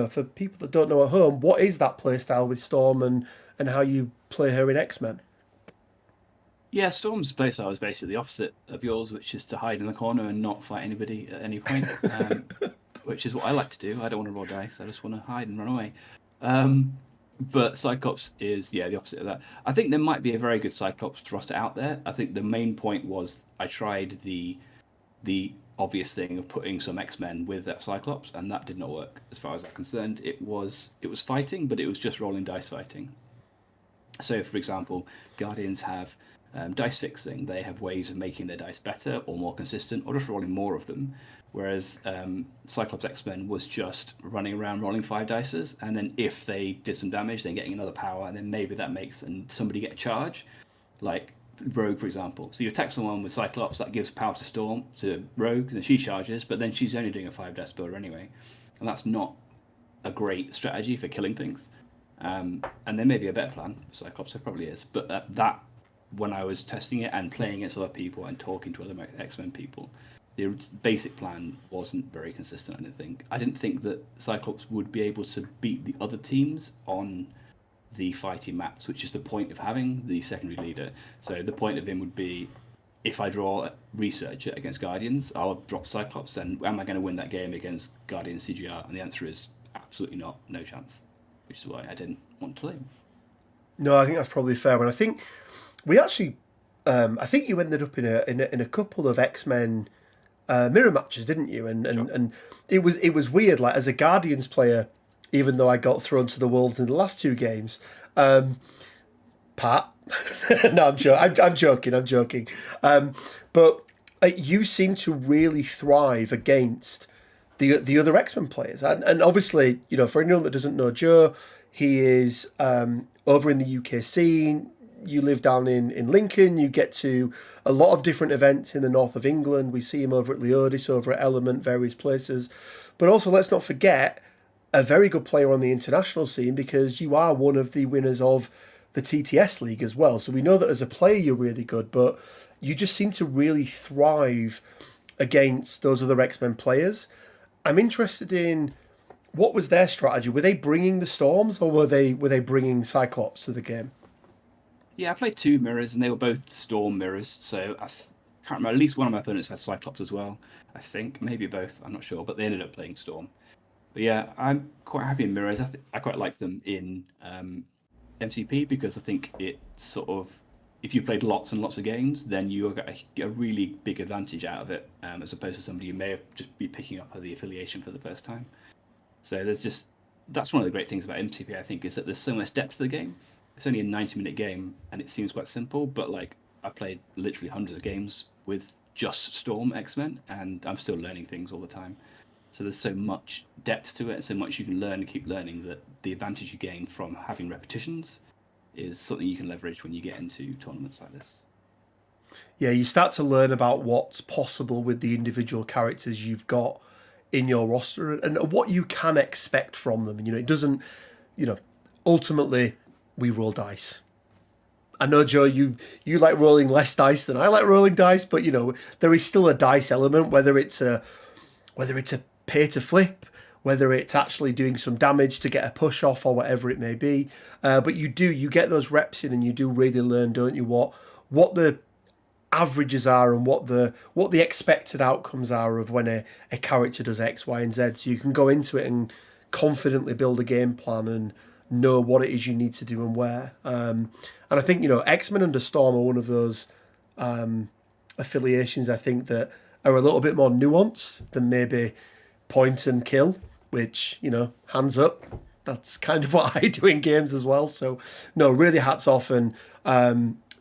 for people that don't know at home, what is that playstyle with Storm and how you play her in X-Men? Yeah, Storm's playstyle is basically the opposite of yours, which is to hide in the corner and not fight anybody at any point, which is what I like to do. I don't want to roll dice. I just want to hide and run away. But Cyclops is, the opposite of that. I think there might be a very good Cyclops roster out there. I think the main point was I tried the obvious thing of putting some X-Men with that Cyclops, and that did not work as far as I'm concerned. It was fighting, but it was just rolling dice fighting. So, for example, Guardians have dice fixing. They have ways of making their dice better or more consistent, or just rolling more of them. Whereas Cyclops X-Men was just running around rolling 5 dices, and then if they did some damage, then getting another power, and then maybe that makes somebody get a charge, like Rogue, for example. So you attack someone with Cyclops, that gives power to Storm, to Rogue, and then she charges, but then she's only doing a 5 dice builder anyway. And that's not a great strategy for killing things. And there may be a better plan for Cyclops, there probably is. But that, when I was testing it and playing it with other people and talking to other X-Men people, the basic plan wasn't very consistent, I didn't think. I didn't think that Cyclops would be able to beat the other teams on the fighting maps, which is the point of having the secondary leader. So the point of him would be, if I draw a Researcher against Guardians, I'll drop Cyclops, and am I going to win that game against Guardians CGR? And the answer is absolutely not, no chance, which is why I didn't want to play him. No, I think that's probably fair. And I think we actually, I think you ended up in a couple of X-Men mirror matches, didn't you? And it was weird. Like as a Guardians player, even though I got thrown to the wolves in the last 2 games, Pat. No, I'm joking. But you seem to really thrive against the other X-Men players, and obviously, you know, for anyone that doesn't know Joe, he is over in the UK scene. You live down in Lincoln. You get to a lot of different events in the north of England. We see him over at Leodis, over at Element, various places. But also, let's not forget, a very good player on the international scene, because you are one of the winners of the TTS League as well. So we know that as a player you're really good, but you just seem to really thrive against those other X-Men players. I'm interested in, what was their strategy? Were they bringing the Storms, or were they bringing Cyclops to the game? Yeah, I played 2 mirrors, and they were both Storm mirrors. So I can't remember. At least one of my opponents had Cyclops as well. I think maybe both. I'm not sure, but they ended up playing Storm. But yeah, I'm quite happy in mirrors. I quite like them in MCP, because I think it sort of, if you've played lots and lots of games, then you get a really big advantage out of it, as opposed to somebody who may have just be picking up the affiliation for the first time. So that's one of the great things about MCP, I think, is that there's so much depth to the game. It's only a 90-minute game, and it seems quite simple, but like I played literally hundreds of games with just Storm X-Men, and I'm still learning things all the time. So there's so much depth to it, so much you can learn and keep learning, that the advantage you gain from having repetitions is something you can leverage when you get into tournaments like this. Yeah, you start to learn about what's possible with the individual characters you've got in your roster, and what you can expect from them. You know, it doesn't, you know, ultimately we roll dice. I know, Joe, you like rolling less dice than I like rolling dice, but you know, there is still a dice element, whether it's a pay to flip, whether it's actually doing some damage to get a push off, or whatever it may be. But you get those reps in, and you do really learn, don't you, what the averages are, and what the expected outcomes are of when a character does X, Y, and Z. So you can go into it and confidently build a game plan and know what it is you need to do and where. And I think, you know, X-Men under Storm are one of those affiliations, I think, that are a little bit more nuanced than maybe point and kill, which, you know, hands up, that's kind of what I do in games as well. So no, really hats off. And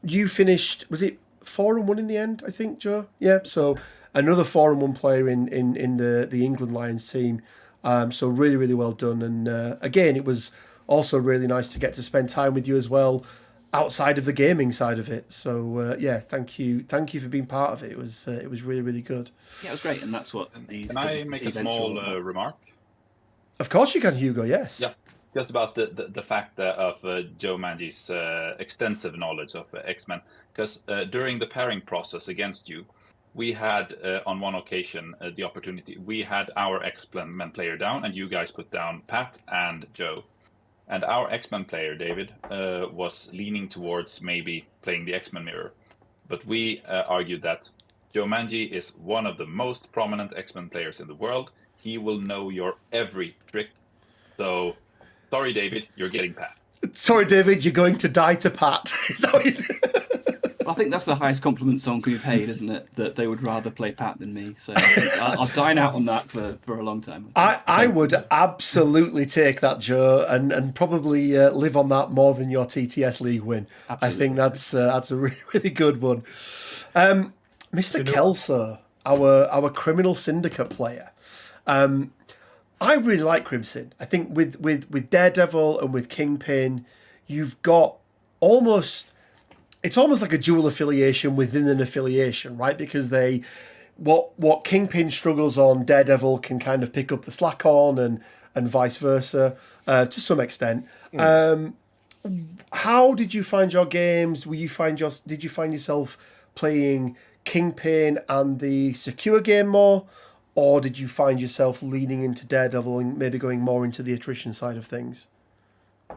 you finished, was it 4-1 in the end, I think, Joe? Yeah, so another 4-1 player in the England Lions team. So really, really well done. And again, it was also really nice to get to spend time with you as well, outside of the gaming side of it. So yeah, thank you for being part of it. It was really, really good. Yeah, it was great, and that's what these. Can I make a small remark? Of course you can, Hugo. Yes. Yeah, just about the fact of Joe Manji's extensive knowledge of X-Men, because during the pairing process against you, we had on one occasion the opportunity. We had our X-Men player down, and you guys put down Pat and Joe. And our X-Men player, David, was leaning towards maybe playing the X-Men mirror. But we argued that Joe Manji is one of the most prominent X-Men players in the world. He will know your every trick. So, sorry, David, you're getting Pat. Sorry, David, you're going to die to Pat. Is that what you I think that's the highest compliment someone could be paid, isn't it? That they would rather play Pat than me. So I'll dine out on that for a long time. I would absolutely take that, Joe, and probably live on that more than your TTS League win. Absolutely. I think that's a really, really good one. Mr. Kelso, our criminal syndicate player. I really like Crimson. I think with Daredevil and with Kingpin, you've got it's almost like a dual affiliation within an affiliation, right? Because what Kingpin struggles on, Daredevil can kind of pick up the slack on, and vice versa, to some extent. How did you find your games? Did you find yourself playing Kingpin and the secure game more, or did you find yourself leaning into Daredevil and maybe going more into the attrition side of things?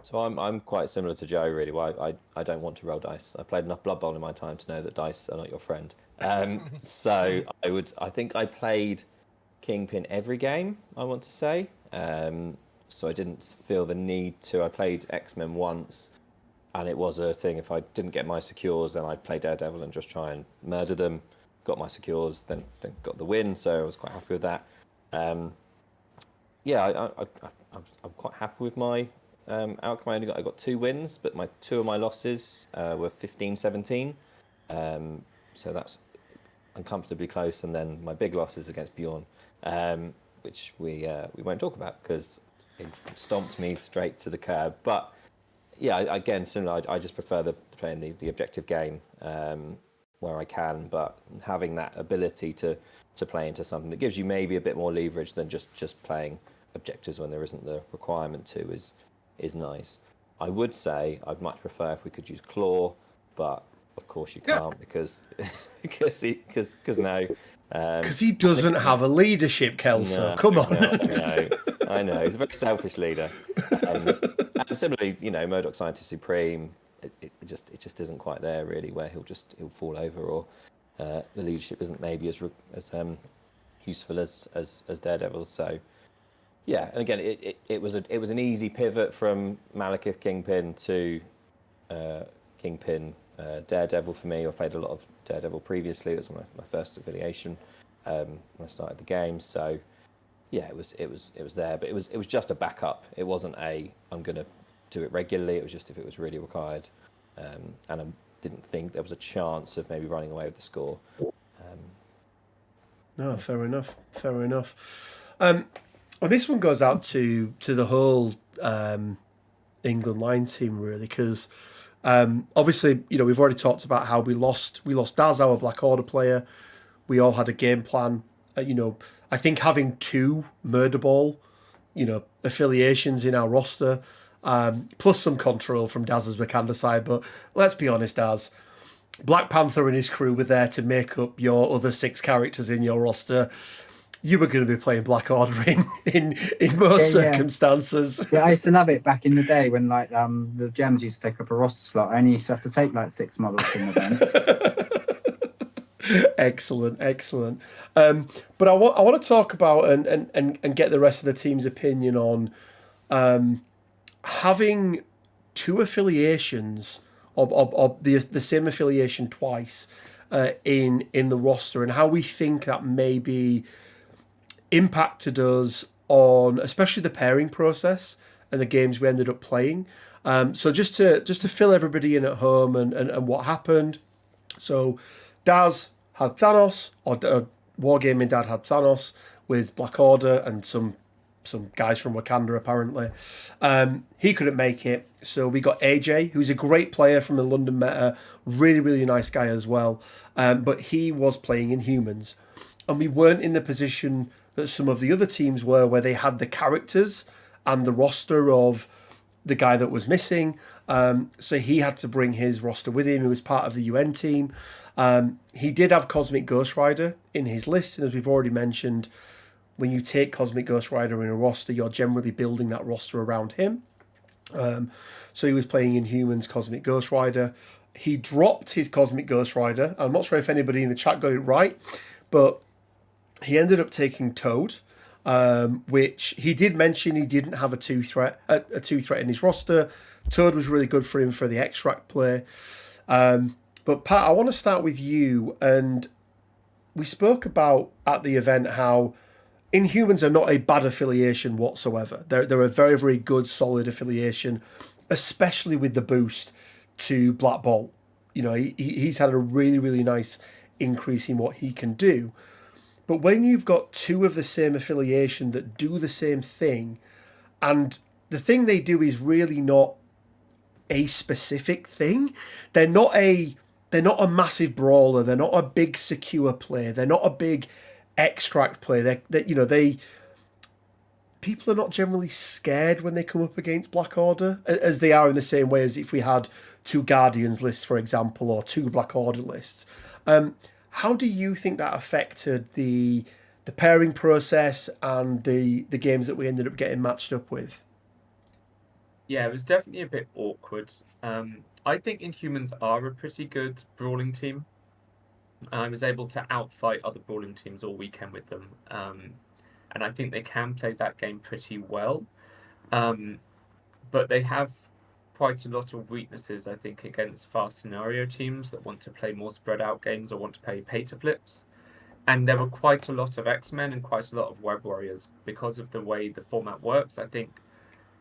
So I'm quite similar to Joe, really. Why I don't want to roll dice. I played enough Blood Bowl in my time to know that dice are not your friend. So I think I played Kingpin every game, I want to say. So I didn't feel the need to. I played X-Men once, and it was a thing. If I didn't get my secures, then I'd play Daredevil and just try and murder them. got my secures, then got the win. So I was quite happy with that. Yeah, I'm quite happy with my outcome. I got 2 wins, but 2 of my losses were 15-17. So that's uncomfortably close. And then my big losses against Bjorn, which we won't talk about because it stomped me straight to the curb. But yeah, again, similar. I just prefer playing the objective game where I can, but having that ability to play into something that gives you maybe a bit more leverage than just playing objectives when there isn't the requirement to is nice. I would say I'd much prefer if we could use Claw, but of course you can't because no. Because he doesn't have a leadership, Kelso. No, Come on. No, I know. He's a very selfish leader. And similarly, Murdoch Scientist Supreme, it just isn't quite there really, where he'll fall over, or the leadership isn't maybe as useful as Daredevil. So yeah, and again, it was an easy pivot from Malekith Kingpin to Kingpin Daredevil for me. I've played a lot of Daredevil previously. It was my first affiliation when I started the game. So yeah, it was there, but it was just a backup. It wasn't I'm going to do it regularly. It was just if it was really required, and I didn't think there was a chance of maybe running away with the score. No, fair enough. And this one goes out to the whole England line team really, because obviously we've already talked about how we lost Daz, our Black Order player. We all had a game plan. I think having 2 Murder Ball, affiliations in our roster, plus some control from Daz's Wakanda side. But let's be honest, Daz, Black Panther and his crew were there to make up your other 6 characters in your roster. You were going to be playing Black Order in most circumstances. Yeah, I used to love it back in the day when the gems used to take up a roster slot. I only used to have to take 6 models in the event. Excellent. But I want to talk about and get the rest of the team's opinion on having 2 affiliations or the same affiliation twice in the roster, and how we think that maybe impacted us on especially the pairing process and the games we ended up playing. So just to fill everybody in at home and what happened. So Daz had Thanos, or Wargaming Dad had Thanos with Black Order and some guys from Wakanda apparently. He couldn't make it, so we got AJ, who's a great player from the London meta, really, really nice guy as well. But he was playing in humans, and we weren't in the position that some of the other teams were, where they had the characters and the roster of the guy that was missing. So he had to bring his roster with him. He was part of the UN team. He did have Cosmic Ghost Rider in his list, and as we've already mentioned, when you take Cosmic Ghost Rider in a roster, you're generally building that roster around him. So he was playing in Humans Cosmic Ghost Rider. He dropped his Cosmic Ghost Rider. I'm not sure if anybody in the chat got it right, but he ended up taking Toad, which he did mention he didn't have a 2-threat in his roster. Toad was really good for him for the extract play. But Pat, I want to start with you. And we spoke about at the event how Inhumans are not a bad affiliation whatsoever. They're a very, very good, solid affiliation, especially with the boost to Black Bolt. He's had a really, really nice increase in what he can do. But when you've got 2 of the same affiliation that do the same thing, and the thing they do is really not a specific thing, they're not a massive brawler, they're not a big secure play, they're not a big extract play. People are not generally scared when they come up against Black Order, as they are in the same way as if we had 2 Guardians lists, for example, or 2 Black Order lists. How do you think that affected the pairing process and the games that we ended up getting matched up with? Yeah, it was definitely a bit awkward. I think Inhumans are a pretty good brawling team. I was able to outfight other brawling teams all weekend with them. And I think they can play that game pretty well. But they have quite a lot of weaknesses, I think, against fast scenario teams that want to play more spread out games or want to play pay to flips. And there were quite a lot of X-Men and quite a lot of Web Warriors because of the way the format works. I think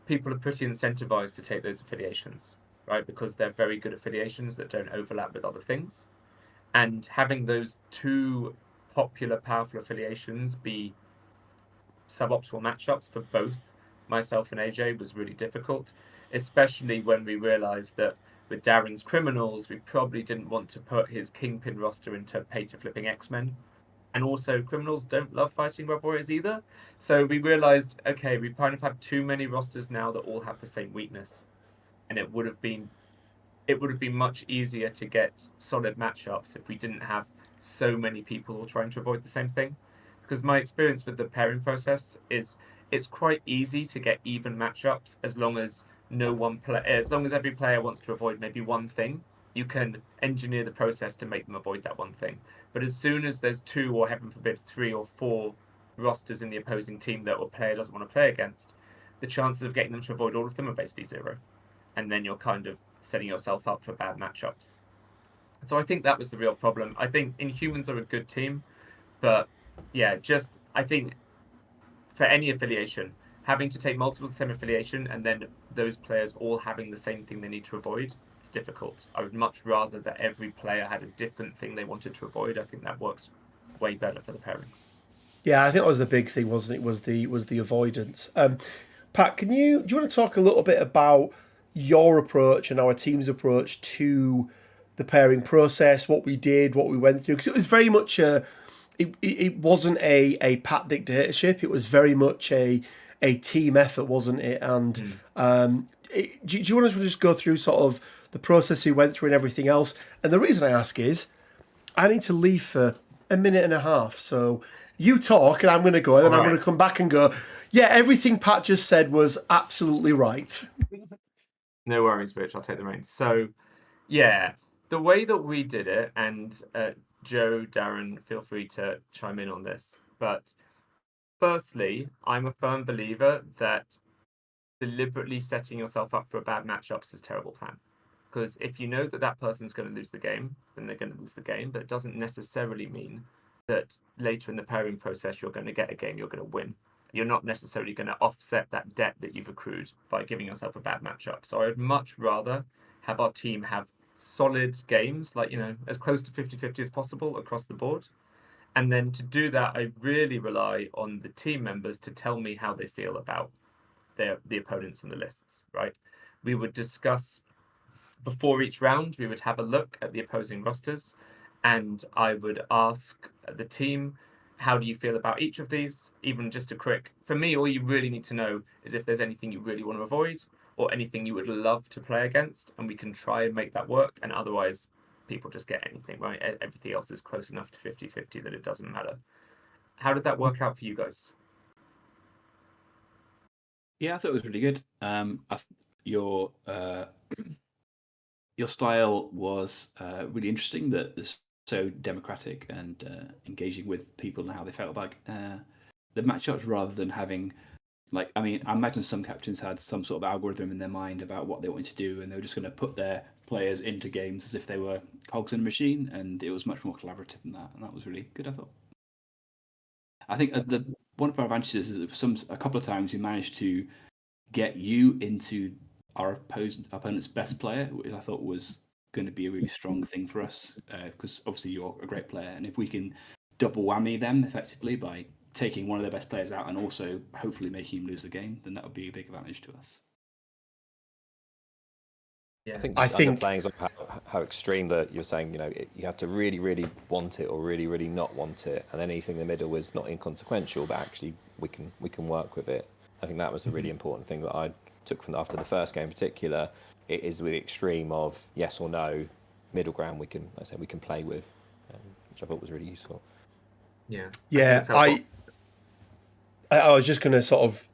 people are pretty incentivized to take those affiliations, right? Because they're very good affiliations that don't overlap with other things. And having those two popular, powerful affiliations be suboptimal matchups for both myself and AJ was really difficult, especially when we realized that with Darren's Criminals, we probably didn't want to put his Kingpin roster into pay-to-flipping X-Men. And also, Criminals don't love fighting Web Warriors either. So we realized, okay, we kind of have too many rosters now that all have the same weakness. And it would have been much easier to get solid matchups if we didn't have so many people all trying to avoid the same thing. Because my experience with the pairing process is it's quite easy to get even matchups as long as as long as every player wants to avoid maybe one thing. You can engineer the process to make them avoid that one thing. But as soon as there's 2 or heaven forbid 3 or 4 rosters in the opposing team that a player doesn't want to play against, the chances of getting them to avoid all of them are basically 0. And then you're kind of setting yourself up for bad matchups. So I think that was the real problem. I think Inhumans are a good team, but yeah, just I think for any affiliation, having to take multiple same affiliation and then those players all having the same thing they need to avoid is difficult. I would much rather that every player had a different thing they wanted to avoid. I think that works way better for the pairings. Yeah, I think that was the big thing, wasn't it? Was the avoidance. Pat, do you want to talk a little bit about your approach and our team's approach to the pairing process, what we did, what we went through? Because it was very much it wasn't a Pat dictatorship. It was very much a team effort, wasn't it? And do you want to just go through sort of the process we went through and everything else? And the reason I ask is I need to leave for a minute and a half. So you talk and I'm going to go, and then I'm going to come back and go, yeah, everything Pat just said was absolutely right. No worries, Rich. I'll take the reins. So, yeah, the way that we did it, and Joe, Darren, feel free to chime in on this. But firstly, I'm a firm believer that deliberately setting yourself up for a bad matchups is a terrible plan. Because if you know that that person's going to lose the game, then they're going to lose the game. But it doesn't necessarily mean that later in the pairing process, you're going to get a game you're going to win. You're not necessarily going to offset that debt that you've accrued by giving yourself a bad matchup. So I would much rather have our team have solid games, like, you know, as close to 50-50 as possible across the board. And then to do that, I really rely on the team members to tell me how they feel about the opponents and the lists, right? We would discuss before each round, we would have a look at the opposing rosters, and I would ask the team, how do you feel about each of these? Even just a quick, for me, all you really need to know is if there's anything you really want to avoid or anything you would love to play against, and we can try and make that work. And otherwise, people just get anything, right? Everything else is close enough to 50-50 that it doesn't matter. How did that work out for you guys? Yeah, I thought it was really good. Your style was really interesting. That is so democratic and engaging with people and how they felt about the matchups, rather than having, like, I mean, I imagine some captains had some sort of algorithm in their mind about what they wanted to do, and they were just going to put their players into games as if they were cogs in a machine, and it was much more collaborative than that, and that was really good, I thought. I think one of our advantages is that a couple of times we managed to get you into our opponent's best player, which I thought was going to be a really strong thing for us, because obviously you're a great player, and if we can double whammy them effectively by taking one of their best players out and also hopefully making him lose the game, then that would be a big advantage to us. Yeah, I think underplaying how extreme that you're saying, you know, you have to really, really want it or really, really not want it, and then anything in the middle was not inconsequential, but actually we can work with it. I think that was a really important thing that I took from after the first game in particular. It is the extreme of yes or no, middle ground we can, like I said, we can play with, which I thought was really useful. Yeah, I was just going to sort of,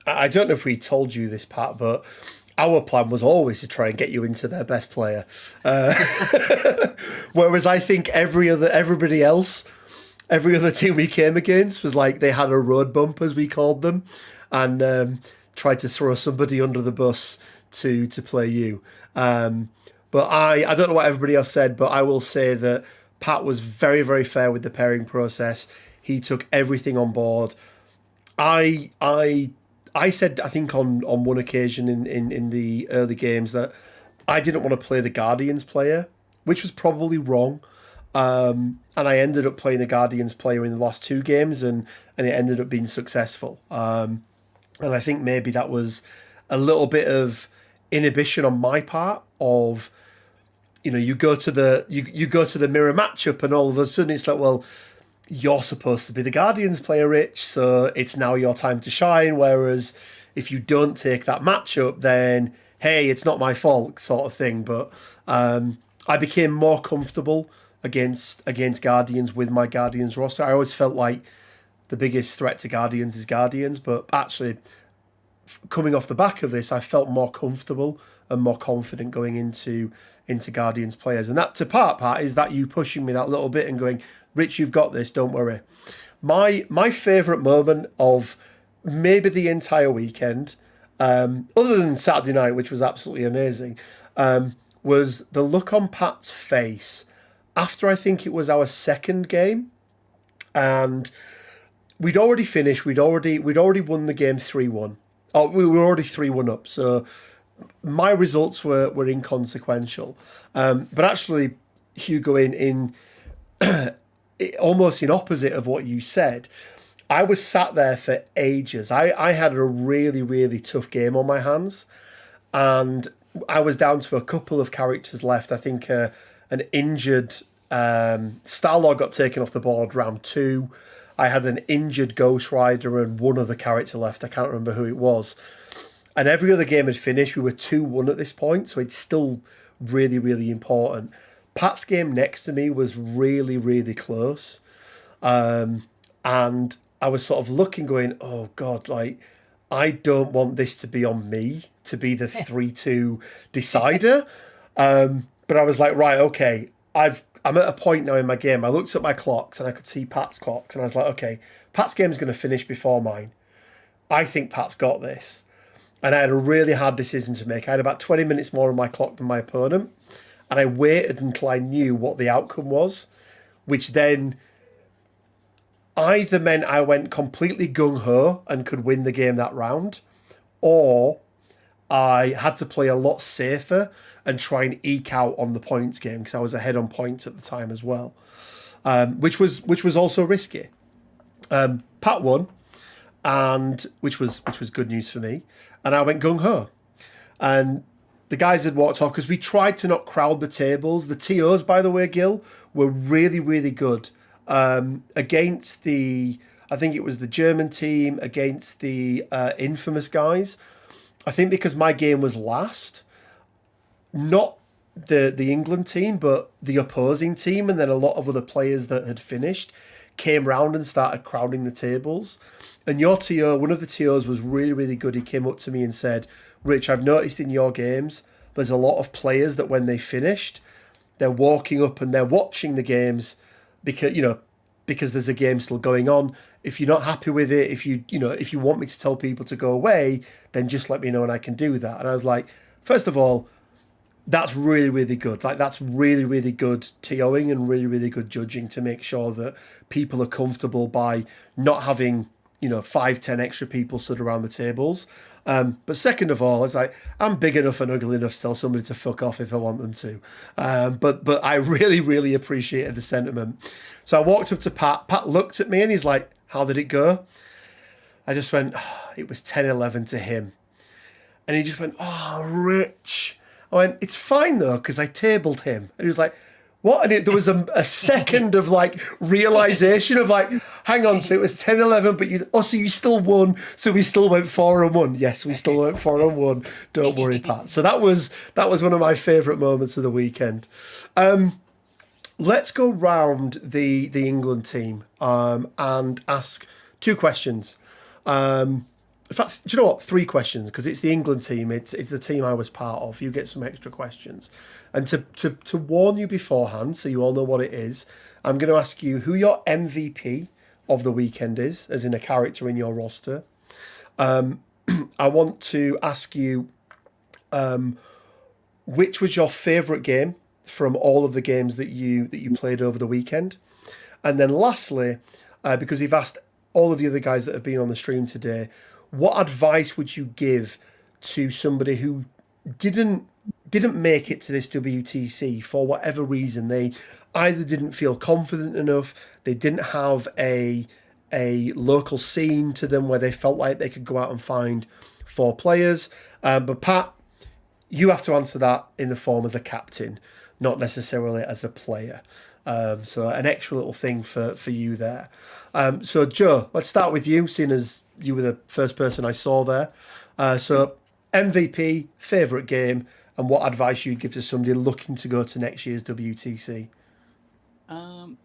I don't know if we told you this, Pat, but our plan was always to try and get you into their best player. Whereas I think every other team we came against was like they had a road bump, as we called them, and tried to throw somebody under the bus to play you. But I don't know what everybody else said, but I will say that Pat was very, very fair with the pairing process. He took everything on board. I said, I think on one occasion in the early games that I didn't want to play the Guardians player, which was probably wrong. And I ended up playing the Guardians player in the last 2 games, and it ended up being successful. And I think maybe that was a little bit of inhibition on my part of, you go to the mirror matchup, and all of a sudden it's like, well, you're supposed to be the Guardians player, Rich, so it's now your time to shine. Whereas if you don't take that matchup, then hey, it's not my fault, sort of thing. But I became more comfortable against Guardians with my Guardians roster. I always felt like the biggest threat to Guardians is Guardians, but actually coming off the back of this, I felt more comfortable and more confident going into Guardians players. And that, to part, is that you pushing me that little bit and going, Rich, you've got this, don't worry. My favourite moment of maybe the entire weekend, other than Saturday night, which was absolutely amazing, was the look on Pat's face after, I think it was our second game, and we'd already finished. We'd already won the game 3-1. Oh, we were already 3-1 up. So my results were inconsequential. But actually, Hugo, in almost in opposite of what you said, I was sat there for ages. I had a really, really tough game on my hands, and I was down to a couple of characters left. I think an injured Starlord got taken off the board round 2. I had an injured Ghost Rider and one other character left. I can't remember who it was. And every other game had finished. We were 2-1 at this point, so it's still really, really important. Pat's game next to me was really, really close. And I was sort of looking, going, oh, God, like, I don't want this to be on me, to be the 3-2 decider. But I was like, right, okay, I'm at a point now in my game. I looked at my clocks and I could see Pat's clocks, and I was like, okay, Pat's game's going to finish before mine. I think Pat's got this. And I had a really hard decision to make. I had about 20 minutes more on my clock than my opponent, and I waited until I knew what the outcome was, which then either meant I went completely gung-ho and could win the game that round, or I had to play a lot safer and try and eke out on the points game, because I was ahead on points at the time as well, which was also risky. Pat won, and which was good news for me, and I went gung-ho. And the guys had walked off because we tried to not crowd the tables. The TOs, by the way, Gil, were really, really good against I think it was the German team, against the Infamous guys. I think because my game was last, not the England team, but the opposing team, and then a lot of other players that had finished came round and started crowding the tables. And your TO, one of the TOs, was really, really good. He came up to me and said, Rich, I've noticed in your games, there's a lot of players that when they finished, they're walking up and they're watching the games because there's a game still going on. If you're not happy with it, if you want me to tell people to go away, then just let me know and I can do that. And I was like, first of all, that's really, really good. Like, that's really, really good TOing and really, really good judging to make sure that people are comfortable by not having, 5-10 extra people stood around the tables. But second of all, it's like, I'm big enough and ugly enough to tell somebody to fuck off if I want them to. But I really, really appreciated the sentiment. So I walked up to Pat. Pat looked at me and he's like, how did it go? I just went, it was 10-11 to him. And he just went, oh, Rich. I went, it's fine though, because I tabled him. And he was like, what? And there was a second of like realization of like, hang on, so it was 10-11, but so you still won. So we still went 4-1. Yes, we still went 4-1. Don't worry, Pat. So that was one of my favourite moments of the weekend. Let's go round the England team and ask 2 questions. In fact, do you know what? 3 questions, because it's the England team. It's the team I was part of. You get some extra questions. And to warn you beforehand, so you all know what it is, I'm going to ask you who your MVP of the weekend is, as in a character in your roster. I want to ask you which was your favourite game from all of the games that you played over the weekend? And then lastly, because you've asked all of the other guys that have been on the stream today, what advice would you give to somebody who didn't make it to this WTC for whatever reason? They either didn't feel confident enough, they didn't have a local scene to them where they felt like they could go out and find 4 players. But Pat, you have to answer that in the form as a captain, not necessarily as a player. So an extra little thing for you there. So Joe, let's start with you, seeing as you were the first person I saw there. So MVP, favourite game, and what advice you'd give to somebody looking to go to next year's WTC?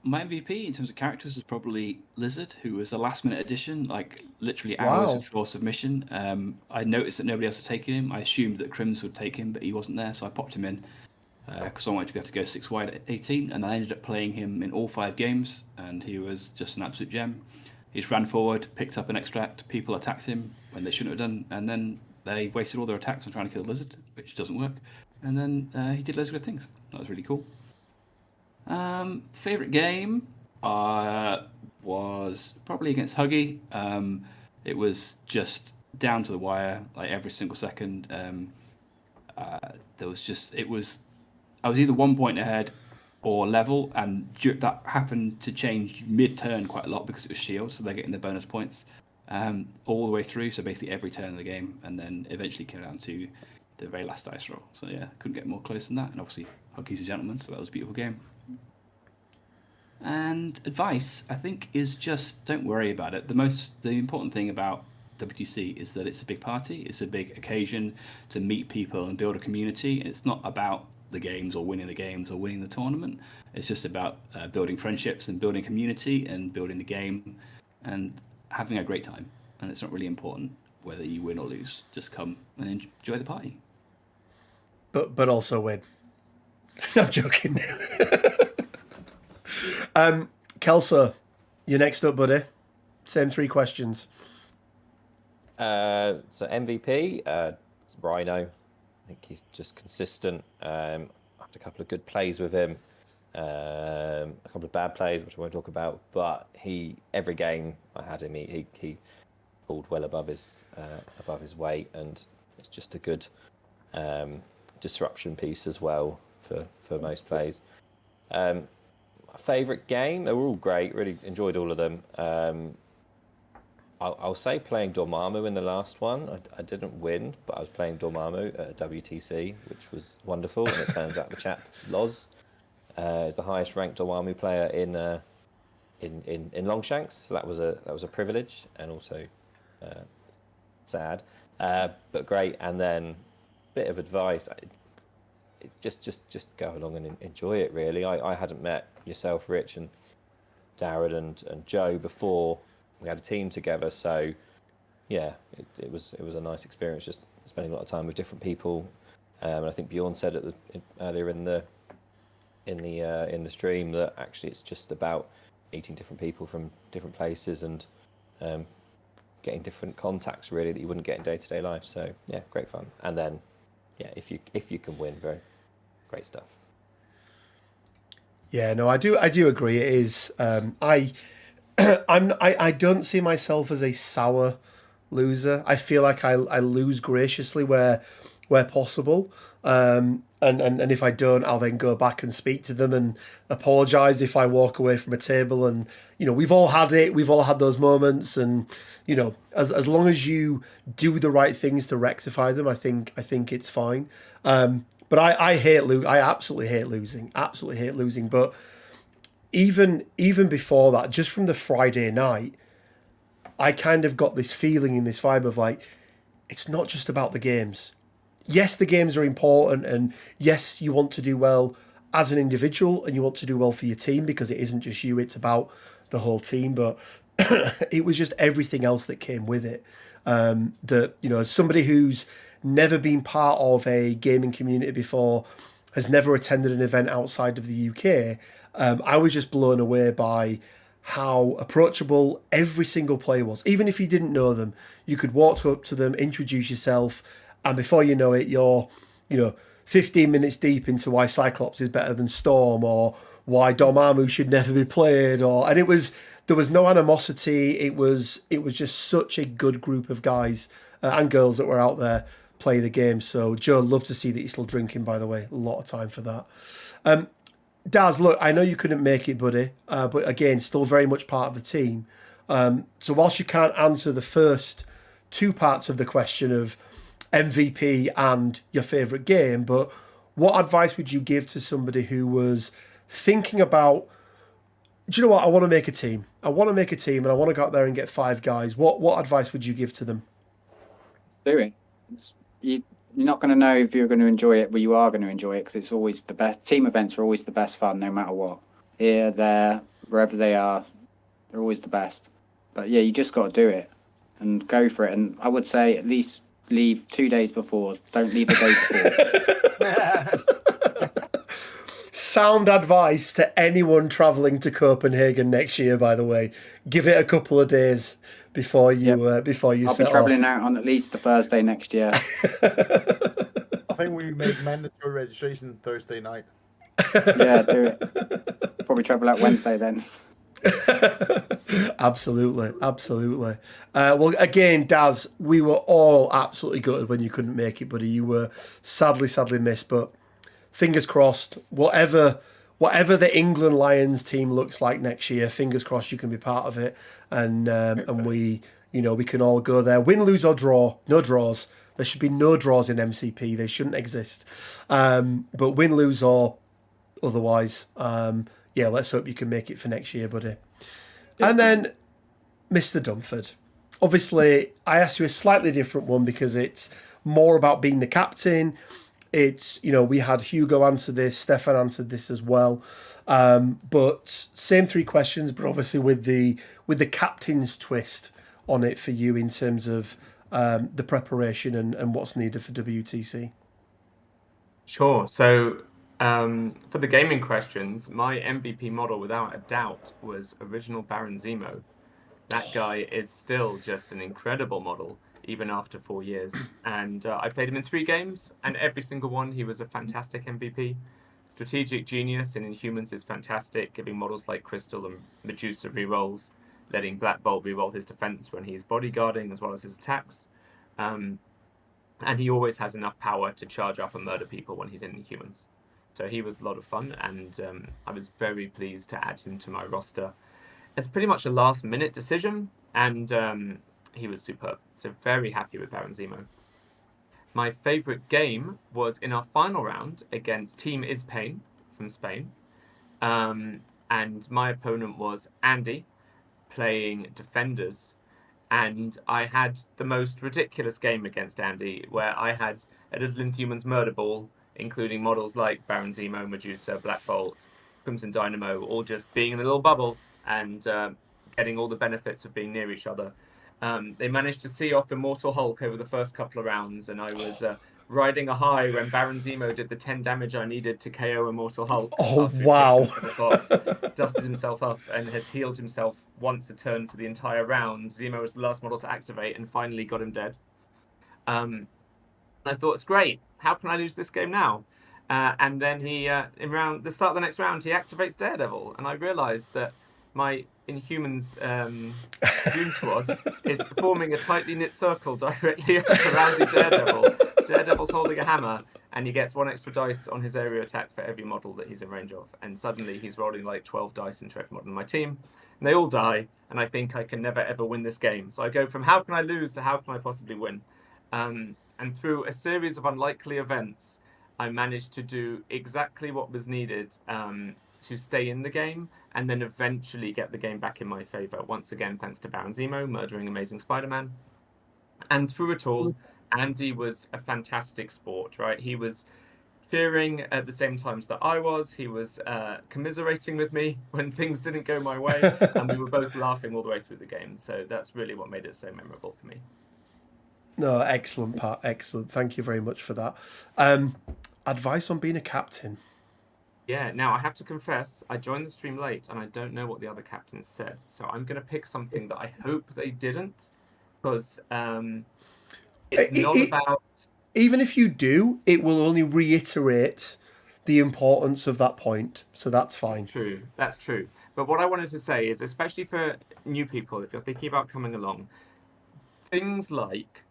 My MVP in terms of characters is probably Lizard, who was a last-minute addition, like literally hours before submission. I noticed that nobody else had taken him. I assumed that Crims would take him, but he wasn't there, so I popped him in because I wanted to be able to go 6 wide at 18, and I ended up playing him in all 5 games, and he was just an absolute gem. He just ran forward, picked up an extract, people attacked him when they shouldn't have done, and then they wasted all their attacks on trying to kill the Lizard, which doesn't work, and then he did loads of good things. That was really cool. Favorite game was probably against Huggy. It was just down to the wire, like every single second. I was either 1 point ahead or level, and that happened to change mid-turn quite a lot because it was shield, so they're getting the bonus points all the way through. So basically every turn of the game, and then eventually came down to the very last dice roll. So yeah, couldn't get more close than that. And obviously Huggy's a gentleman, so that was a beautiful game. And advice, I think, is just don't worry about it. The important thing about WTC is that it's a big party. It's a big occasion to meet people and build a community. And it's not about the games or winning the games or winning the tournament. It's just about building friendships and building community and building the game and having a great time. And it's not really important whether you win or lose. Just come and enjoy the party. But also win. I'm joking. Kelso, you're next up, buddy. Same 3 questions. So MVP, Rhino. I think he's just consistent. I had a couple of good plays with him, a couple of bad plays, which I won't talk about. But every game I had him, he pulled well above his weight, and it's just a good disruption piece as well for most plays. Favourite game? They were all great. Really enjoyed all of them. I'll say playing Dormammu in the last one. I didn't win, but I was playing Dormammu at a WTC, which was wonderful. And it turns out the chap Loz is the highest ranked Dormammu player in Longshanks. So that was a privilege and also sad, but great. And then bit of advice. Just go along and enjoy it, really. I hadn't met yourself, Rich, and Darren and Joe before we had a team together, so yeah, it was a nice experience, just spending a lot of time with different people. And I think Bjorn said earlier in the stream that actually it's just about meeting different people from different places and getting different contacts, really, that you wouldn't get in day-to-day life. So yeah, great fun. And then yeah, if you can win, very great stuff. Yeah, no, I do agree. It is. I don't see myself as a sour loser. I feel like I lose graciously where possible. And if I don't, I'll then go back and speak to them and apologise if I walk away from a table. And we've all had it. We've all had those moments. And as long as you do the right things to rectify them, I think it's fine. But I absolutely hate losing. Absolutely hate losing. But even before that, just from the Friday night, I kind of got this feeling and this vibe of like, it's not just about the games. Yes, the games are important, and yes, you want to do well as an individual and you want to do well for your team because it isn't just you, it's about the whole team. But it was just everything else that came with it. As somebody who's never been part of a gaming community before, has never attended an event outside of the UK, I was just blown away by how approachable every single player was. Even if you didn't know them, you could walk up to them, introduce yourself, and before you know it, you're 15 minutes deep into why Cyclops is better than Storm, or why Dormammu should never be played, and there was no animosity. It was just such a good group of guys and girls that were out there playing the game. So Joe, love to see that you're still drinking, by the way. A lot of time for that. Daz, look, I know you couldn't make it, buddy, but again, still very much part of the team. So whilst you can't answer the first two parts of the question of MVP and your favourite game, but what advice would you give to somebody who was thinking about, do you know what, I want to make a team. I want to make a team and I want to go out there and get 5 guys. What advice would you give to them? Do it. You're not going to know if you're going to enjoy it, but you are going to enjoy it because it's always the best. Team events are always the best fun, no matter what. Here, there, wherever they are, they're always the best. But yeah, you just got to do it and go for it. And I would say at least leave 2 days before. Don't leave the day before. Sound advice to anyone travelling to Copenhagen next year, by the way. Give it a couple of days before you I'll be travelling out on at least the Thursday next year. I think we make mandatory registration Thursday night. Yeah, do it. Probably travel out Wednesday then. Absolutely. Well, again, Daz, we were all absolutely gutted when you couldn't make it, buddy. You were sadly missed, but fingers crossed, whatever the England Lions team looks like next year, fingers crossed you can be part of it, and we can all go there, win, lose or draw. No draws. There should be no draws in MCP. They shouldn't exist. But win, lose or otherwise, let's hope you can make it for next year, buddy. And then Mr. Dunford. Obviously, I asked you a slightly different one because it's more about being the captain. It's, we had Hugo answer this, Stefan answered this as well. But same 3 questions, but obviously with the captain's twist on it for you in terms of the preparation and what's needed for WTC. Sure. So for the gaming questions, my MVP model, without a doubt, was original Baron Zemo. That guy is still just an incredible model, even after 4 years. And I played him in 3 games, and every single one he was a fantastic MVP. Strategic genius in Inhumans is fantastic, giving models like Crystal and Medusa rerolls, letting Black Bolt reroll his defense when he's bodyguarding as well as his attacks. And he always has enough power to charge up and murder people when he's in Inhumans. So he was a lot of fun, and I was very pleased to add him to my roster. It's pretty much a last-minute decision, and he was superb. So very happy with Baron Zemo. My favourite game was in our final round against Team Ispain from Spain. And my opponent was Andy, playing Defenders. And I had the most ridiculous game against Andy, where I had a little Inhumans murder ball, including models like Baron Zemo, Medusa, Black Bolt, Crimson Dynamo, all just being in a little bubble and getting all the benefits of being near each other. They managed to see off Immortal Hulk over the first couple of rounds, and I was riding a high when Baron Zemo did the 10 damage I needed to KO Immortal Hulk. Oh, wow. Dusted himself up and had healed himself once a turn for the entire round. Zemo was the last model to activate and finally got him dead. I thought, it's great. How can I lose this game now? And then he, in the start of the next round, he activates Daredevil, and I realised that my Inhumans Doom Squad is forming a tightly knit circle directly surrounding Daredevil. Daredevil's holding a hammer, and he gets 1 extra dice on his area attack for every model that he's in range of. And suddenly he's rolling like 12 dice into every model in my team, and they all die, and I think I can never ever win this game. So I go from how can I lose to how can I possibly win? And through a series of unlikely events, I managed to do exactly what was needed to stay in the game, and then eventually get the game back in my favour. Once again, thanks to Baron Zemo, murdering Amazing Spider-Man. And through it all, Andy was a fantastic sport, right? He was cheering at the same times that I was. He was commiserating with me when things didn't go my way, and we were both laughing all the way through the game. So that's really what made it so memorable for me. No, excellent, Pat. Excellent. Thank you very much for that. Advice on being a captain. Yeah, now I have to confess, I joined the stream late and I don't know what the other captains said. So I'm going to pick something that I hope they didn't, because it's not about even if you do, it will only reiterate the importance of that point. So that's fine. That's true. That's true. But what I wanted to say is, especially for new people, if you're thinking about coming along, things like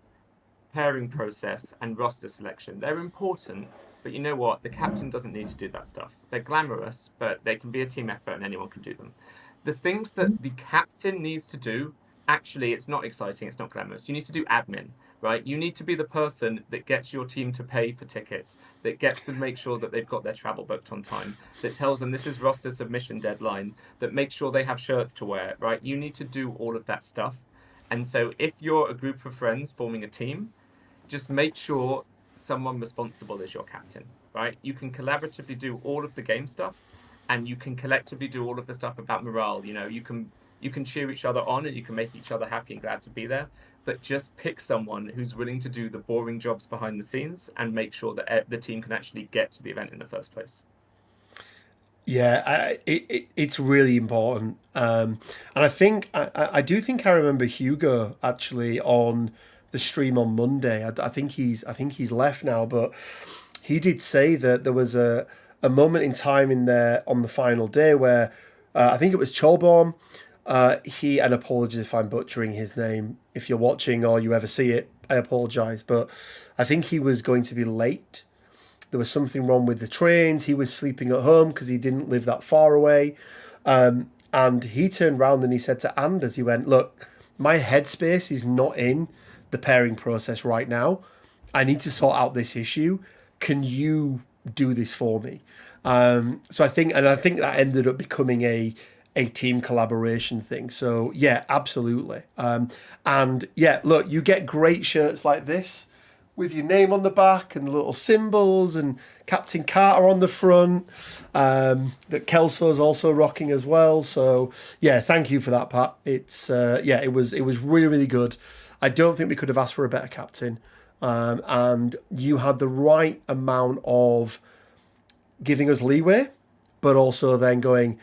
pairing process and roster selection, they're important. But you know what? The captain doesn't need to do that stuff. They're glamorous, but they can be a team effort and anyone can do them. The things that the captain needs to do, actually, it's not exciting, it's not glamorous. You need to do admin, right? You need to be the person that gets your team to pay for tickets, that gets them make sure that they've got their travel booked on time, that tells them this is roster submission deadline, that makes sure they have shirts to wear, right? You need to do all of that stuff. And so if you're a group of friends forming a team, just make sure someone responsible is your captain, right? You can collaboratively do all of the game stuff, and you can collectively do all of the stuff about morale. You know, you can cheer each other on and you can make each other happy and glad to be there, but just pick someone who's willing to do the boring jobs behind the scenes and make sure that the team can actually get to the event in the first place. Yeah, it's really important, and I think I do think I remember Hugo actually on the stream on Monday. I think he's left now, but he did say that there was a moment in time in there on the final day where I think it was Cholborn. He, and apologies if I'm butchering his name. If you're watching or you ever see it, I apologise. But I think he was going to be late. There was something wrong with the trains. He was sleeping at home because he didn't live that far away. And he turned around and he said to Anders, he went, "Look, my headspace is not in the pairing process right now. I need to sort out this issue. Can you do this for me?" So I think that ended up becoming a team collaboration thing. So yeah, absolutely. And yeah, look, you get great shirts like this with your name on the back and little symbols and Captain Carter on the front, that Kelso's also rocking as well. So yeah, thank you for that, Pat. It's it was really, really good. I don't think we could have asked for a better captain. And you had the right amount of giving us leeway, but also then going,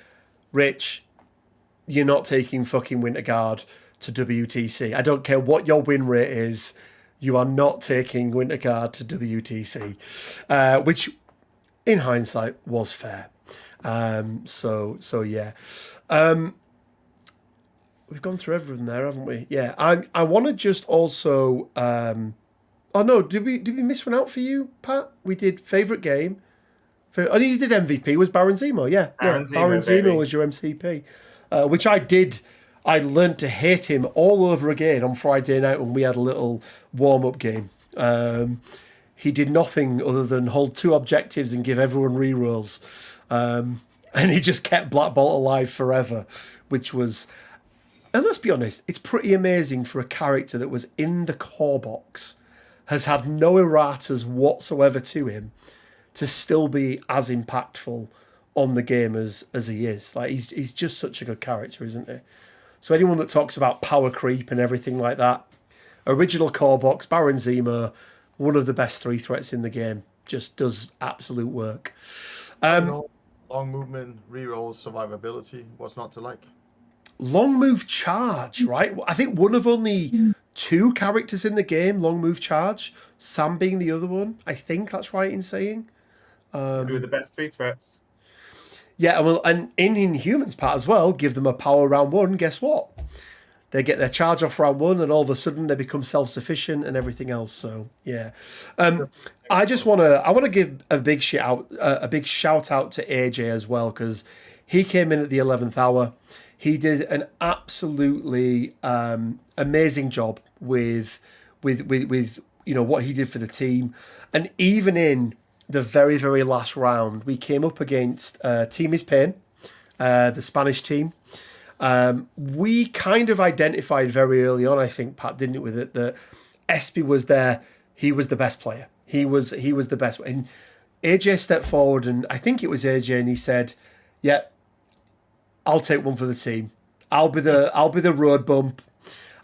"Rich, you're not taking fucking Winterguard to WTC. I don't care what your win rate is. You are not taking Winterguard to WTC," which, in hindsight, was fair. So yeah. We've gone through everything there, haven't we? Yeah. I want to just also. Oh no, did we miss one out for you, Pat? We did favourite game. Oh, you did MVP. Was Baron Zemo? Yeah, Baron Zemo was your MCP, which I did. I learned to hate him all over again on Friday night when we had a little warm-up game. He did nothing other than hold 2 objectives and give everyone rerolls, and he just kept Black Bolt alive forever, which was. And let's be honest, it's pretty amazing for a character that was in the core box, has had no erratas whatsoever to him, to still be as impactful on the game as he is. Like he's just such a good character, isn't he? So anyone that talks about power creep and everything like that, original core box, Baron Zemo, one of the best 3 threats in the game, just does absolute work. Long movement, rerolls, survivability. What's not to like? Long move charge, right? I think one of only 2 characters in the game, long move charge. Sam being the other one. I think that's right in saying. Who are the best 3 threats? Yeah, well, and in Inhumans part as well, give them a power round 1. Guess what? They get their charge off round 1, and all of a sudden they become self-sufficient and everything else. So yeah, I want to give a big shout out to AJ as well, because he came in at the 11th hour. He did an absolutely amazing job with what he did for the team, and even in the very, very last round, we came up against Team Is Pain, the Spanish team. We kind of identified very early on, I think, Pat, didn't it, with it, that Espy was there. He was the best player. He was the best. And AJ stepped forward, and I think it was AJ, and he said, "Yeah, I'll take one for the team. I'll be the road bump.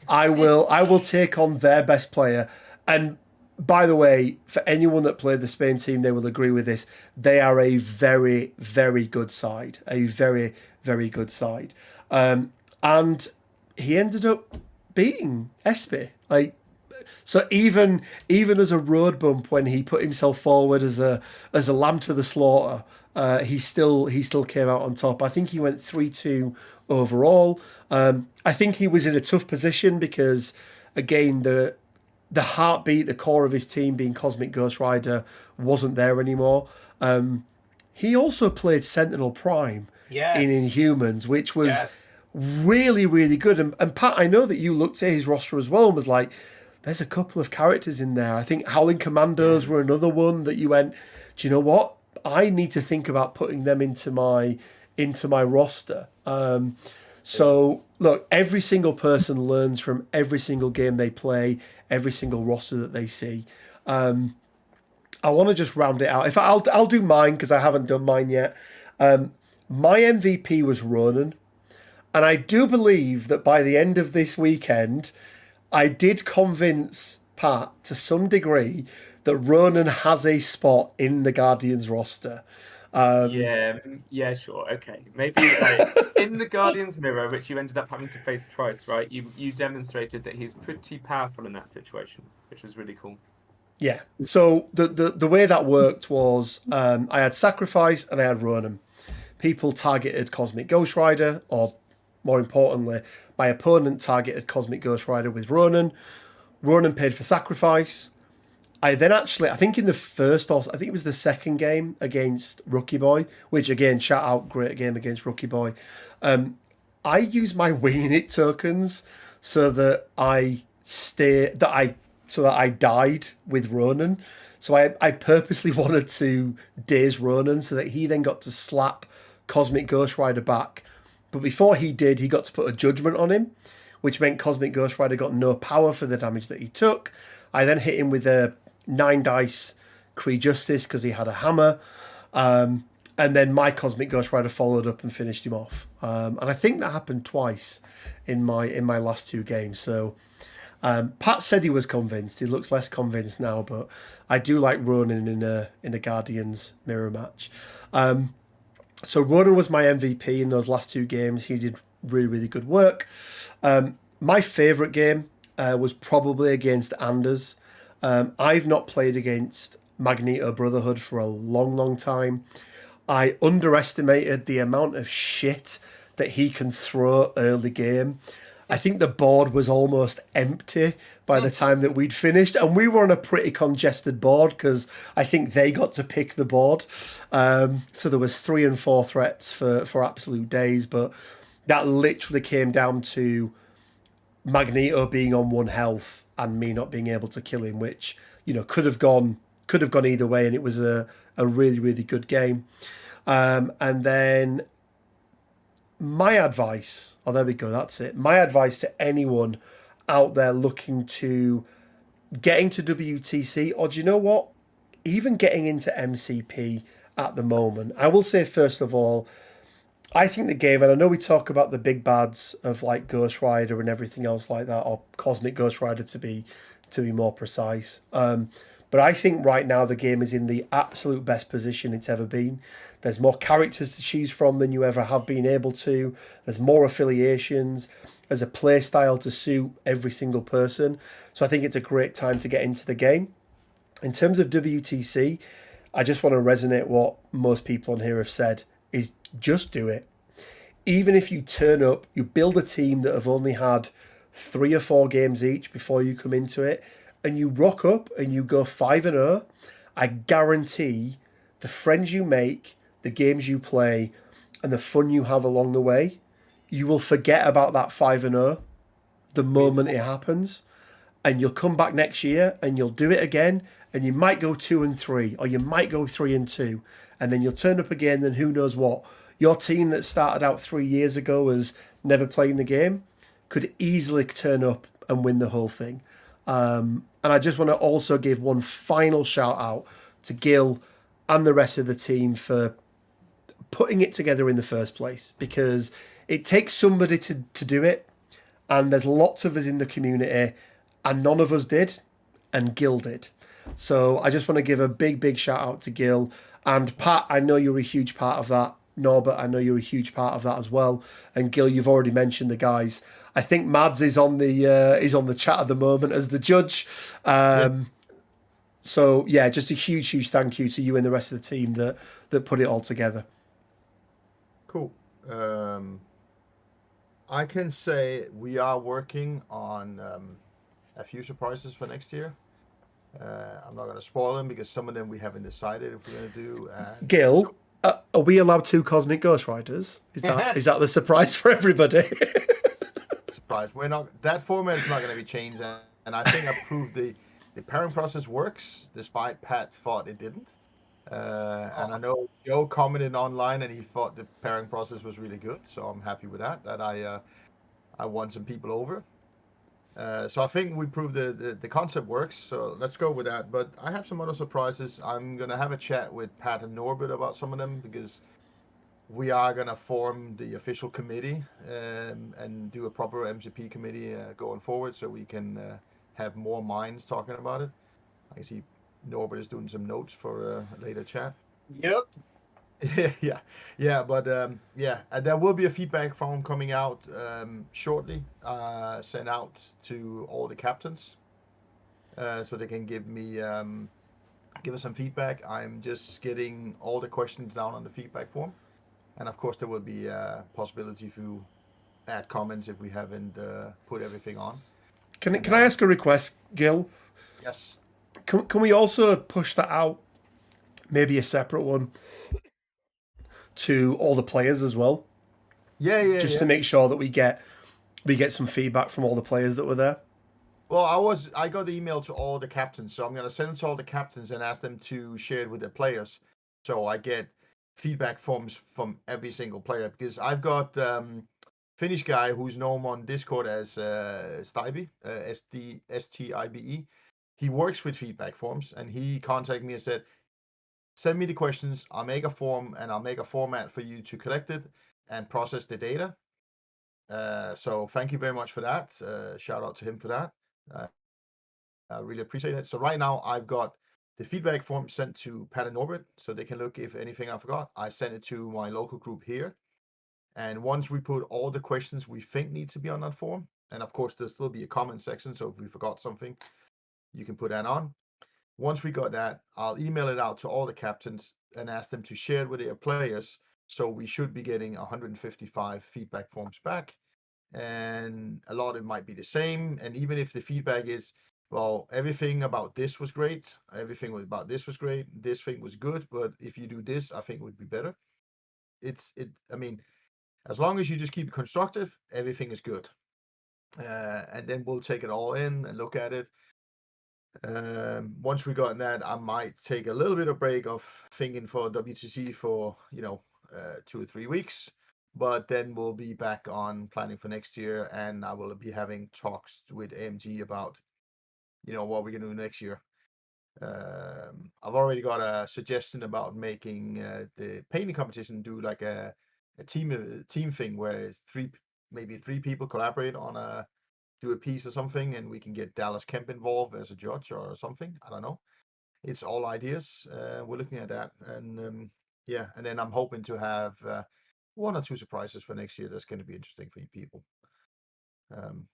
I will take on their best player." And by the way, for anyone that played the Spain team, they will agree with this. They are a very, very good side. A very, very good side. And he ended up beating Espy. Like, So even as a road bump, when he put himself forward as a lamb to the slaughter, he still came out on top. I think he went 3-2 overall. I think he was in a tough position because, again, the heartbeat, the core of his team being Cosmic Ghost Rider wasn't there anymore. He also played Sentinel Prime in Inhumans, which was really, really good. And Pat, I know that you looked at his roster as well and was like, there's a couple of characters in there. I think Howling Commandos were another one that you went, do you know what? I need to think about putting them into my roster. So look, every single person learns from every single game they play, every single roster that they see. I want to just round it out. I'll do mine because I haven't done mine yet. My MVP was Ronan, and I do believe that by the end of this weekend, I did convince Pat to some degree that Ronan has a spot in the Guardians roster. Yeah, sure, okay. Maybe like, in the Guardian's mirror, which you ended up having to face twice, right? You demonstrated that he's pretty powerful in that situation, which was really cool. Yeah. So the way that worked was I had Sacrifice and I had Ronan. People targeted Cosmic Ghost Rider, or more importantly, my opponent targeted Cosmic Ghost Rider with Ronan. Ronan paid for Sacrifice. I then actually, I think in the first, or I think it was the second game against Rookie Boy, which again, shout out, great game against Rookie Boy. I used my winging it tokens so that I died with Ronan. So I purposely wanted to daze Ronan so that he then got to slap Cosmic Ghost Rider back. But before he did, he got to put a judgment on him, which meant Cosmic Ghost Rider got no power for the damage that he took. I then hit him with a 9 dice Kree Justice because he had a hammer. And then my Cosmic Ghost Rider followed up and finished him off. And I think that happened twice in my last 2 games. So Pat said he was convinced. He looks less convinced now, but I do like Ronan in a Guardians mirror match. So Ronan was my MVP in those last 2 games. He did really, really good work. My favourite game was probably against Anders. I've not played against Magneto Brotherhood for a long, long time. I underestimated the amount of shit that he can throw early game. I think the board was almost empty by the time that we'd finished, and we were on a pretty congested board because I think they got to pick the board. So there was 3 and 4 threats for absolute days, but that literally came down to Magneto being on 1 health and me not being able to kill him, which could have gone either way, and it was a really, really good game. And then my advice, there we go, that's it. My advice to anyone out there looking to get into WTC, or do you know what? Even getting into MCP at the moment, I will say, first of all, I think the game, and I know we talk about the big bads of like Ghost Rider and everything else like that, or Cosmic Ghost Rider to be more precise. But I think right now the game is in the absolute best position it's ever been. There's more characters to choose from than you ever have been able to. There's more affiliations. There's a play style to suit every single person. So I think it's a great time to get into the game. In terms of WTC, I just want to resonate what most people on here have said, is just do it. Even if you turn up, you build a team that have only had 3 or 4 games each before you come into it, and you rock up and you go 5-0, I guarantee the friends you make, the games you play, and the fun you have along the way, you will forget about that 5-0 the moment it happens, and you'll come back next year and you'll do it again, and you might go 2-3, or you might go 3-2, and then you'll turn up again, and who knows what. Your team that started out 3 years ago as never playing the game could easily turn up and win the whole thing. And I just want to also give one final shout out to Gil and the rest of the team for putting it together in the first place, because it takes somebody to do it, and there's lots of us in the community, and none of us did, and Gil did. So I just want to give a big shout out to Gil. And Pat, I know you're a huge part of that. Norbert, I know you're a huge part of that as well. And Gil, you've already mentioned the guys. I think Mads is on the chat at the moment as the judge. So yeah, just a huge thank you to you and the rest of the team that put it all together. Cool. I can say we are working on a few surprises for next year. I'm not going to spoil them because some of them we haven't decided if we're going to do. Gil, are we allowed 2 Cosmic Ghost Riders? Is that the surprise for everybody? Surprise. We're not. That format is not going to be changed, and I think I proved the pairing process works, despite Pat thought it didn't. And I know Joe commented online and he thought the pairing process was really good, so I'm happy with that. That I won some people over. So I think we proved the concept works. So let's go with that. But I have some other surprises. I'm gonna have a chat with Pat and Norbert about some of them because we are gonna form the official committee and do a proper MCP committee going forward, so we can have more minds talking about it. I see Norbert is doing some notes for a later chat. Yep. Yeah, but yeah, there will be a feedback form coming out shortly, sent out to all the captains, so they can give us some feedback. I'm just getting all the questions down on the feedback form, and of course there will be a possibility to add comments if we haven't put everything on. Can I ask a request, Gil? Yes. Can we also push that out, maybe a separate one, to all the players as well? Yeah. Just to make sure that we get some feedback from all the players that were there. Well, I got the email to all the captains, so I'm gonna send it to all the captains and ask them to share it with the players, so I get feedback forms from every single player. Because I've got Finnish guy who's known on Discord as Stibe, STIBE. He works with feedback forms, and he contacted me and said, "Send me the questions. I'll make a form and I'll make a format for you to collect it and process the data." So thank you very much for that. Shout out to him for that. I really appreciate it. So right now I've got the feedback form sent to Pat and Norbert, so they can look if anything I forgot. I sent it to my local group here. And once we put all the questions we think need to be on that form, and of course there'll still be a comment section, so if we forgot something, you can put that on. Once we got that, I'll email it out to all the captains and ask them to share it with their players. So we should be getting 155 feedback forms back. And a lot of it might be the same. And even if the feedback is, well, everything about this was great, about this was great, this thing was good, but if you do this, I think it would be better. I mean, as long as you just keep it constructive, everything is good. And then we'll take it all in and look at it. Once we got that, I might take a little bit of break of thinking for WTC for 2 or 3 weeks, but then we'll be back on planning for next year, and I will be having talks with AMG about what we're gonna do next year. I've already got a suggestion about making the painting competition do like a team thing where maybe three people collaborate on do a piece or something, and we can get Dallas Kemp involved as a judge or something. I don't know. It's all ideas. We're looking at that, and yeah, and then I'm hoping to have 1 or 2 surprises for next year. That's going to be interesting for you people.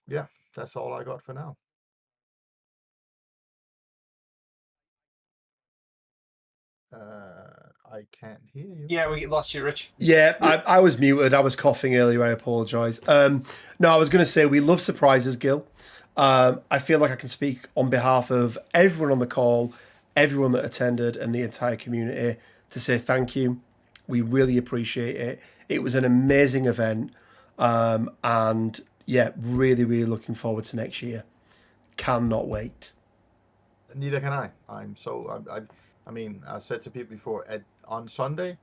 Yeah, that's all I got for now. I can't hear you. Yeah, we lost you, Rich. Yeah, I was muted. I was coughing earlier. I apologise. No, I was going to say we love surprises, Gil. I feel like I can speak on behalf of everyone on the call, everyone that attended, and the entire community to say thank you. We really appreciate it. It was an amazing event, and yeah, really looking forward to next year. Cannot wait. Neither can I. I mean, I said to people before, on Sunday,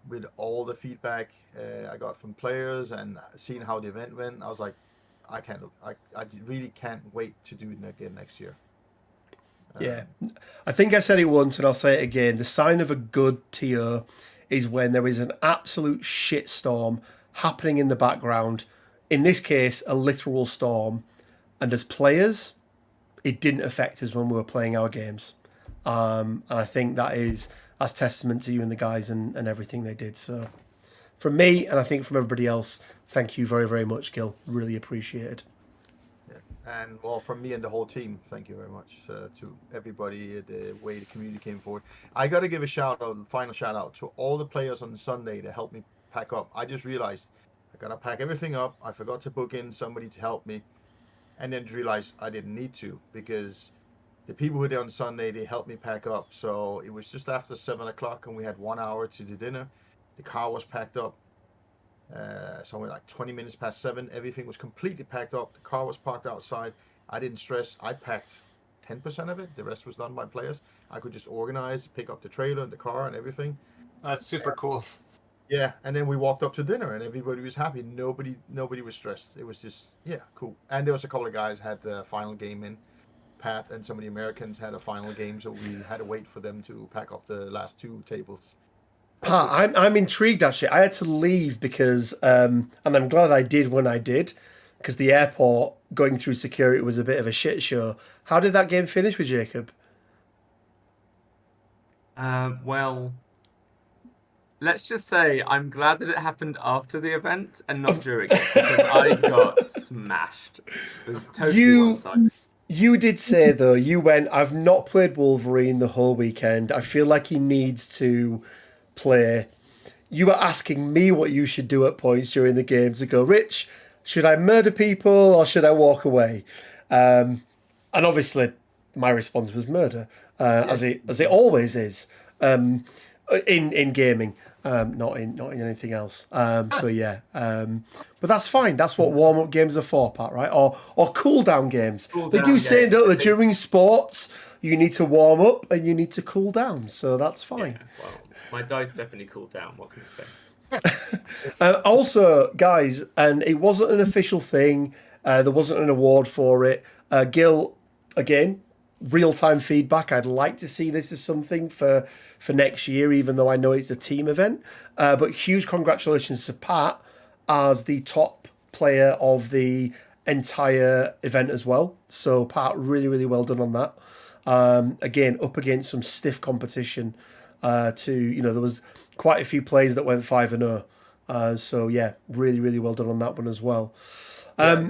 with all the feedback I got from players and seeing how the event went, I was like, I really can't wait to do it again next year. Yeah, I think I said it once and I'll say it again. The sign of a good TO is when there is an absolute shitstorm happening in the background. In this case, a literal storm. And as players, it didn't affect us when we were playing our games. And I think that's testament to you and the guys and everything they did. So from me, and I think from everybody else, thank you very, very much, Gil. Really appreciate it. And well, from me and the whole team, thank you very much to everybody, the way the community came forward. I got to give a final shout out to all the players on Sunday that helped me pack up. I just realized I got to pack everything up. I forgot to book in somebody to help me, and then realized I didn't need to, because the people who were there on Sunday, they helped me pack up. So it was just after 7 o'clock, and we had 1 hour to the dinner. The car was packed up. Somewhere like 20 minutes past 7, everything was completely packed up. The car was parked outside. I didn't stress. I packed 10% of it. The rest was done by players. I could just organize, pick up the trailer and the car and everything. That's super cool. Yeah, and then we walked up to dinner and everybody was happy. Nobody was stressed. It was just, yeah, cool. And there was a couple of guys had the final game in. Pat and some of the Americans had a final game, so we had to wait for them to pack up the last 2 tables. Pat, I'm intrigued actually. I had to leave because, and I'm glad I did when I did, because the airport going through security was a bit of a shit show. How did that game finish with Jacob? Well, let's just say I'm glad that it happened after the event and not during it, because I got smashed. It was totally one-sided. You did say though, you went, I've not played Wolverine the whole weekend. I feel like he needs to play. You were asking me what you should do at points during the game to go, Rich, should I murder people or should I walk away? And obviously my response was murder, as it always is in gaming, not in anything else. So yeah, but that's fine. That's what warm-up games are for, Pat, right? Or cool-down games. They do say, don't they, during sports you need to warm up and you need to cool down, so that's fine. Yeah, well, my dice definitely cooled down. What can I say? Also, guys, and it wasn't an official thing. There wasn't an award for it. Gil, again, real-time feedback. I'd like to see this as something for next year, even though I know it's a team event. But huge congratulations to Pat as the top player of the entire event as well. So, Pat, really, really well done on that. Again, up against some stiff competition. There was quite a few players that went 5-0. So yeah, really, really well done on that one as well. There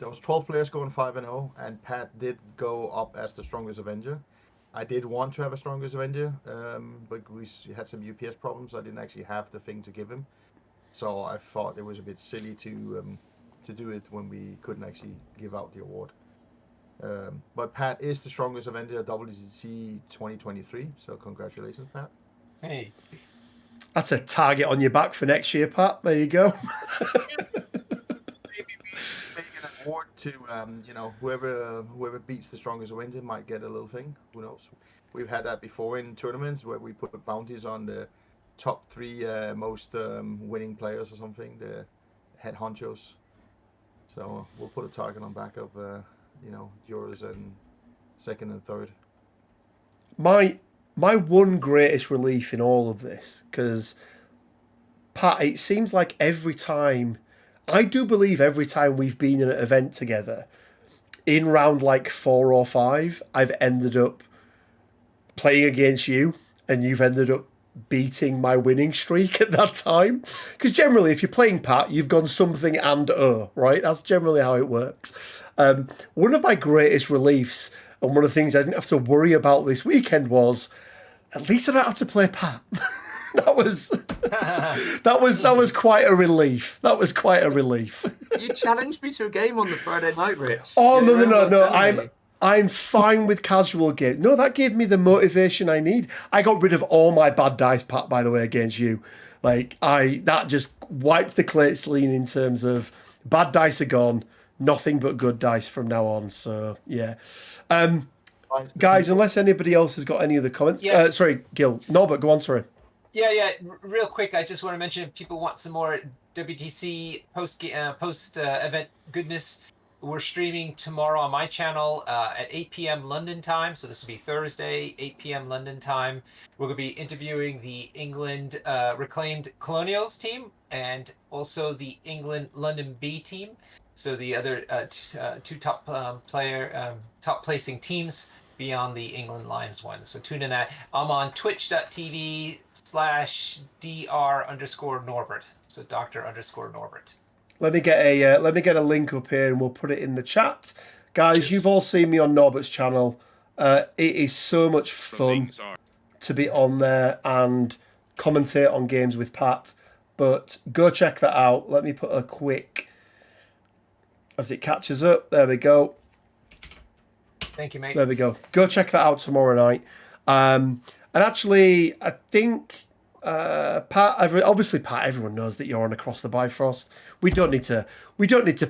was 12 players going 5-0, and Pat did go up as the strongest Avenger. I did want to have a strongest Avenger, but we had some UPS problems. I didn't actually have the thing to give him, so I thought it was a bit silly to do it when we couldn't actually give out the award. But Pat is the strongest Avenger at WTC 2023, so congratulations, Pat. Hey. That's a target on your back for next year, Pat. There you go. Maybe make an award to whoever beats the strongest Avenger might get a little thing. Who knows? We've had that before in tournaments where we put bounties on the top 3 most winning players or something, the head honchos. So we'll put a target on back of yours and second and third. My one greatest relief in all of this, because Pat, it seems like every time we've been in an event together, in round like 4 or 5, I've ended up playing against you, and you've ended up beating my winning streak at that time. Because generally, if you're playing Pat, you've gone something and right? That's generally how it works. One of my greatest reliefs, and one of the things I didn't have to worry about this weekend, was at least I don't have to play Pat. That was quite a relief. That was quite a relief. You challenged me to a game on the Friday night, Rich. Oh, no. I'm fine with casual game. No, that gave me the motivation I need. I got rid of all my bad dice, Pat, by the way, against you. That just wiped the slate clean in terms of bad dice are gone. Nothing but good dice from now on. So, yeah. Guys, unless anybody else has got any other comments. Yes. Sorry, Gil. Norbert, go on, sorry. Yeah. Real quick, I just want to mention if people want some more WTC post event goodness. We're streaming tomorrow on my channel at 8 p.m. London time. So this will be Thursday, 8 p.m. London time. We're going to be interviewing the England reclaimed Colonials team and also the England London B team. So the other 2 top placing teams be on the England Lions one. So tune in that. I'm on twitch.tv/dr_Norbert. So Dr_Norbert. Let me get a link up here and we'll put it in the chat. Guys, you've all seen me on Norbert's channel. It is so much fun to be on there and commentate on games with Pat. But go check that out. Let me put a quick, as it catches up. There we go. Thank you, mate. There we go. Go check that out tomorrow night. And actually, I think Pat. Obviously, Pat. Everyone knows that you're on Across the Bifrost. We don't need to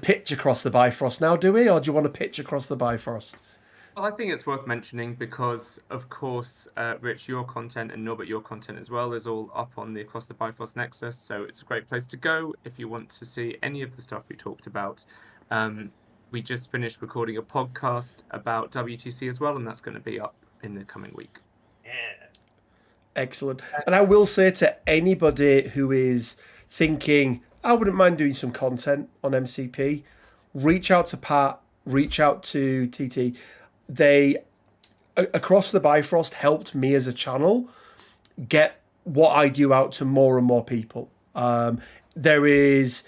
pitch Across the Bifrost now, do we? Or do you want to pitch Across the Bifrost? Well, I think it's worth mentioning because, of course, Rich, your content and Norbert, your content as well is all up on the Across the Bifrost Nexus. So it's a great place to go if you want to see any of the stuff we talked about. We just finished recording a podcast about WTC as well, and that's going to be up in the coming week. Yeah. Excellent. And I will say to anybody who is thinking, I wouldn't mind doing some content on MCP, reach out to Pat, reach out to TT. They, Across the Bifrost, helped me as a channel get what I do out to more and more people. It is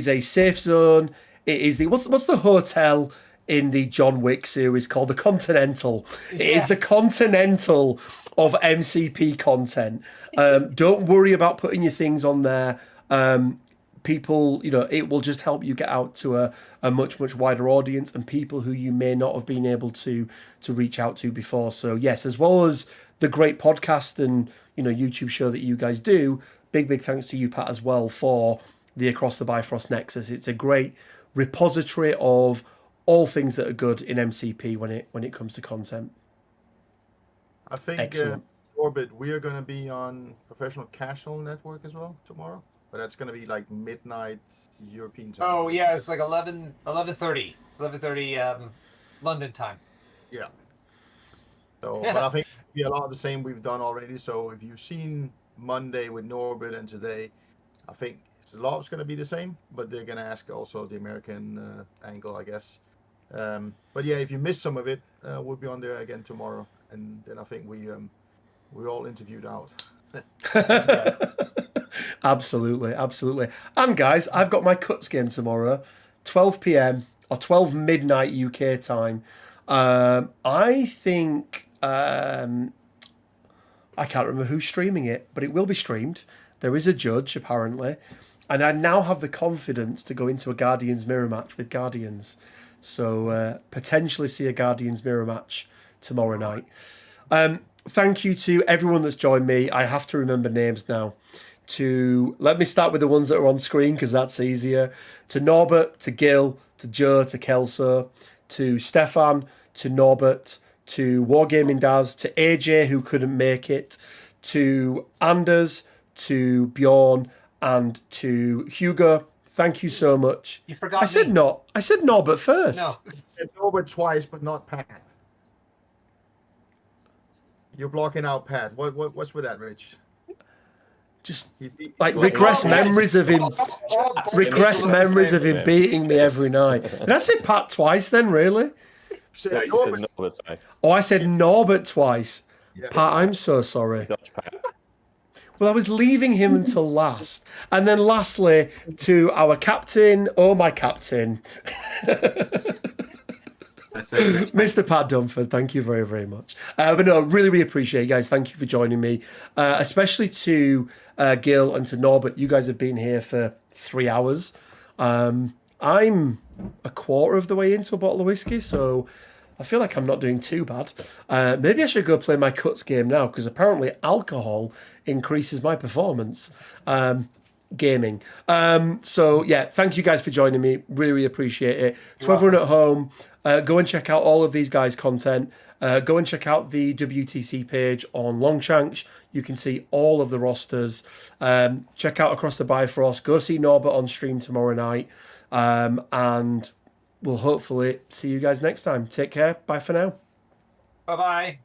a safe zone. It is the what's the hotel in the John Wick series called? The Continental. It is the Continental of MCP content. Don't worry about putting your things on there. People, it will just help you get out to a much, much wider audience and people who you may not have been able to reach out to before. So yes, as well as the great podcast and YouTube show that you guys do, big thanks to you, Pat, as well, for the Across the Bifrost Nexus. It's a great repository of all things that are good in MCP when it comes to content. I think, Excellent. Orbit, we are going to be on Professional Casual Network as well tomorrow. But that's going to be like midnight European time. Oh yeah, it's like 11:30 London time. Yeah. So, but I think it'll be a lot of the same we've done already. So if you've seen Monday with Norbert and today, I think a lot is going to be the same. But they're going to ask also the American angle, I guess. But yeah, if you missed some of it, we'll be on there again tomorrow, and then I think we're all interviewed out. Absolutely. And guys, I've got my Cuts game tomorrow, 12 p.m. or 12 midnight UK time. I think I can't remember who's streaming it, but it will be streamed. There is a judge apparently, and I now have the confidence to go into a Guardians mirror match with Guardians. So potentially see a Guardians mirror match tomorrow night. Thank you to everyone that's joined me. I have to remember names now. Let me start with the ones that are on screen because that's easier. To Norbert, to Gil, to Joe, to Kelso, to Stefan, to Norbert, to Wargaming Daz, to AJ who couldn't make it, to Anders, to Bjorn, and to Hugo. Thank you so much. You forgot. I said Norbert first. No. I said Norbert twice, but not Pat. You're blocking out Pat. What's with that, Rich? Just like regress memories of him beating me every night. Did I say Pat twice then, really? Oh, I said Norbert twice. Yeah. Pat, I'm so sorry. Well, I was leaving him until last. And then lastly, to our captain, my captain, Mr. Pat Dunford, thank you very, very much. But no, really appreciate it, guys. Thank you for joining me, especially to Gil and to Norbert. You guys have been here for 3 hours. I'm a quarter of the way into a bottle of whiskey, so I feel like I'm not doing too bad. Maybe I should go play my Cuts game now, because apparently alcohol increases my performance. Gaming. So yeah, thank you guys for joining me. Really appreciate it. To everyone at home, go and check out all of these guys' content. Go and check out the WTC page on Longshanks. You can see all of the rosters. Check out Across the Bifrost. Go see Norbert on stream tomorrow night. And we'll hopefully see you guys next time. Take care. Bye for now. Bye-bye.